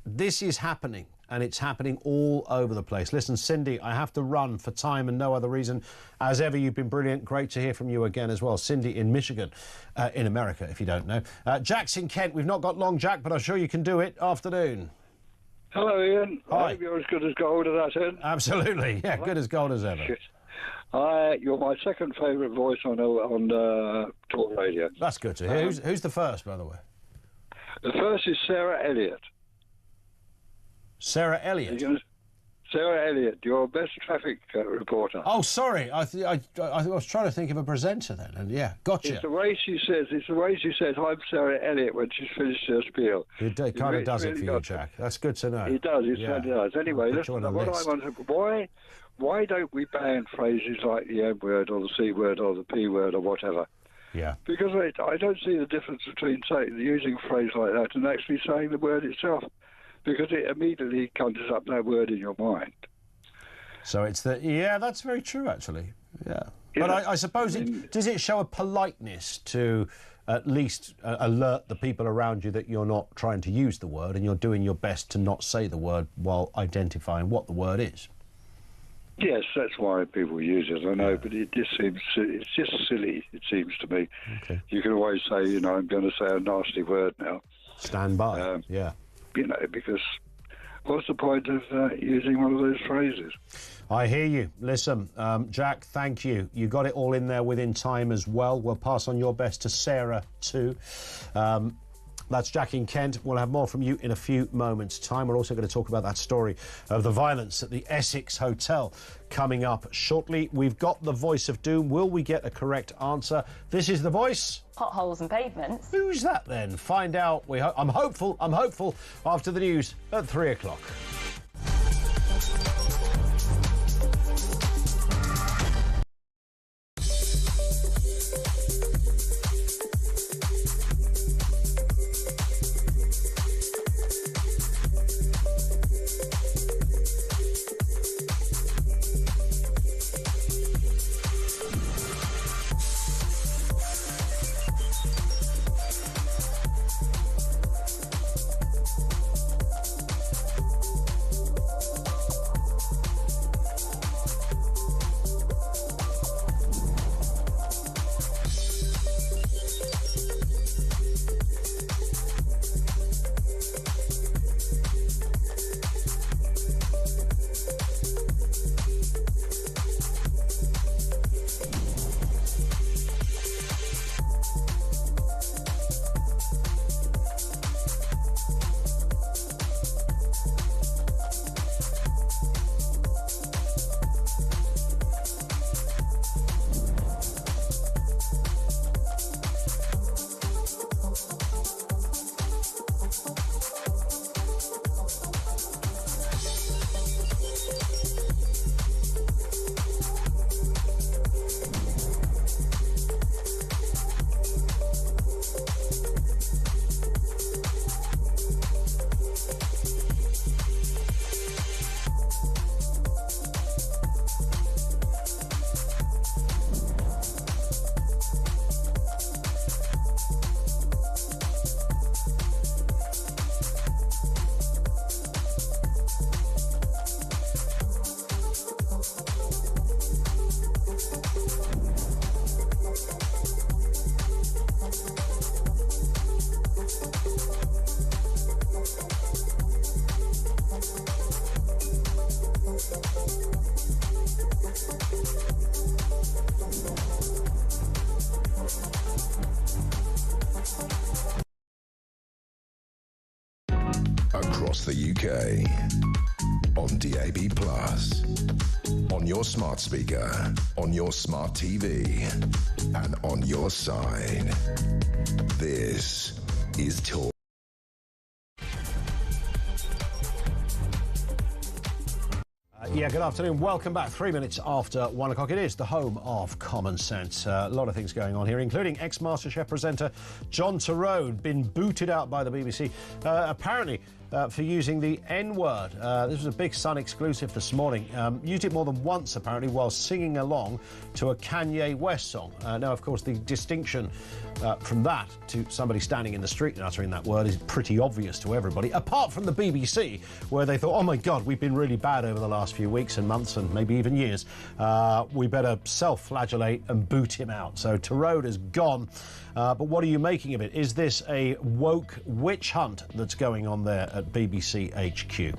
this is happening. And it's happening all over the place. Listen, Cindy, I have to run for time and no other reason. As ever, you've been brilliant. Great to hear from you again as well. Cindy in Michigan, in America, if you don't know. Jack's in Kent. We've not got long, Jack, but I'm sure you can do it. Afternoon. Hello, Ian. Hi. I hope you're as good as gold as that end. Absolutely. Yeah, good as gold as ever. You're my second favourite voice on talk radio. That's good to hear. Who's the first, by the way? The first is Sarah Elliott. Sarah Elliott? Sarah Elliott, your best traffic reporter. Oh, sorry. I was trying to think of a presenter then, and yeah, gotcha. It's the way she says. I'm Sarah Elliott when she's finished her spiel. It kind of does it for you, Jack. That's good to know. It does. It certainly does. Anyway, listen. What I want why don't we ban phrases like the M word or the C word or the P word or whatever? Yeah. Because I don't see the difference between using a phrase like that and actually saying the word itself, because it immediately conjures up that word in your mind. So it's that's very true, actually. Yeah. But I suppose does it show a politeness to at least alert the people around you that you're not trying to use the word and you're doing your best to not say the word while identifying what the word is? Yes, that's why people use it, I know, but it's just silly, it seems to me. Okay. You can always say, I'm going to say a nasty word now. Stand by, yeah. Because what's the point of using one of those phrases? I hear you. Listen, Jack, thank you. You got it all in there within time as well. We'll pass on your best to Sarah too. That's Jack in Kent. We'll have more from you in a few moments' time. We're also going to talk about that story of the violence at the Essex Hotel coming up shortly. We've got the voice of doom. Will we get a correct answer? This is the voice. Potholes and pavements. Who's that then? Find out. I'm hopeful after the news at 3 o'clock. Across the UK, on DAB+, on your smart speaker, on your smart TV, and on your side. This is Talk. Yeah, good afternoon. Welcome back. 3 minutes after 1 o'clock. It is the home of common sense. A lot of things going on here, including ex-MasterChef presenter John Torode, been booted out by the BBC, apparently for using the N-word. This was a Big Sun exclusive this morning. Used it more than once, apparently, while singing along to a Kanye West song. Now, of course, the distinction from that to somebody standing in the street and uttering that word is pretty obvious to everybody, apart from the BBC, where they thought, oh my God, we've been really bad over the last few weeks and months and maybe even years. We better self-flagellate and boot him out. So Torode is gone. But what are you making of it? Is this a woke witch hunt that's going on there at BBC HQ.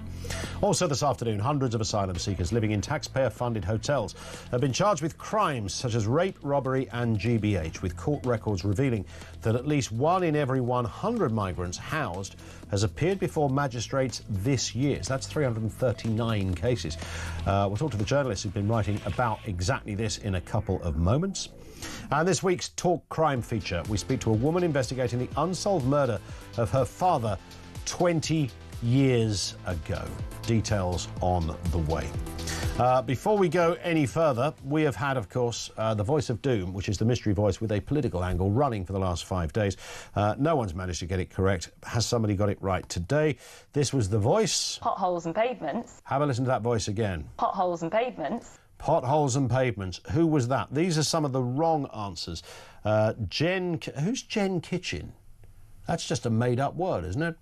Also this afternoon, hundreds of asylum seekers living in taxpayer-funded hotels have been charged with crimes such as rape, robbery and GBH, with court records revealing that at least 1 in every 100 migrants housed has appeared before magistrates this year. So that's 339 cases. We'll talk to the journalists who've been writing about exactly this in a couple of moments. And this week's Talk Crime feature, we speak to a woman investigating the unsolved murder of her father 20 years ago. Details on the way. Before we go any further, we have had, of course, the Voice of Doom, which is the mystery voice with a political angle, running for the last 5 days. No one's managed to get it correct. Has somebody got it right today? This was the voice. Potholes and pavements. Have a listen to that voice again. Potholes and pavements. Potholes and pavements. Who was that? These are some of the wrong answers. Who's Jen Kitchen? That's just a made-up word, isn't it?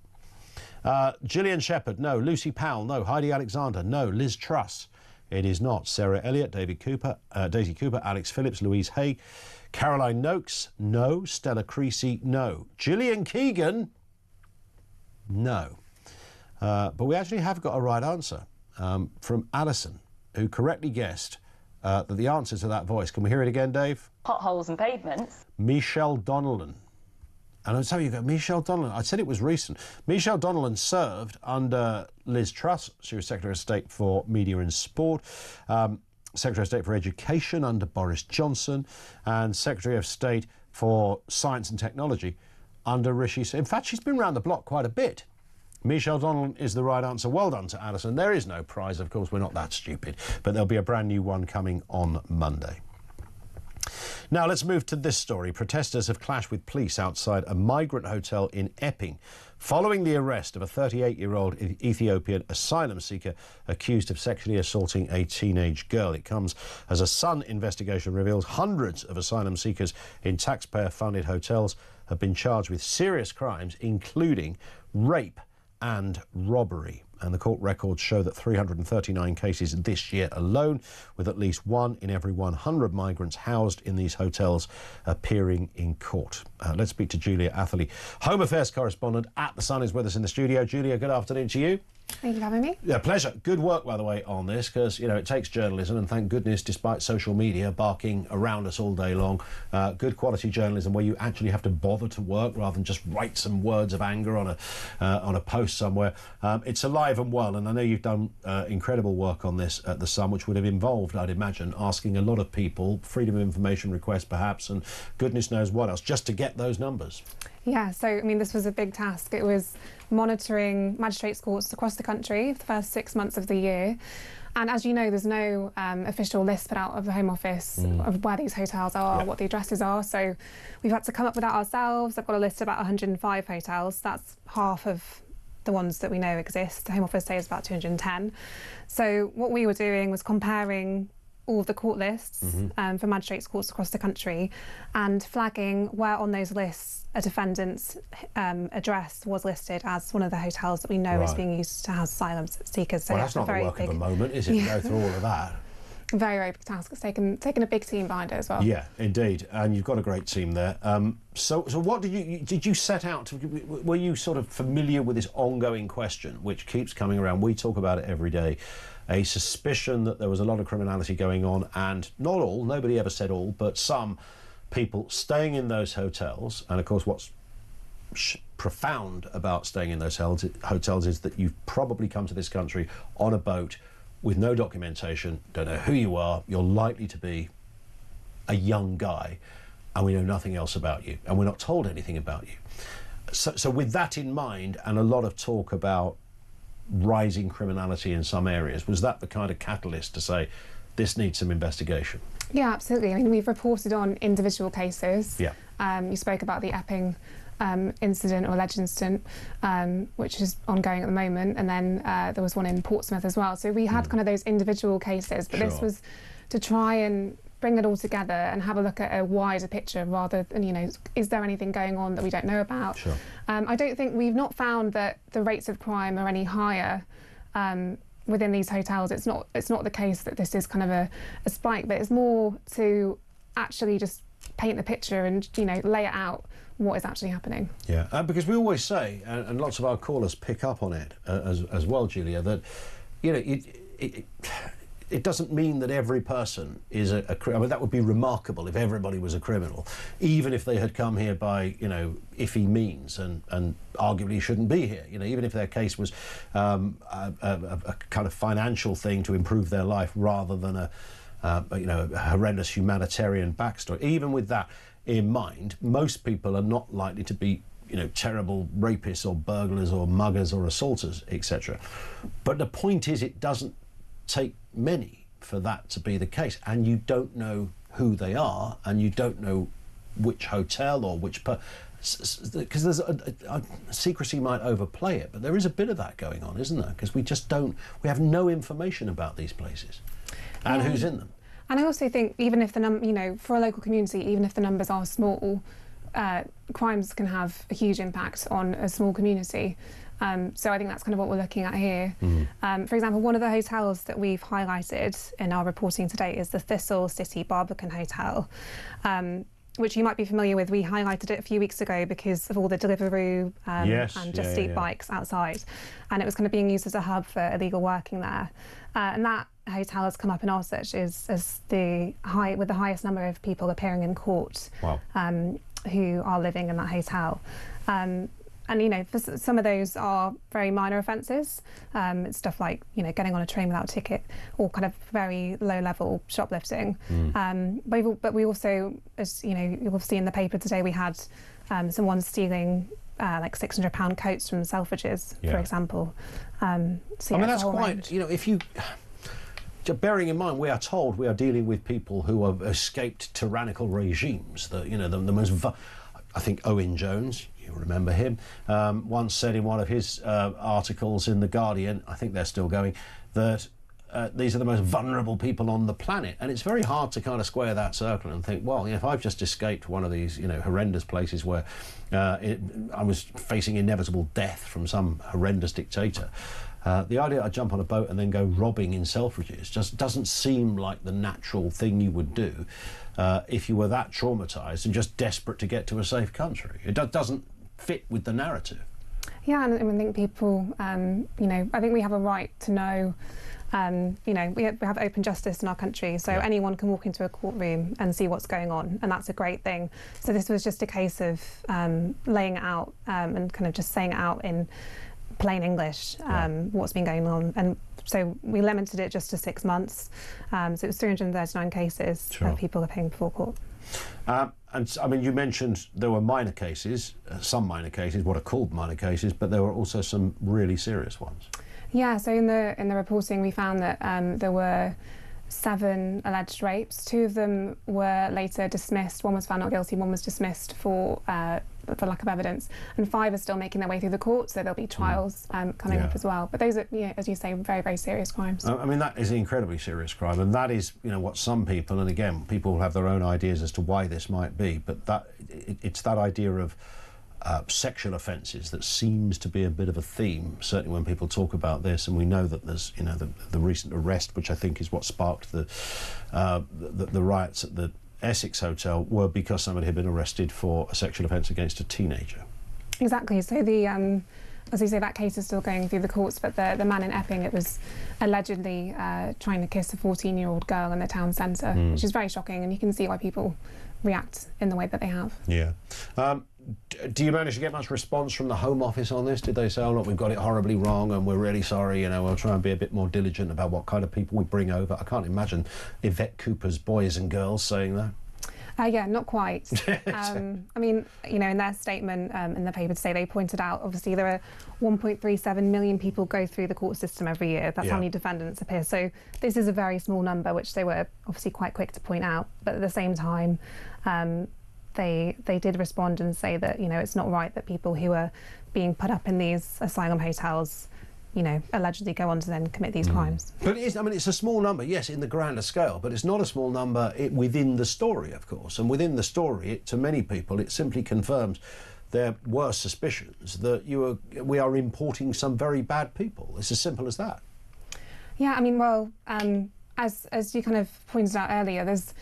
Gillian Shepherd, no. Lucy Powell, no. Heidi Alexander, no. Liz Truss, it is not. Sarah Elliott, Daisy Cooper, Alex Phillips, Louise Hay, Caroline Noakes, no. Stella Creasy, no. Gillian Keegan, no. But we actually have got a right answer from Alison, who correctly guessed that the answer to that voice. Can we hear it again, Dave? Potholes and pavements. Michelle Donnellan. And I'll tell you, Michelle Donnellan, I said it was recent. Michelle Donnellan served under Liz Truss. She was Secretary of State for Media and Sport, Secretary of State for Education under Boris Johnson, and Secretary of State for Science and Technology under Rishi Sunak. In fact, she's been around the block quite a bit. Michelle Donnellan is the right answer. Well done to Alison. There is no prize, of course, we're not that stupid, but there'll be a brand new one coming on Monday. Now let's move to this story. Protesters have clashed with police outside a migrant hotel in Epping following the arrest of a 38-year-old Ethiopian asylum seeker accused of sexually assaulting a teenage girl. It comes as a Sun investigation reveals hundreds of asylum seekers in taxpayer-funded hotels have been charged with serious crimes, including rape and robbery. And the court records show that 339 cases this year alone, with at least 1 in every 100 migrants housed in these hotels appearing in court. Let's speak to Julia Atherley, Home Affairs correspondent at The Sun, is with us in the studio. Julia, good afternoon to you. Thank you for having me. Yeah, pleasure. Good work, by the way, on this, because, you know, it takes journalism, and thank goodness, despite social media barking around us all day long, good quality journalism where you actually have to bother to work rather than just write some words of anger on a post somewhere. It's alive and well, and I know you've done incredible work on this at The Sun, which would have involved, I'd imagine, asking a lot of people, freedom of information requests perhaps, and goodness knows what else, just to get those numbers. Yeah, so, I mean, this was a big task. It was monitoring magistrates' courts across the country for the first 6 months of the year. And as you know, there's no official list put out of the Home Office of where these hotels are, what the addresses are. So we've had to come up with that ourselves. I've got a list of about 105 hotels. That's half of the ones that we know exist. The Home Office says about 210. So what we were doing was comparing all of the court lists for magistrates' courts across the country and flagging where on those lists a defendant's address was listed as one of the hotels that we know is being used to house asylum seekers. So well, that's not the work of a moment, is it, to go through all of that? Very, very big task. It's taken a big team behind it as well. Yeah, indeed, and you've got a great team there. So what did you set out to? Were you sort of familiar with this ongoing question, which keeps coming around? We talk about it every day. A suspicion that there was a lot of criminality going on, and not all, nobody ever said all, but some people staying in those hotels. And of course, what's profound about staying in those hotels is that you've probably come to this country on a boat with no documentation, don't know who you are, you're likely to be a young guy, and we know nothing else about you, and we're not told anything about you. So with that in mind, and a lot of talk about rising criminality in some areas, was that the kind of catalyst to say this needs some investigation? Yeah, absolutely. I mean, we've reported on individual cases. Yeah. You spoke about the Epping incident or alleged incident, which is ongoing at the moment, and then there was one in Portsmouth as well. So we had kind of those individual cases, but this was to try and bring it all together and have a look at a wider picture rather than, you know, is there anything going on that we don't know about? Sure. I don't think we've not found that the rates of crime are any higher within these hotels. It's not the case that this is kind of a spike, but it's more to actually just paint the picture and, you know, lay it out what is actually happening. Yeah, because we always say, and lots of our callers pick up on it as well, Julia, that, you know, it doesn't mean that every person is a criminal. I mean, that would be remarkable if everybody was a criminal, even if they had come here by, you know, iffy means and arguably shouldn't be here. You know, even if their case was a kind of financial thing to improve their life rather than a horrendous humanitarian backstory. Even with that in mind, most people are not likely to be, you know, terrible rapists or burglars or muggers or assaulters, etc. But the point is, it doesn't take many for that to be the case, and you don't know who they are, and you don't know which hotel or which because there's secrecy might overplay it, but there is a bit of that going on, isn't there? Because we have no information about these places and who's in them. And I also think, even if for a local community, even if the numbers are small, crimes can have a huge impact on a small community. So I think that's kind of what we're looking at here. For example, one of the hotels that we've highlighted in our reporting today is the Thistle City Barbican Hotel, which you might be familiar with. We highlighted it a few weeks ago because of all the Deliveroo and Just Eat bikes outside, and it was kind of being used as a hub for illegal working there. And that hotel has come up in our search as with the highest number of people appearing in court. Wow. Who are living in that hotel. And, you know, some of those are very minor offences. It's stuff like, you know, getting on a train without a ticket or kind of very low-level shoplifting. But we also, as you know, you'll see in the paper today, we had someone stealing like £600 coats from Selfridges, for example. I mean, that's quite, you know, if you... Bearing in mind, we are told we are dealing with people who have escaped tyrannical regimes. You know, the most... I think Owen Jones, you remember him, once said in one of his articles in The Guardian, I think they're still going, that these are the most vulnerable people on the planet. And it's very hard to kind of square that circle and think, well, you know, if I've just escaped one of these, you know, horrendous places where I was facing inevitable death from some horrendous dictator, the idea I jump on a boat and then go robbing in Selfridges just doesn't seem like the natural thing you would do if you were that traumatised and just desperate to get to a safe country. It doesn't fit with the narrative. Yeah, and I think people, you know, I think we have a right to know, you know, we have open justice in our country, so anyone can walk into a courtroom and see what's going on, and that's a great thing. So this was just a case of laying it out and kind of just saying it out in plain English, what's been going on. And so we limited it just to 6 months. So it was 339 cases of people appearing before court. And I mean, you mentioned there were minor cases, some minor cases, what are called minor cases, but there were also some really serious ones. Yeah, so in the reporting we found that there were 7 alleged rapes. 2 of them were later dismissed. 1 was found not guilty, 1 was dismissed for lack of evidence, and 5 are still making their way through the court, so there'll be trials coming up as well. But those are, you know, as you say, very, very serious crimes. I mean, that is an incredibly serious crime, and that is, you know, what some people, and again, people have their own ideas as to why this might be, but it's that idea of sexual offences that seems to be a bit of a theme, certainly when people talk about this. And we know that there's, you know, the recent arrest, which I think is what sparked the riots at the Essex Hotel, were because somebody had been arrested for a sexual offence against a teenager. Exactly. So as you say, that case is still going through the courts, but the man in Epping, it was allegedly trying to kiss a 14-year-old girl in the town centre, which is very shocking, and you can see why people react in the way that they have. Yeah. Do you manage to get much response from the Home Office on this? Did they say, oh, look, we've got it horribly wrong and we're really sorry, you know, we'll try and be a bit more diligent about what kind of people we bring over? I can't imagine Yvette Cooper's boys and girls saying that. Yeah, not quite. I mean, you know, in their statement in the paper today, they pointed out, obviously, there are 1.37 million people go through the court system every year. That's how many defendants appear. So this is a very small number, which they were obviously quite quick to point out. But at the same time, they did respond and say that, you know, it's not right that people who are being put up in these asylum hotels, you know, allegedly go on to then commit these crimes. But it is, I mean, it's a small number, yes, in the grander scale, but it's not a small number within the story, of course. And within the story, to many people, it simply confirms their worst suspicions that we are importing some very bad people. It's as simple as that. Yeah, I mean, well, as you kind of pointed out earlier, there's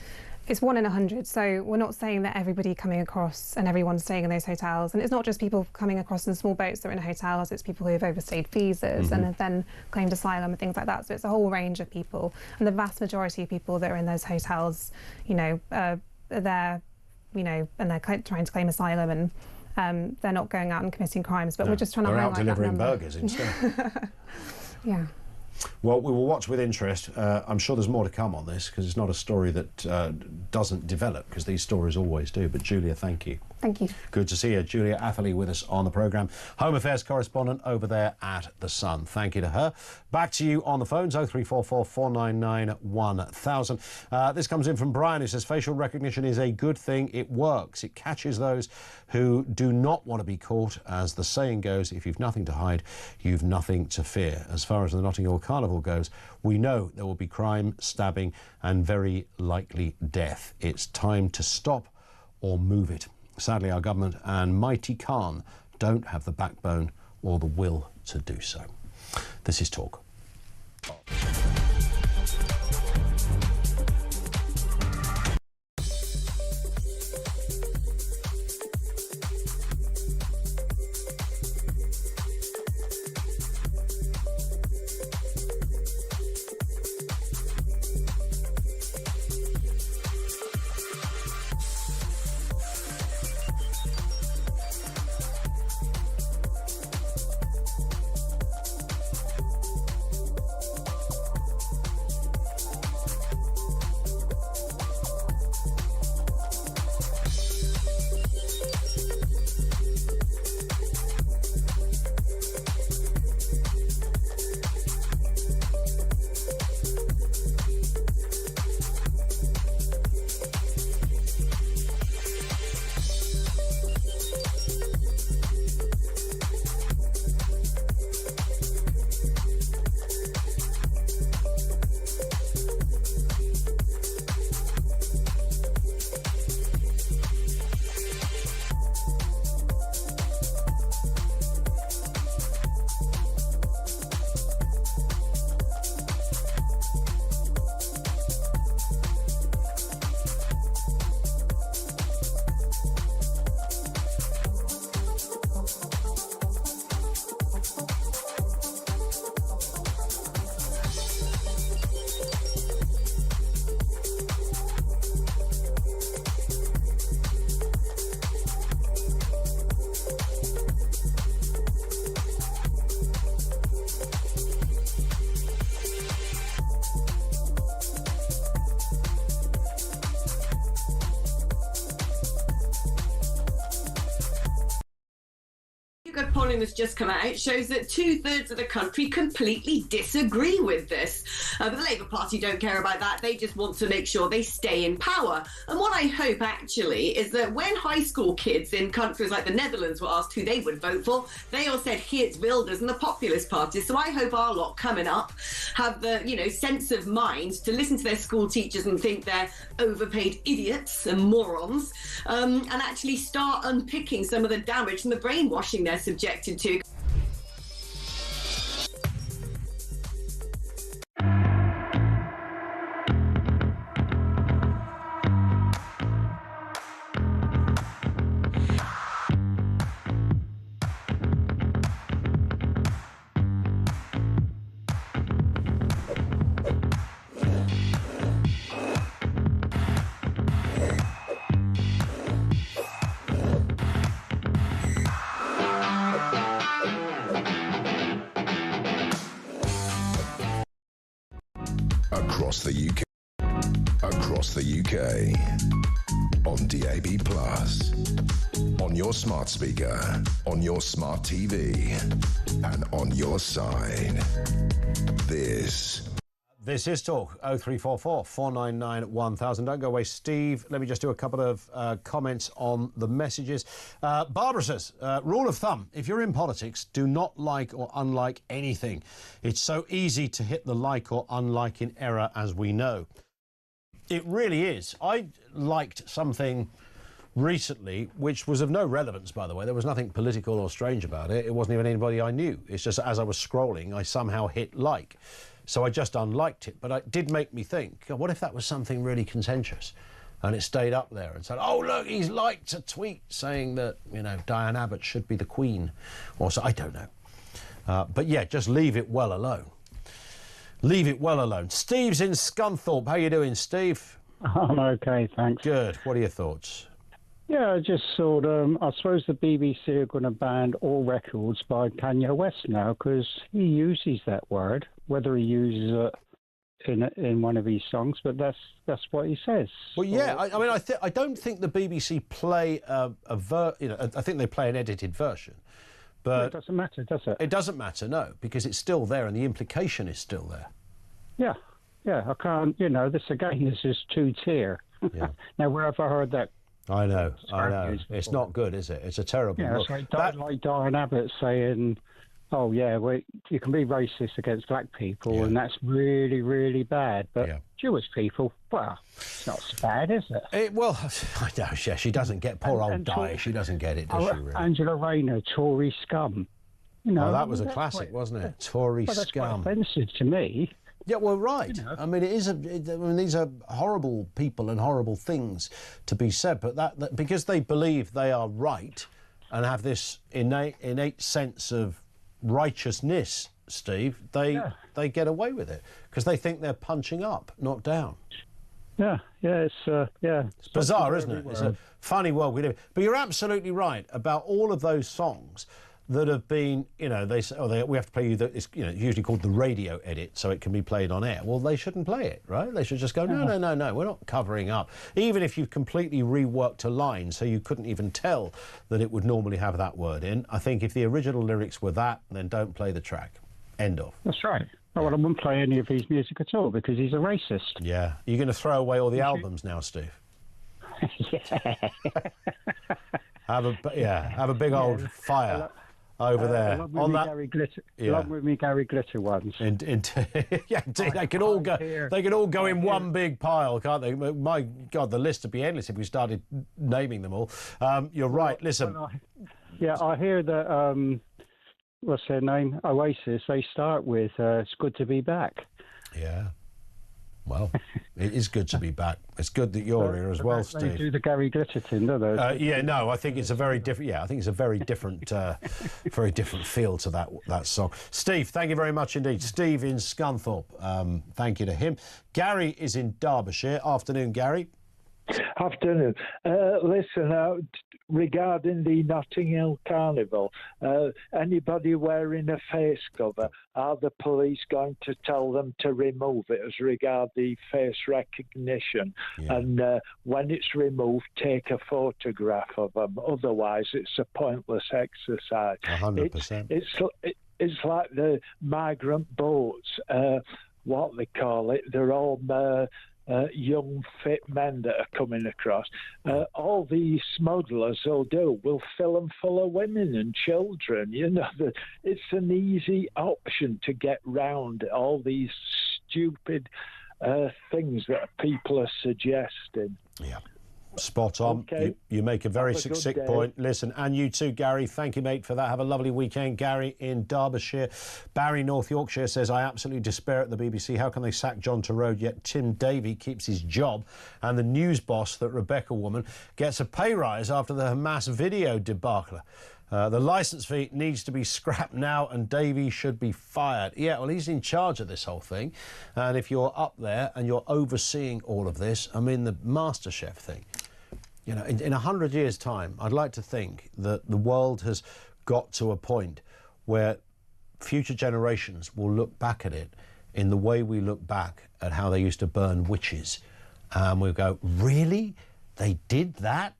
It's 1 in 100, so we're not saying that everybody coming across and everyone staying in those hotels, and it's not just people coming across in small boats that are in hotels, it's people who have overstayed visas and have then claimed asylum and things like that. So it's a whole range of people, and the vast majority of people that are in those hotels, you know, are there, you know, and they're trying to claim asylum, and they're not going out and committing crimes, but we're just trying to highlight that number. They're out delivering burgers instead. Yeah. Well, we will watch with interest. I'm sure there's more to come on this, because it's not a story that doesn't develop, because these stories always do. But Julia, thank you. Thank you. Good to see you. Julia Atherley with us on the programme. Home Affairs correspondent over there at The Sun. Thank you to her. Back to you on the phones, 0344 499 1000. This comes in from Brian, who says facial recognition is a good thing. It works. It catches those who do not want to be caught. As the saying goes, if you've nothing to hide, you've nothing to fear. As far as the Notting Hill Carnival goes, we know there will be crime, stabbing and very likely death. It's time to stop or move it. Sadly, our government and mighty Khan don't have the backbone or the will to do so. This is Talk. polling that's just come out shows that 2/3 of the country completely disagree with this. But the Labour Party don't care about that. They just want to make sure they stay in power. And what I hope, actually, is that when high school kids in countries like the Netherlands were asked who they would vote for, they all said Geert Wilders and the Populist Party. So I hope our lot coming up have the, sense of mind to listen to their school teachers and think they're overpaid idiots and morons, and actually start unpicking some of the damage and the brainwashing they're subjected to. Across the UK, on DAB+, on your smart speaker, on your smart TV, and on your side. This is Talk, 0344 499 1000. Don't go away, Steve. Let me just do a couple of comments on the messages. Barbara says, rule of thumb, if you're in politics, do not like or unlike anything. It's so easy to hit the like or unlike in error, as we know. It really is. I liked something recently, which was of no relevance, by the way. There was nothing political or strange about it. It wasn't even anybody I knew. It's just as I was scrolling, I somehow hit like. So I just unliked it. But it did make me think, what if that was something really contentious? And it stayed up there and said, oh, look, he's liked a tweet saying that, you know, Diane Abbott should be the Queen. Or so, I don't know. But yeah, just leave it well alone. Leave it well alone. Steve's in Scunthorpe. How you doing, Steve? I'm okay, thanks. Good. What are your thoughts? Yeah, I just thought, I suppose the BBC are going to ban all records by Kanye West now, because he uses that word, whether he uses it in one of his songs, but that's what he says. Well, yeah, I mean, I don't think the BBC play I think they play an edited version, but well, it doesn't matter, does it? It doesn't matter, no, because it's still there and the implication is still there. Yeah, I can't. You know, this again is just two-tier. Yeah. Now, where have I heard that? I know. It's not good, is it? It's a terrible look. It's like Diane Abbott saying, oh, yeah, well, you can be racist against black people, and that's really, really bad. But Jewish people, well, it's not so bad, is it? Well, I know, yeah, she doesn't get, poor old Di, she doesn't get it, does she, really? Angela Rayner, Tory scum. You know, that was a classic, wasn't it? Tory that's scum. Quite offensive to me. Yeah, well, right. You know. I mean, these are horrible people and horrible things to be said, but that because they believe they are right and have this innate sense of righteousness, Steve, they get away with it because they think they're punching up, not down. It's bizarre, isn't it? It's a funny world we live in. But you're absolutely right about all of those songs that have been, you know, we have to play you it's usually called the radio edit, so it can be played on air. Well, they shouldn't play it, right? They should just go, no, we're not covering up. Even if you've completely reworked a line so you couldn't even tell that it would normally have that word in, I think if the original lyrics were that, then don't play the track. End of. That's right. Well, I wouldn't play any of his music at all because he's a racist. Yeah. You're going to throw away all the albums now, Steve? Have a big old fire over there on that. Gary Glitter, along with me, Gary Glitter ones. Yeah, indeed, they can all go. They can all go in one big pile, can't they? My God, the list would be endless if we started naming them all. You're right. Listen. I hear that. What's their name? Oasis. They start with "It's good to be back." Yeah. Well, it is good to be back. It's good that you're here as well, Steve. They do the Gary Glitter thing, don't they? I think it's a very different. Yeah, I think it's a very different, very different feel to that song. Steve, thank you very much indeed. Steve in Scunthorpe. Thank you to him. Gary is in Derbyshire. Afternoon, Gary. Afternoon. Listen, regarding the Notting Hill Carnival, anybody wearing a face cover, are the police going to tell them to remove it as regard the face recognition? Yeah. And when it's removed, take a photograph of them. Otherwise, it's a pointless exercise. 100%. It's like the migrant boats, what they call it. They're all... young, fit men that are coming across. All these smugglers will fill them full of women and children. You know, it's an easy option to get round all these stupid things that people are suggesting. Yeah. Spot on. Okay. You make a very succinct point. Listen, and you too, Gary. Thank you, mate, for that. Have a lovely weekend. Gary in Derbyshire. Barry, North Yorkshire, says, I absolutely despair at the BBC. How can they sack John Torode, yet Tim Davie keeps his job? And the news boss, that Rebecca woman, gets a pay rise after the Hamas video debacle. The licence fee needs to be scrapped now and Davey should be fired. Yeah, well, he's in charge of this whole thing. And if you're up there and you're overseeing all of this, I mean, the MasterChef thing, you know, in 100 years' time, I'd like to think that the world has got to a point where future generations will look back at it in the way we look back at how they used to burn witches. And we'll go, really? They did that?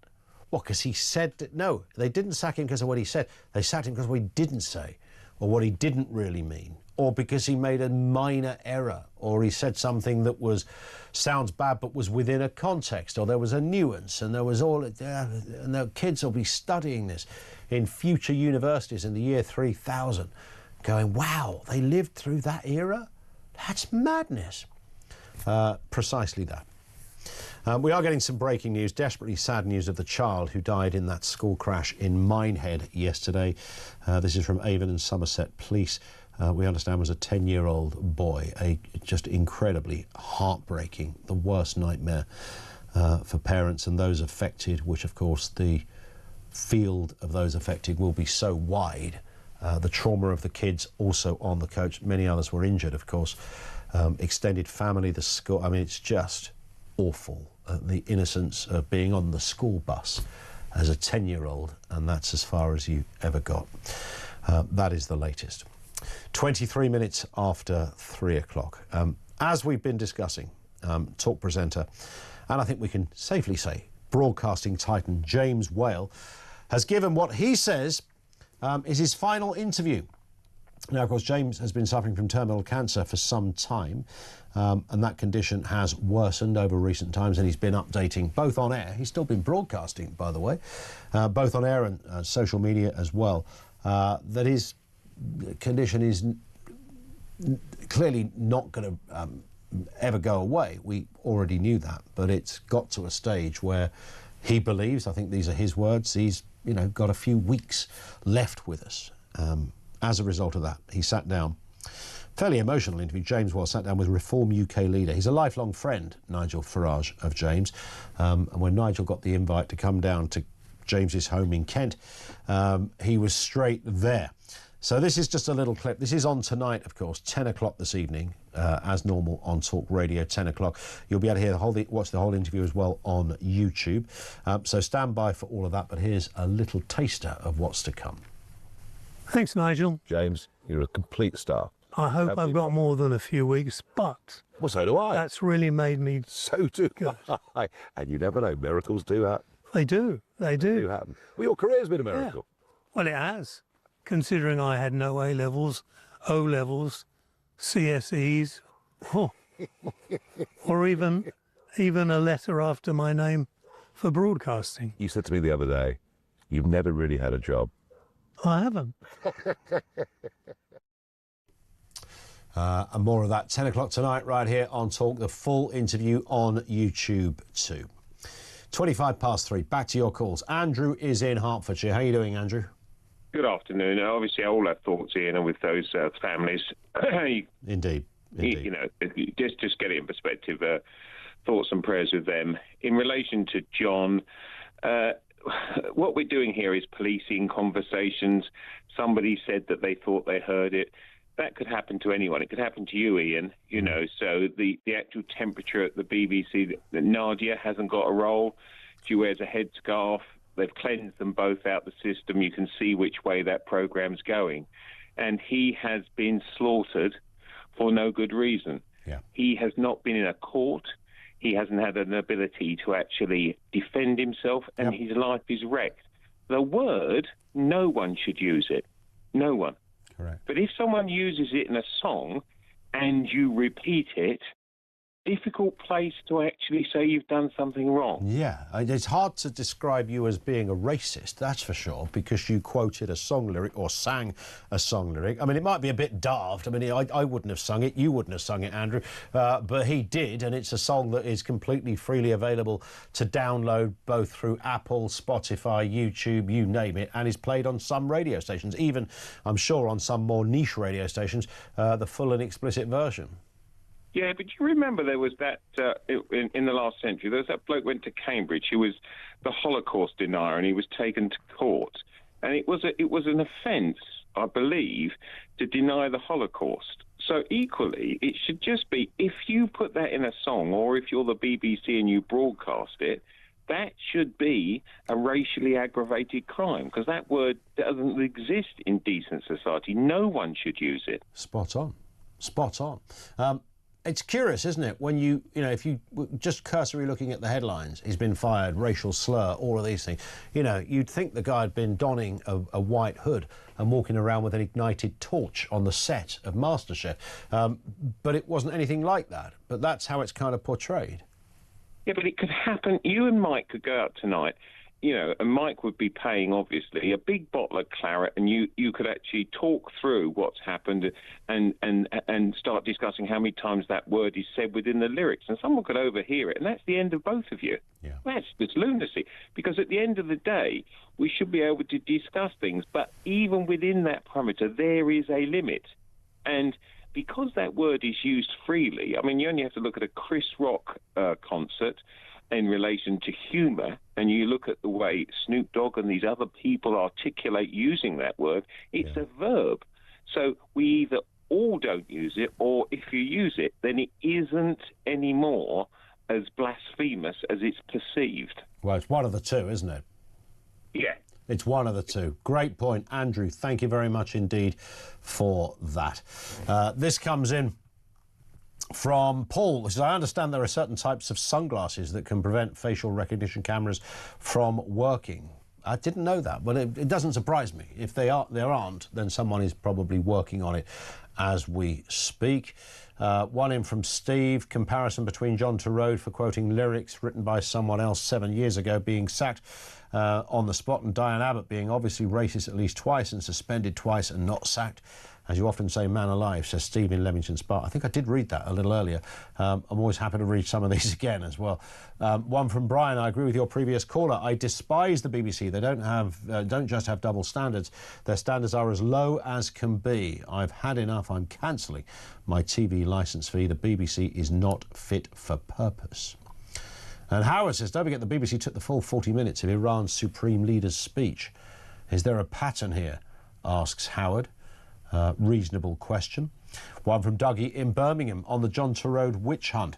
What, because he said that? No, they didn't sack him because of what he said. They sacked him because of what he didn't say, or what he didn't really mean, or because he made a minor error, or he said something that sounds bad but was within a context, or there was a nuance, and there was and the kids will be studying this in future universities in the year 3000, going, wow, they lived through that era? That's madness. Precisely that. We are getting some breaking news, desperately sad news of the child who died in that school crash in Minehead yesterday. This is from Avon and Somerset Police. We understand was a 10-year-old boy, just incredibly heartbreaking, the worst nightmare for parents and those affected, which of course the field of those affected will be so wide. The trauma of the kids also on the coach. Many others were injured, of course. Extended family, the school. I mean, it's just awful. The innocence of being on the school bus as a 10-year-old, and that's as far as you ever got. That is the latest. 23 minutes after 3 o'clock. As we've been discussing, talk presenter, and I think we can safely say broadcasting titan James Whale has given what he says is his final interview. Now, of course, James has been suffering from terminal cancer for some time, and that condition has worsened over recent times, and he's been updating both on air. He's still been broadcasting, by the way, both on air and social media as well, that his condition is clearly not going to ever go away. We already knew that, but it's got to a stage where he believes, I think these are his words, he's got a few weeks left with us. As a result of that, he sat down, fairly emotional interview, James Whale sat down with Reform UK leader. He's a lifelong friend, Nigel Farage, of James. And when Nigel got the invite to come down to James's home in Kent, he was straight there. So this is just a little clip. This is on tonight, of course, 10 o'clock this evening, as normal on Talk Radio, 10 o'clock. You'll be able to hear watch the whole interview as well on YouTube. So stand by for all of that, but here's a little taster of what's to come. Thanks, Nigel. James, you're a complete star. I hope I've got more than a few weeks, but... Well, so do I. That's really made me... So do I. And you never know, miracles do happen. They do. They do. They do happen. Well, your career's been a miracle. Yeah. Well, it has, considering I had no A-levels, O-levels, CSEs, or even a letter after my name for broadcasting. You said to me the other day, you've never really had a job. I haven't. And more of that 10 o'clock tonight right here on Talk, the full interview on YouTube too. 25 past 3, back to your calls. Andrew is in Hertfordshire. How are you doing, Andrew? Good afternoon. Obviously, I all have thoughts, Ian, and with those families. Indeed. Just get it in perspective. Thoughts and prayers with them. In relation to John, what we're doing here is policing conversations. Somebody said that they thought they heard it. That could happen to anyone. It could happen to you, Ian. So the actual temperature at the BBC, that Nadia hasn't got a role. She wears a headscarf. They've cleansed them both out the system. You can see which way that program's going. And he has been slaughtered for no good reason. Yeah. He has not been in a court. He hasn't had an ability to actually defend himself, and his life is wrecked. The word, no one should use it. No one. Correct. But if someone uses it in a song and you repeat it, difficult place to actually say you've done something wrong. Yeah, it's hard to describe you as being a racist, that's for sure, because you quoted a song lyric or sang a song lyric. I mean, it might be a bit daft. I mean, I wouldn't have sung it, you wouldn't have sung it, Andrew, but he did, and it's a song that is completely freely available to download both through Apple, Spotify, YouTube, you name it, and is played on some radio stations, even, I'm sure, on some more niche radio stations, the full and explicit version. Yeah, but you remember there was that, in the last century, there was that bloke went to Cambridge who was the Holocaust denier, and he was taken to court. And it was an offence, I believe, to deny the Holocaust. So equally, it should just be, if you put that in a song, or if you're the BBC and you broadcast it, that should be a racially aggravated crime, because that word doesn't exist in decent society. No one should use it. Spot on. Spot on. It's curious, isn't it, when if you just cursory looking at the headlines, he's been fired, racial slur, all of these things, you'd think the guy had been donning a white hood and walking around with an ignited torch on the set of MasterChef. But it wasn't anything like that. But that's how it's kind of portrayed. Yeah, but it could happen. You and Mike could go out tonight, and Mike would be paying, obviously, a big bottle of claret, and you could actually talk through what's happened and start discussing how many times that word is said within the lyrics, and someone could overhear it, and that's the end of both of you. Yeah. That's just lunacy, because at the end of the day, we should be able to discuss things, but even within that parameter, there is a limit. And because that word is used freely, I mean, you only have to look at a Chris Rock concert, in relation to humour, and you look at the way Snoop Dogg and these other people articulate using that word, it's a verb. So we either all don't use it, or if you use it, then it isn't anymore as blasphemous as it's perceived. Well, it's one of the two, isn't it? Yeah. It's one of the two. Great point, Andrew. Thank you very much indeed for that. This comes in from Paul, who says, I understand there are certain types of sunglasses that can prevent facial recognition cameras from working. I didn't know that, but it doesn't surprise me. If there aren't, then someone is probably working on it as we speak. One in from Steve, comparison between John Torode for quoting lyrics written by someone else 7 years ago being sacked on the spot, and Diane Abbott being obviously racist at least twice and suspended twice and not sacked. As you often say, man alive, says Steve in Leamington Spa. I think I did read that a little earlier. I'm always happy to read some of these again as well. One from Brian, I agree with your previous caller. I despise the BBC. They don't just have double standards. Their standards are as low as can be. I've had enough. I'm cancelling my TV licence fee. The BBC is not fit for purpose. And Howard says, don't forget the BBC took the full 40 minutes of Iran's supreme leader's speech. Is there a pattern here? Asks Howard. Reasonable question. One from Dougie in Birmingham on the John Torode witch hunt.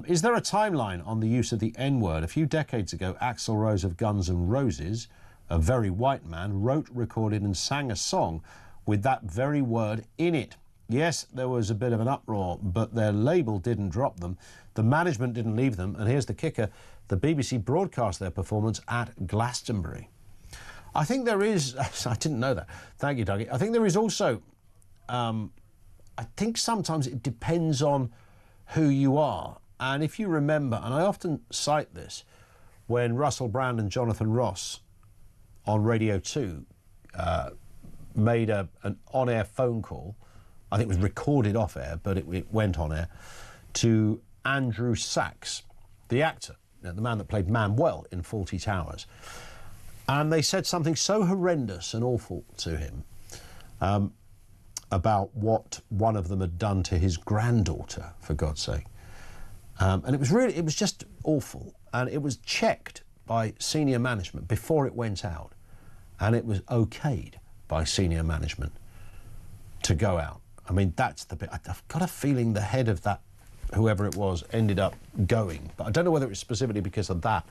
Is there a timeline on the use of the N-word? A few decades ago, Axl Rose of Guns N' Roses, a very white man, wrote, recorded and sang a song with that very word in it. Yes, there was a bit of an uproar, but their label didn't drop them. The management didn't leave them. And here's the kicker. The BBC broadcast their performance at Glastonbury. I think there is... I didn't know that. Thank you, Dougie. I think there is also... I think sometimes it depends on who you are. And if you remember, and I often cite this, when Russell Brand and Jonathan Ross on Radio 2 made an on-air phone call, I think it was recorded off-air, but it went on-air, to Andrew Sachs, the actor, the man that played Manuel in Fawlty Towers. And they said something so horrendous and awful to him about what one of them had done to his granddaughter, for God's sake. And it was just awful. And it was checked by senior management before it went out. And it was okayed by senior management to go out. I mean, that's the bit. I've got a feeling the head of that, whoever it was, ended up going. But I don't know whether it was specifically because of that.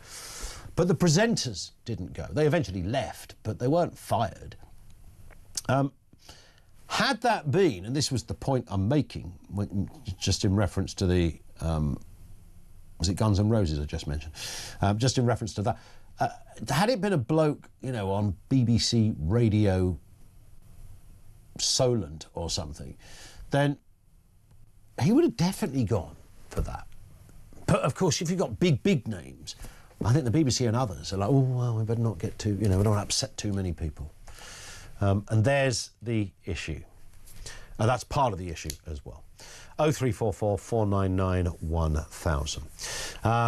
But the presenters didn't go. They eventually left, but they weren't fired. Had that been, and this was the point I'm making, just in reference to the, was it Guns N' Roses I just mentioned? Just in reference to that, had it been a bloke, on BBC Radio Solent or something, then he would have definitely gone for that. But of course, if you've got big names, I think the BBC and others are like, oh, well, we better not get too, we don't want to upset too many people. And there's the issue. And that's part of the issue as well. 0344 499 1000.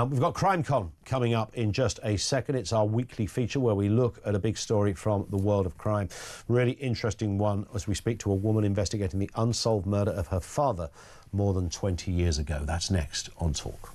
We've got CrimeCon coming up in just a second. It's our weekly feature where we look at a big story from the world of crime. Really interesting one as we speak to a woman investigating the unsolved murder of her father more than 20 years ago. That's next on Talk.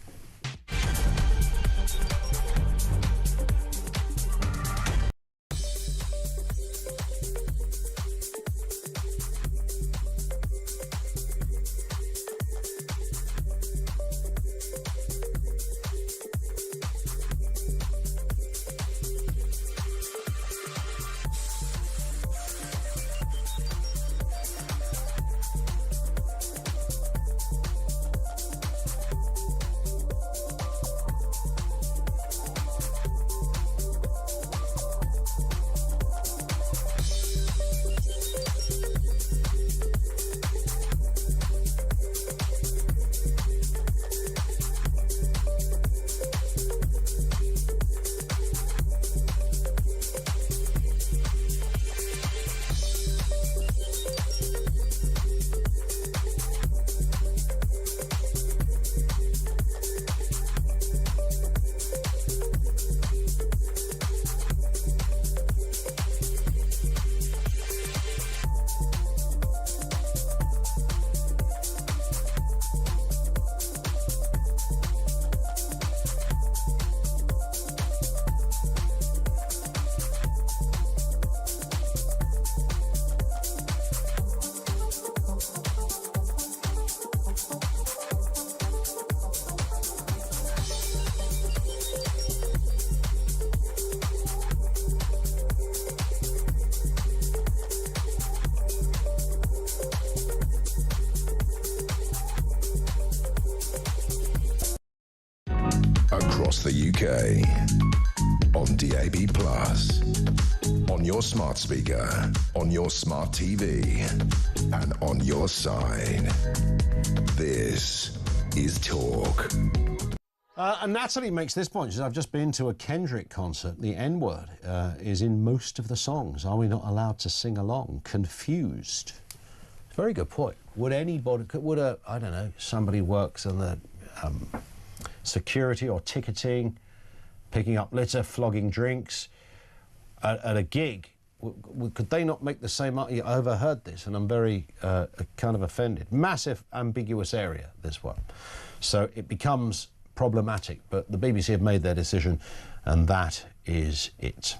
the UK. On DAB+, on your smart speaker, on your smart TV, and on your side. This is Talk. And Natalie makes this point. She says, I've just been to a Kendrick concert. The N-word is in most of the songs. Are we not allowed to sing along? Confused. Very good point. Would anybody, I don't know, somebody works on the security or ticketing, picking up litter, flogging drinks at a gig, could they not make the same? I overheard this, and I'm very kind of offended. Massive, ambiguous area, this one. So it becomes problematic, but the BBC have made their decision, and that is it.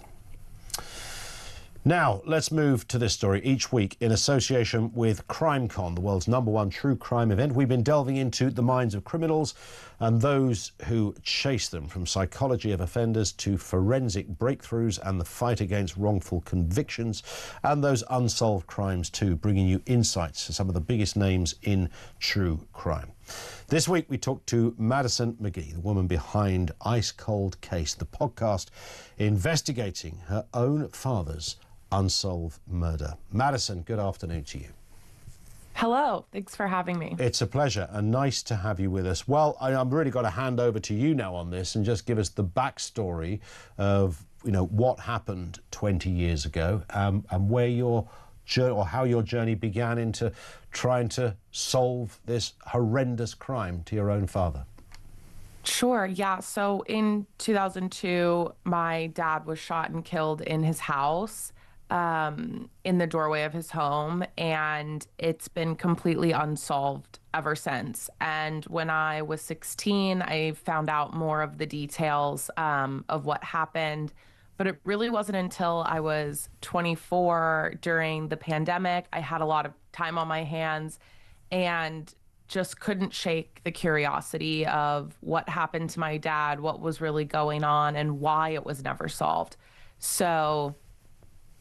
Now, let's move to this story. Each week, in association with CrimeCon, the world's #1 true crime event, we've been delving into the minds of criminals and those who chase them, from psychology of offenders to forensic breakthroughs and the fight against wrongful convictions, and those unsolved crimes too, bringing you insights to some of the biggest names in true crime. This week, we talked to Madison McGee, the woman behind Ice Cold Case, the podcast investigating her own father's unsolved murder. Madison, good afternoon to you. Hello, thanks for having me. It's a pleasure and nice to have you with us. Well, I'm really got to hand over to you now on this and just give us the backstory of, what happened 20 years ago and where your journey, or how your journey began into trying to solve this horrendous crime to your own father. Sure, yeah. So in 2002, my dad was shot and killed in his house, in the doorway of his home, and it's been completely unsolved ever since. And when I was 16, I found out more of the details of what happened, but it really wasn't until I was 24 during the pandemic. I had a lot of time on my hands and just couldn't shake the curiosity of what happened to my dad, what was really going on, and why it was never solved. So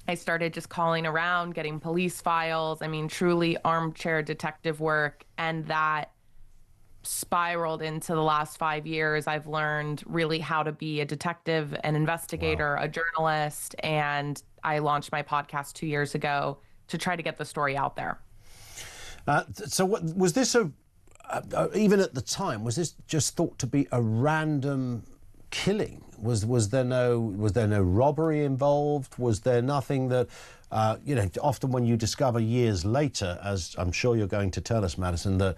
I started just calling around, getting police files. I mean, truly armchair detective work. And that spiraled into the last 5 years. I've learned really how to be a detective, an investigator, a journalist. And I launched my podcast 2 years ago to try to get the story out there. So what, was this even at the time, was this just thought to be a random killing? Was there no robbery involved? Was there nothing that, often when you discover years later, as I'm sure you're going to tell us, Madison, that,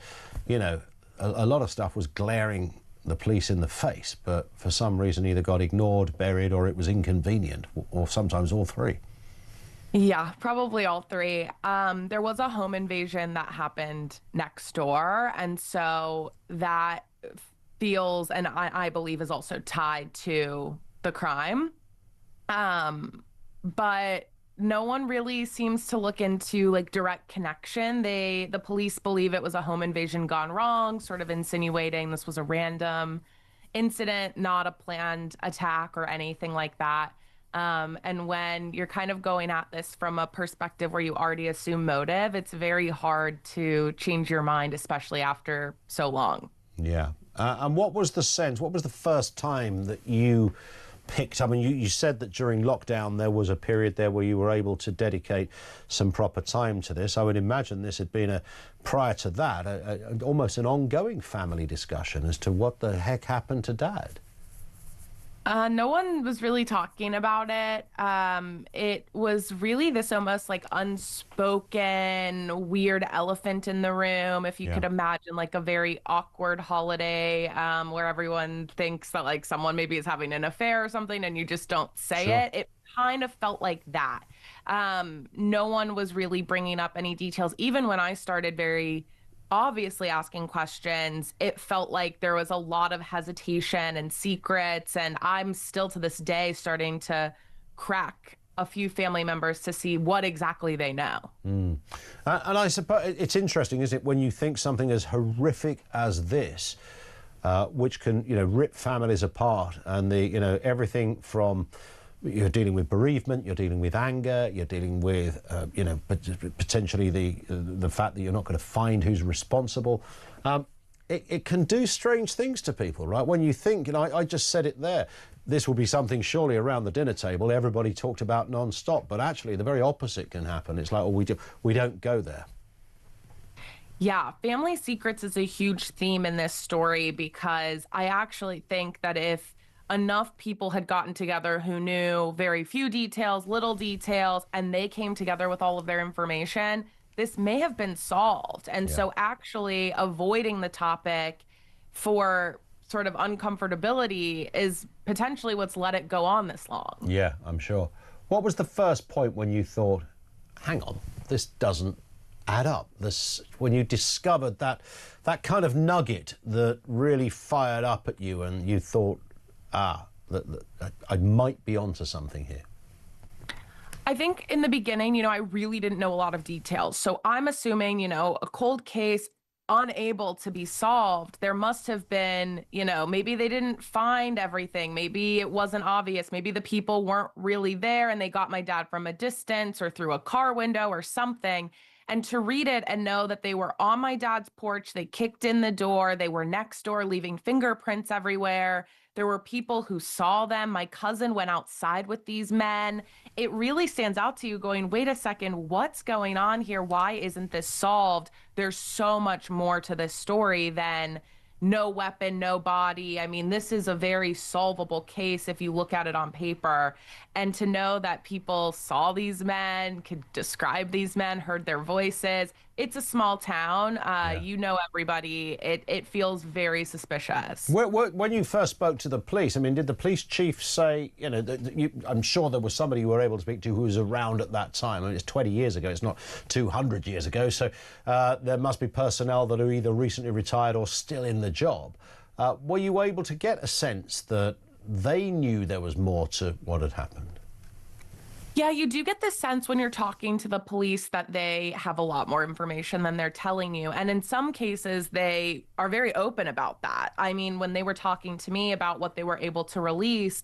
a lot of stuff was glaring the police in the face, but for some reason either got ignored, buried, or it was inconvenient, or sometimes all three. Yeah, probably all three. There was a home invasion that happened next door, and so that feels, and I believe is also tied to the crime. But no one really seems to look into direct connection. The police believe it was a home invasion gone wrong, sort of insinuating this was a random incident, not a planned attack or anything like that. And when you're kind of going at this from a perspective where you already assume motive, it's very hard to change your mind, especially after so long. Yeah. And what was the sense? What was the first time that you picked up? I mean, you said that during lockdown there was a period there where you were able to dedicate some proper time to this. I would imagine this had been prior to that, almost an ongoing family discussion as to what the heck happened to Dad. No one was really talking about it. It was really this almost unspoken weird elephant in the room, if you could imagine, a very awkward holiday where everyone thinks that someone maybe is having an affair or something and you just don't say it. It kind of felt like that. No one was really bringing up any details. Even when I started very obviously asking questions, it felt like there was a lot of hesitation and secrets, and I'm still to this day starting to crack a few family members to see what exactly they know. And I suppose it's interesting, isn't it, when you think something as horrific as this, which can rip families apart, and everything from you're dealing with bereavement, you're dealing with anger, you're dealing with, potentially the fact that you're not going to find who's responsible. it can do strange things to people, right? When you think, and I just said it there, this will be something surely around the dinner table everybody talked about non-stop, but actually the very opposite can happen. It's like, oh, we don't go there. Yeah, family secrets is a huge theme in this story, because I actually think that if enough people had gotten together who knew very few details, little details, and they came together with all of their information, this may have been solved. And so actually avoiding the topic for sort of uncomfortability is potentially what's let it go on this long. Yeah, I'm sure. What was the first point when you thought, hang on, this doesn't add up? This, when you discovered that kind of nugget that really fired up at you and you thought, that I might be onto something here? I think in the beginning, I really didn't know a lot of details. So I'm assuming, a cold case unable to be solved, there must have been, maybe they didn't find everything. Maybe it wasn't obvious. Maybe the people weren't really there and they got my dad from a distance or through a car window or something. And to read it and know that they were on my dad's porch, they kicked in the door, they were next door, leaving fingerprints everywhere. There were people who saw them. My cousin went outside with these men. It really stands out to you going, wait a second, what's going on here? Why isn't this solved? There's so much more to this story than no weapon, no body. I mean, this is a very solvable case if you look at it on paper. And to know that people saw these men, could describe these men, heard their voices. It's a small town. You know everybody. It feels very suspicious. When you first spoke to the police, I mean, did the police chief say, I'm sure there was somebody you were able to speak to who was around at that time. I mean, it's 20 years ago. It's not 200 years ago. So there must be personnel that are either recently retired or still in the job. Were you able to get a sense that they knew there was more to what had happened? Yeah, you do get the sense when you're talking to the police that they have a lot more information than they're telling you. And in some cases, they are very open about that. I mean, when they were talking to me about what they were able to release,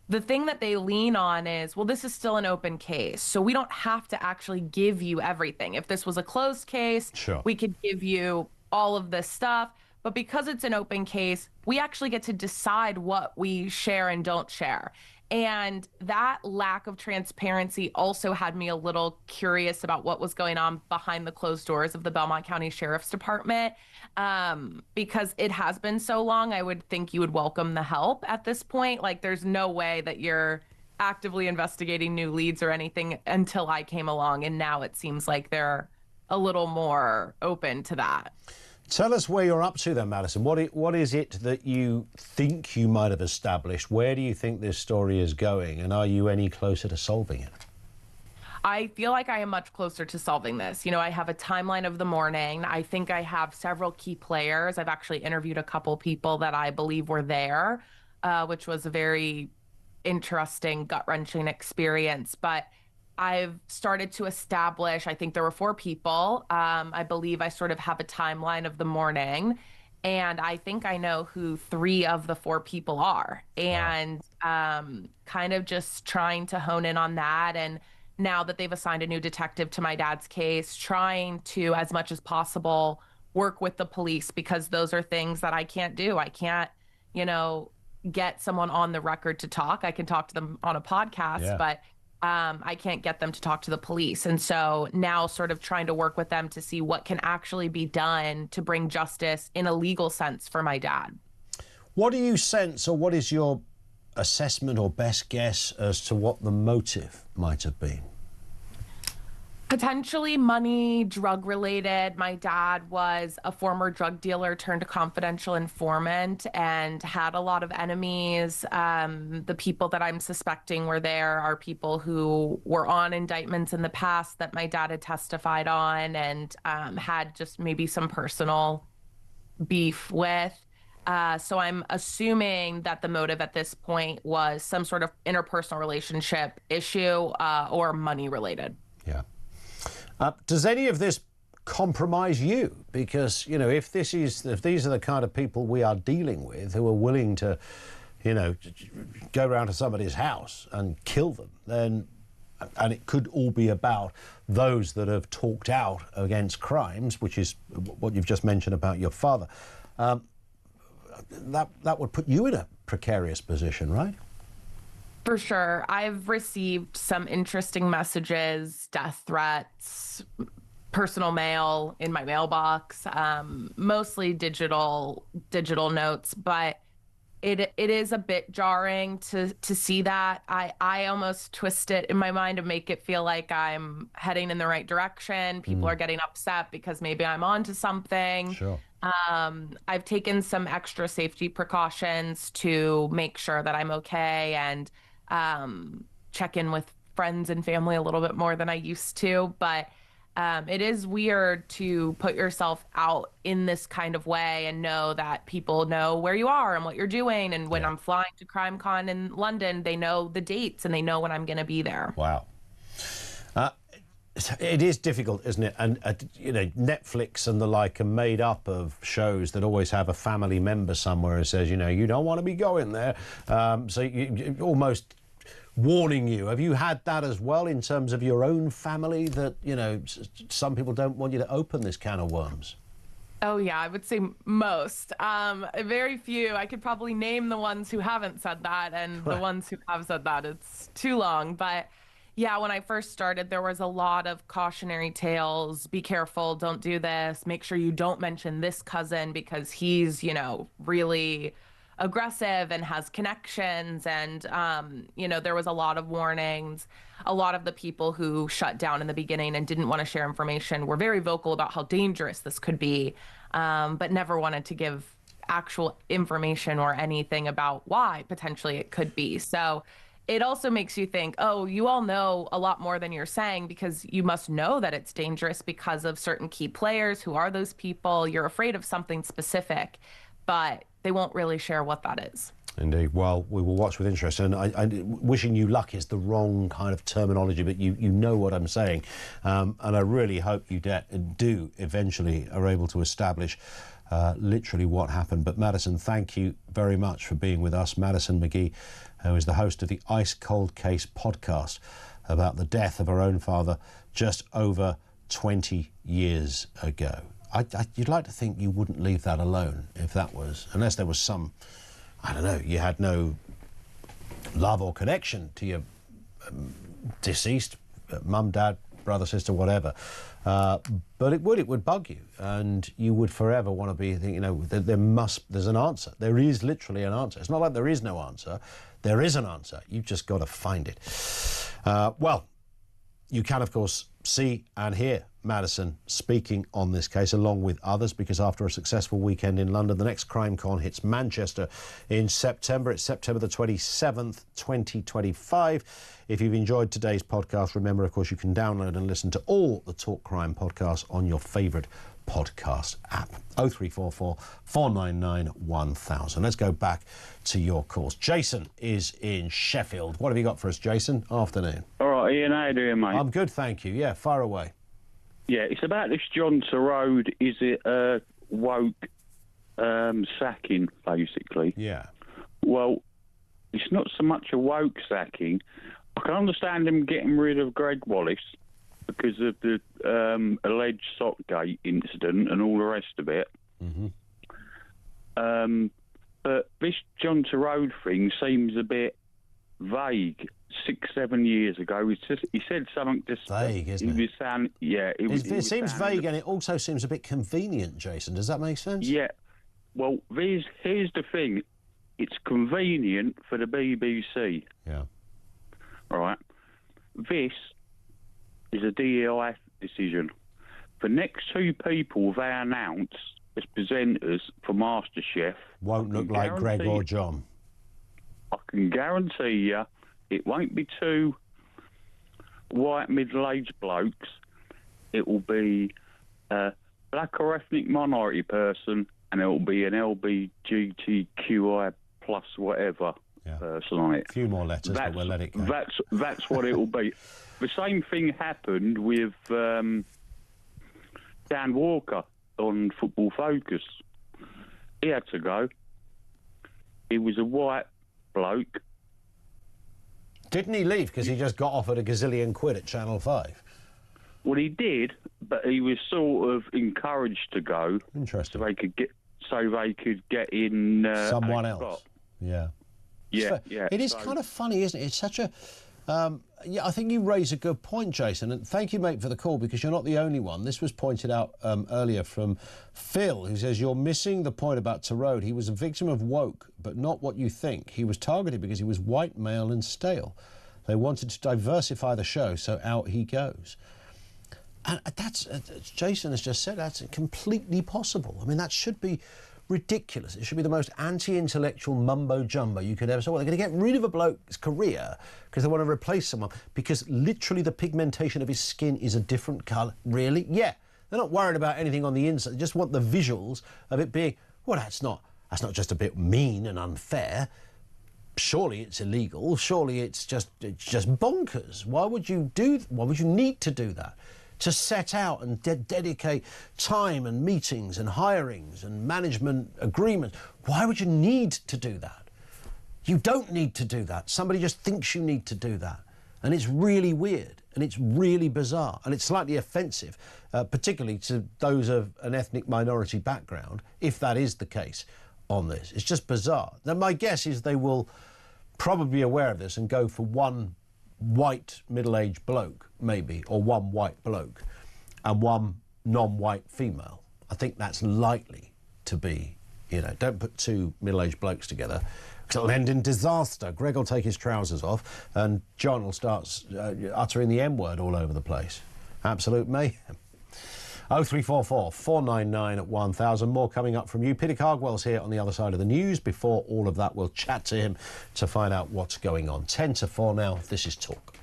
the thing that they lean on is, well, this is still an open case, so we don't have to actually give you everything. If this was a closed case, we could give you all of this stuff. But because it's an open case, we actually get to decide what we share and don't share. And that lack of transparency also had me a little curious about what was going on behind the closed doors of the Belmont County Sheriff's Department. Because it has been so long, I would think you would welcome the help at this point. Like, there's no way that you're actively investigating new leads or anything until I came along. And now it seems like they're a little more open to that. Tell us where you're up to then, Madison. What is it that you think you might have established? Where do you think this story is going? And are you any closer to solving it? I feel like I am much closer to solving this. I have a timeline of the morning. I think I have several key players. I've actually interviewed a couple people that I believe were there, which was a very interesting, gut-wrenching experience. But I've started to establish, I think there were 4 people. I believe I sort of have a timeline of the morning, and I think I know who 3 of the 4 people are. And kind of just trying to hone in on that. And now that they've assigned a new detective to my dad's case, trying to, as much as possible, work with the police, because those are things that I can't do. I can't, get someone on the record to talk. I can talk to them on a podcast, but I can't get them to talk to the police. And so now sort of trying to work with them to see what can actually be done to bring justice in a legal sense for my dad. What do you sense, or what is your assessment or best guess as to what the motive might have been? Potentially money, drug related. My dad was a former drug dealer turned confidential informant and had a lot of enemies. The people that I'm suspecting were there are people who were on indictments in the past that my dad had testified on and had just maybe some personal beef with. So I'm assuming that the motive at this point was some sort of interpersonal relationship issue or money related. Yeah. Does any of this compromise you? Because, if these are the kind of people we are dealing with who are willing to, go around to somebody's house and kill them, then, and it could all be about those that have talked out against crimes, which is what you've just mentioned about your father. that would put you in a precarious position, right? For sure. I've received some interesting messages, death threats, personal mail in my mailbox, mostly digital notes, but it is a bit jarring to see that. I almost twist it in my mind to make it feel like I'm heading in the right direction. People are getting upset because maybe I'm onto something. Sure. I've taken some extra safety precautions to make sure that I'm okay and check in with friends and family a little bit more than I used to. But it is weird to put yourself out in this kind of way and know that people know where you are and what you're doing. And when I'm flying to CrimeCon in London, they know the dates and they know when I'm going to be there. Wow. It is difficult, isn't it? And, you know, Netflix and the like are made up of shows that always have a family member somewhere who says, you know, you don't want to be going there. So you almost warning you. Have you had that as well in terms of your own family that, you know, some people don't want you to open this can of worms? Oh, yeah, I would say most. Very few. I could probably name the ones who haven't said that, and the ones who have said that, it's too long. But yeah, when I first started, there was a lot of cautionary tales. Be careful, don't do this. Make sure you don't mention this cousin because he's, you know, really aggressive and has connections. And, you know, there was a lot of warnings. A lot of the people who shut down in the beginning and didn't want to share information were very vocal about how dangerous this could be, but never wanted to give actual information or anything about why potentially it could be. So it also makes you think, oh, you all know a lot more than you're saying because you must know that it's dangerous because of certain key players. Who are those people? You're afraid of something specific, but they won't really share what that is. Indeed. Well, we will watch with interest. And I wishing you luck is the wrong kind of terminology, but you know what I'm saying. And I really hope you do eventually are able to establish literally what happened. But Madison, thank you very much for being with us. Madison McGee, who is the host of the Ice Cold Case podcast about the death of her own father just over 20 years ago. You'd like to think you wouldn't leave that alone if that was, unless there was some, I don't know, you had no love or connection to your deceased mum, dad, brother, sister, whatever. But it would bug you, and you would forever want to be thinking, you know, there's an answer. There is literally an answer. It's not like there is no answer. There is an answer. You've just got to find it. Well, you can, of course, see and hear Madison speaking on this case along with others, because after a successful weekend in London, the next CrimeCon hits Manchester in September. It's September the 27th, 2025. If you've enjoyed today's podcast, remember, of course, you can download and listen to all the Talk Crime podcasts on your favourite podcast app. 0344 499 1000. Let's go back to your calls. Jason is in Sheffield. What have you got for us, Jason? Afternoon. All right, Ian, how you doing, mate? I'm good, thank you. Yeah, far away. Yeah, it's about this John Torode. Is it a woke sacking, basically? Yeah. Well, it's not so much a woke sacking. I can understand him getting rid of Greg Wallace because of the alleged Sockgate incident and all the rest of it. Mm-hmm. But this John Torode thing seems a bit vague. 6-7 years ago, he said something just vague, isn't it? He was saying, yeah, it seems vague, and it also seems a bit convenient, Jason. Does that make sense? Yeah. Well, here's the thing. It's convenient for the BBC. Yeah. Right. This is a DEI decision. The next two people they announce as presenters for MasterChef won't look like Greg or John. I can guarantee you it won't be two white middle-aged blokes. It will be a black or ethnic minority person, and it will be an LGBTQI plus whatever person on it. A few more letters, but we'll let it go. That's what it will be. The same thing happened with Dan Walker on Football Focus. He had to go. He was a white bloke. Didn't he leave because he just got offered a gazillion quid at Channel 5? Well, he did, but he was sort of encouraged to go. Interesting. so they could get in someone Alex else. Scott. Yeah. Yeah. It is kind of funny, isn't it? It's such a... I think you raise a good point, Jason, and thank you, mate, for the call, because you're not the only one. This was pointed out earlier from Phil, who says, you're missing the point about Torode. He was a victim of woke, but not what you think. He was targeted because he was white, male and stale. They wanted to diversify the show, so out he goes. And that's, as Jason has just said, that's completely possible. I mean, that should be ridiculous. It should be the most anti-intellectual mumbo-jumbo you could ever say. Well, they're going to get rid of a bloke's career because they want to replace someone because literally the pigmentation of his skin is a different colour. Really? Yeah. They're not worried about anything on the inside. They just want the visuals of it being, well, that's not just a bit mean and unfair. Surely it's illegal. Surely it's just bonkers. Why would you need to do that? To set out and dedicate time and meetings and hirings and management agreements. Why would you need to do that? You don't need to do that. Somebody just thinks you need to do that. And it's really weird and it's really bizarre and it's slightly offensive, particularly to those of an ethnic minority background, if that is the case on this. It's just bizarre. Now, my guess is they will probably be aware of this and go for one white middle-aged bloke, maybe, or one white bloke and one non-white female. I think that's likely to be, don't put two middle-aged blokes together because it'll end in disaster. Greg will take his trousers off and John will start uttering the M-word all over the place. Absolute mayhem. 0344 499 1000. More coming up from you. Peter Cardwell's here on the other side of the news. Before all of that, we'll chat to him to find out what's going on. 10 to 4 now. This is Talk.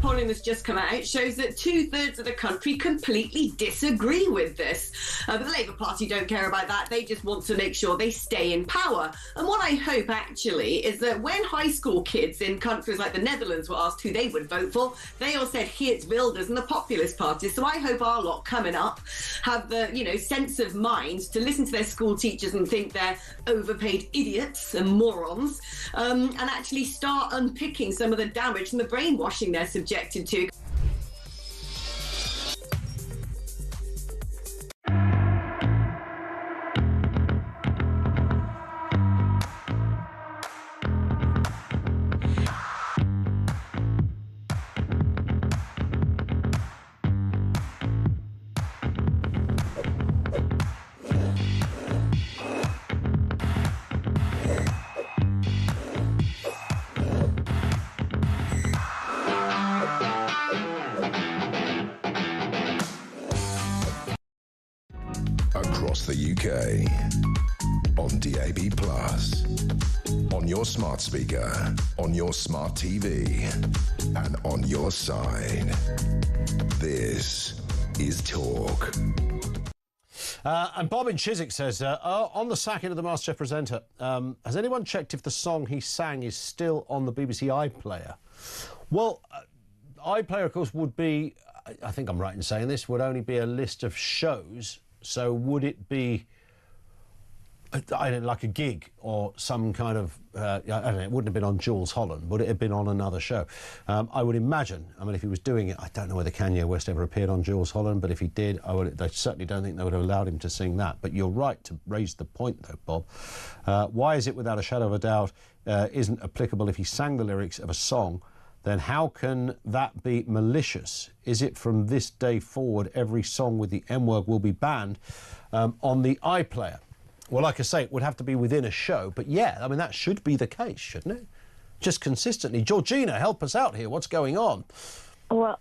polling that's just come out shows that 2/3 of the country completely disagree with this. But the Labour Party don't care about that. They just want to make sure they stay in power. And what I hope, actually, is that when high school kids in countries like the Netherlands were asked who they would vote for, they all said Geert Wilders and the Populist Party. So I hope our lot coming up have the, sense of mind to listen to their school teachers and think they're overpaid idiots and morons, and actually start unpicking some of the damage and the brainwashing they're subjected to. across the UK, on DAB+, on your smart speaker, on your smart TV, and on your side. This is Talk. And Bob in Chiswick says, on the sacking of the MasterChef presenter, has anyone checked if the song he sang is still on the BBC iPlayer? Well, iPlayer, of course, would be, I think I'm right in saying this, would only be a list of shows. So would it be, I don't know, like a gig or some kind of, I don't know, it wouldn't have been on Jules Holland, would it have been on another show? I would imagine, I mean, if he was doing it, I don't know whether Kanye West ever appeared on Jules Holland, but if he did, I certainly don't think they would have allowed him to sing that. But you're right to raise the point, though, Bob. Why is it, without a shadow of a doubt, isn't applicable if he sang the lyrics of a song? Then how can that be malicious? Is it from this day forward, every song with the M-word will be banned on the iPlayer? Well, like I say, it would have to be within a show, but yeah, I mean, that should be the case, shouldn't it? Just consistently. Georgina, help us out here. What's going on? Well,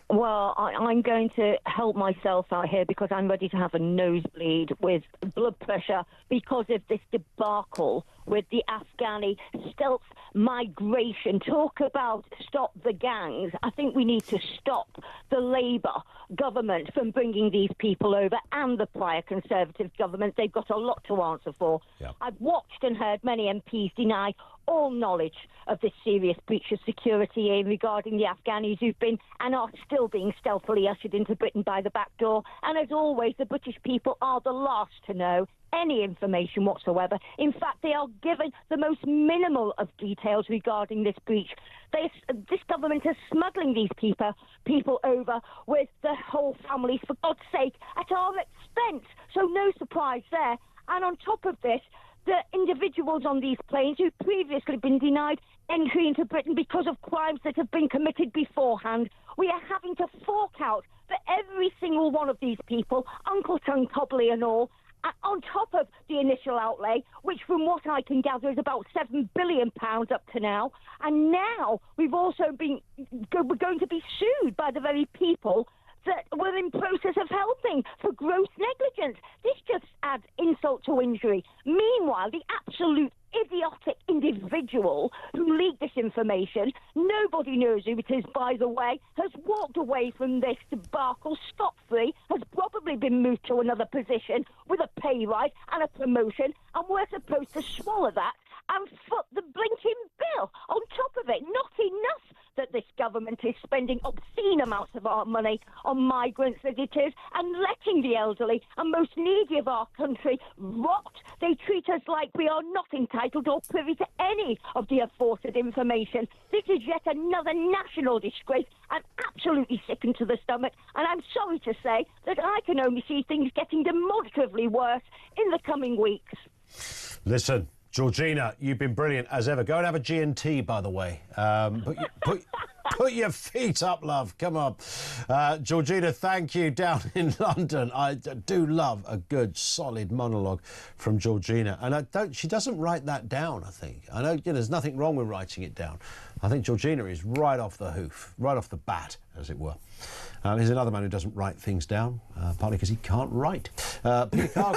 I'm going to help myself out here because I'm ready to have a nosebleed with blood pressure because of this debacle with the Afghani stealth migration. Talk about stop the gangs. I think we need to stop the Labour government from bringing these people over and the prior Conservative government. They've got a lot to answer for. Yep. I've watched and heard many MPs deny all knowledge of this serious breach of security regarding the Afghanis who've been and are still being stealthily ushered into Britain by the back door. And as always, the British people are the last to know any information whatsoever. In fact, they are given the most minimal of details regarding this breach. This government is smuggling these people over with their whole families, for God's sake, at our expense. So no surprise there. And on top of this, the individuals on these planes who've previously been denied entry into Britain because of crimes that have been committed beforehand, we are having to fork out for every single one of these people, Uncle Tom Cobley and all, on top of the initial outlay, which from what I can gather is about £7 billion up to now. And now we're going to be sued by the very people that were in process of helping for gross negligence. This just adds insult to injury. Meanwhile, the absolute idiotic individual who leaked this information, nobody knows who it is, by the way, has walked away from this debacle scot-free, has probably been moved to another position with a pay rise and a promotion, and we're supposed to swallow that and foot the blinking bill on top of it. Not enough that this government is spending obscene amounts of our money on migrants as it is and letting the elderly and most needy of our country rot. They treat us like we are not entitled or privy to any of the aforesaid information. This is yet another national disgrace. I'm absolutely sickened to the stomach, and I'm sorry to say that I can only see things getting demonstrably worse in the coming weeks. Listen, Georgina, you've been brilliant as ever. Go and have a G&T, by the way. Put your feet up, love. Come on. Georgina, thank you down in London. I do love a good, solid monologue from Georgina. And she doesn't write that down, I think. I know there's nothing wrong with writing it down. I think Georgina is right off the hoof, right off the bat, as it were. Here's another man who doesn't write things down, partly because he can't write. Peter Carg.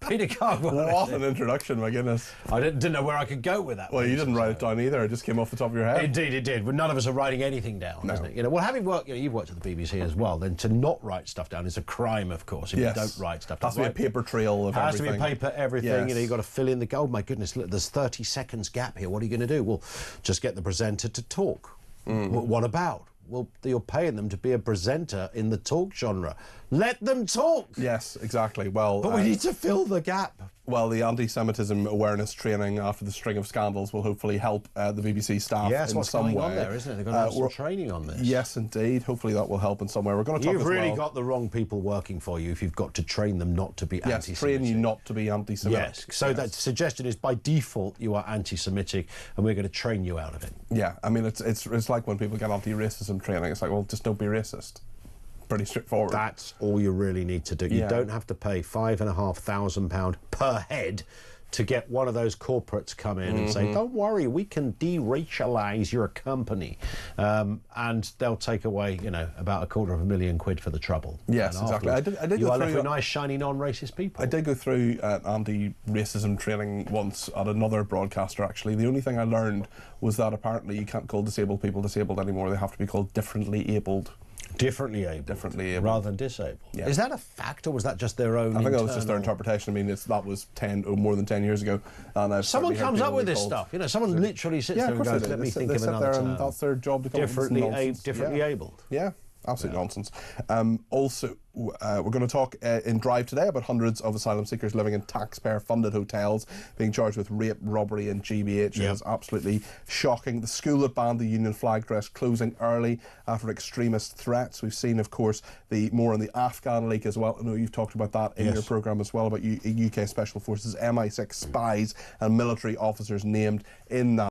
Peter Carg. What an introduction, my goodness. I didn't know where I could go with that. Well, you didn't write it down either. It just came off the top of your head. Indeed, it did. But none of us are writing anything down, no. Isn't it? Well, having worked, you've worked at the BBC as well, then to not write stuff down is a crime, of course, if you don't write stuff down. Has to be a paper trail of everything. Has to be paper, everything. Yes. You've got to fill in the gold. My goodness, look, there's 30 seconds gap here. What are you going to do? Well, just get the presenter to talk. What about? Well, you're paying them to be a presenter in the talk genre. Let them talk. Yes, exactly. Well, but we need to fill the gap. Well, the anti-Semitism awareness training after the string of scandals will hopefully help the BBC staff in some way. Yes, what's going on there, isn't it? They're going to have some training on this. Yes, indeed. Hopefully that will help in some way. We're going to talk You've as really well. got the wrong people working for you if you've got to train them not to be anti-Semitic. Yes, train you not to be anti-Semitic. Yes, so that suggestion is by default you are anti-Semitic and we're going to train you out of it. Yeah, I mean, it's like when people get anti-racism training. It's like, well, just don't be racist. Pretty straightforward. That's all you really need to do. You don't have to pay £5,500 per head to get one of those corporates come in and say, don't worry, we can de-racialise your company. And they'll take away, you know, about £250,000 quid for the trouble. Yes, exactly. I did you go are left through with nice, shiny, non-racist people. I did go through anti-racism training once at another broadcaster, actually. The only thing I learned was that apparently you can't call disabled people disabled anymore. They have to be called differently abled. Differently able. Rather than disabled. Yeah. Is that a fact, or was that just their own I think that was just their interpretation. I mean, that was more than 10 years ago. And someone comes up with this stuff. You know, someone literally sits there and goes, let me think of another term. That's their job to come up with nonsense. Differently abled. Yeah. Absolute nonsense. Also, we're going to talk in Drive today about hundreds of asylum seekers living in taxpayer-funded hotels being charged with rape, robbery and GBH. It is absolutely shocking. The school that banned the Union flag dress closing early after extremist threats. We've seen, of course, more on the Afghan leak as well. I know you've talked about that in your programme as well, about UK Special Forces, MI6 spies and military officers named in that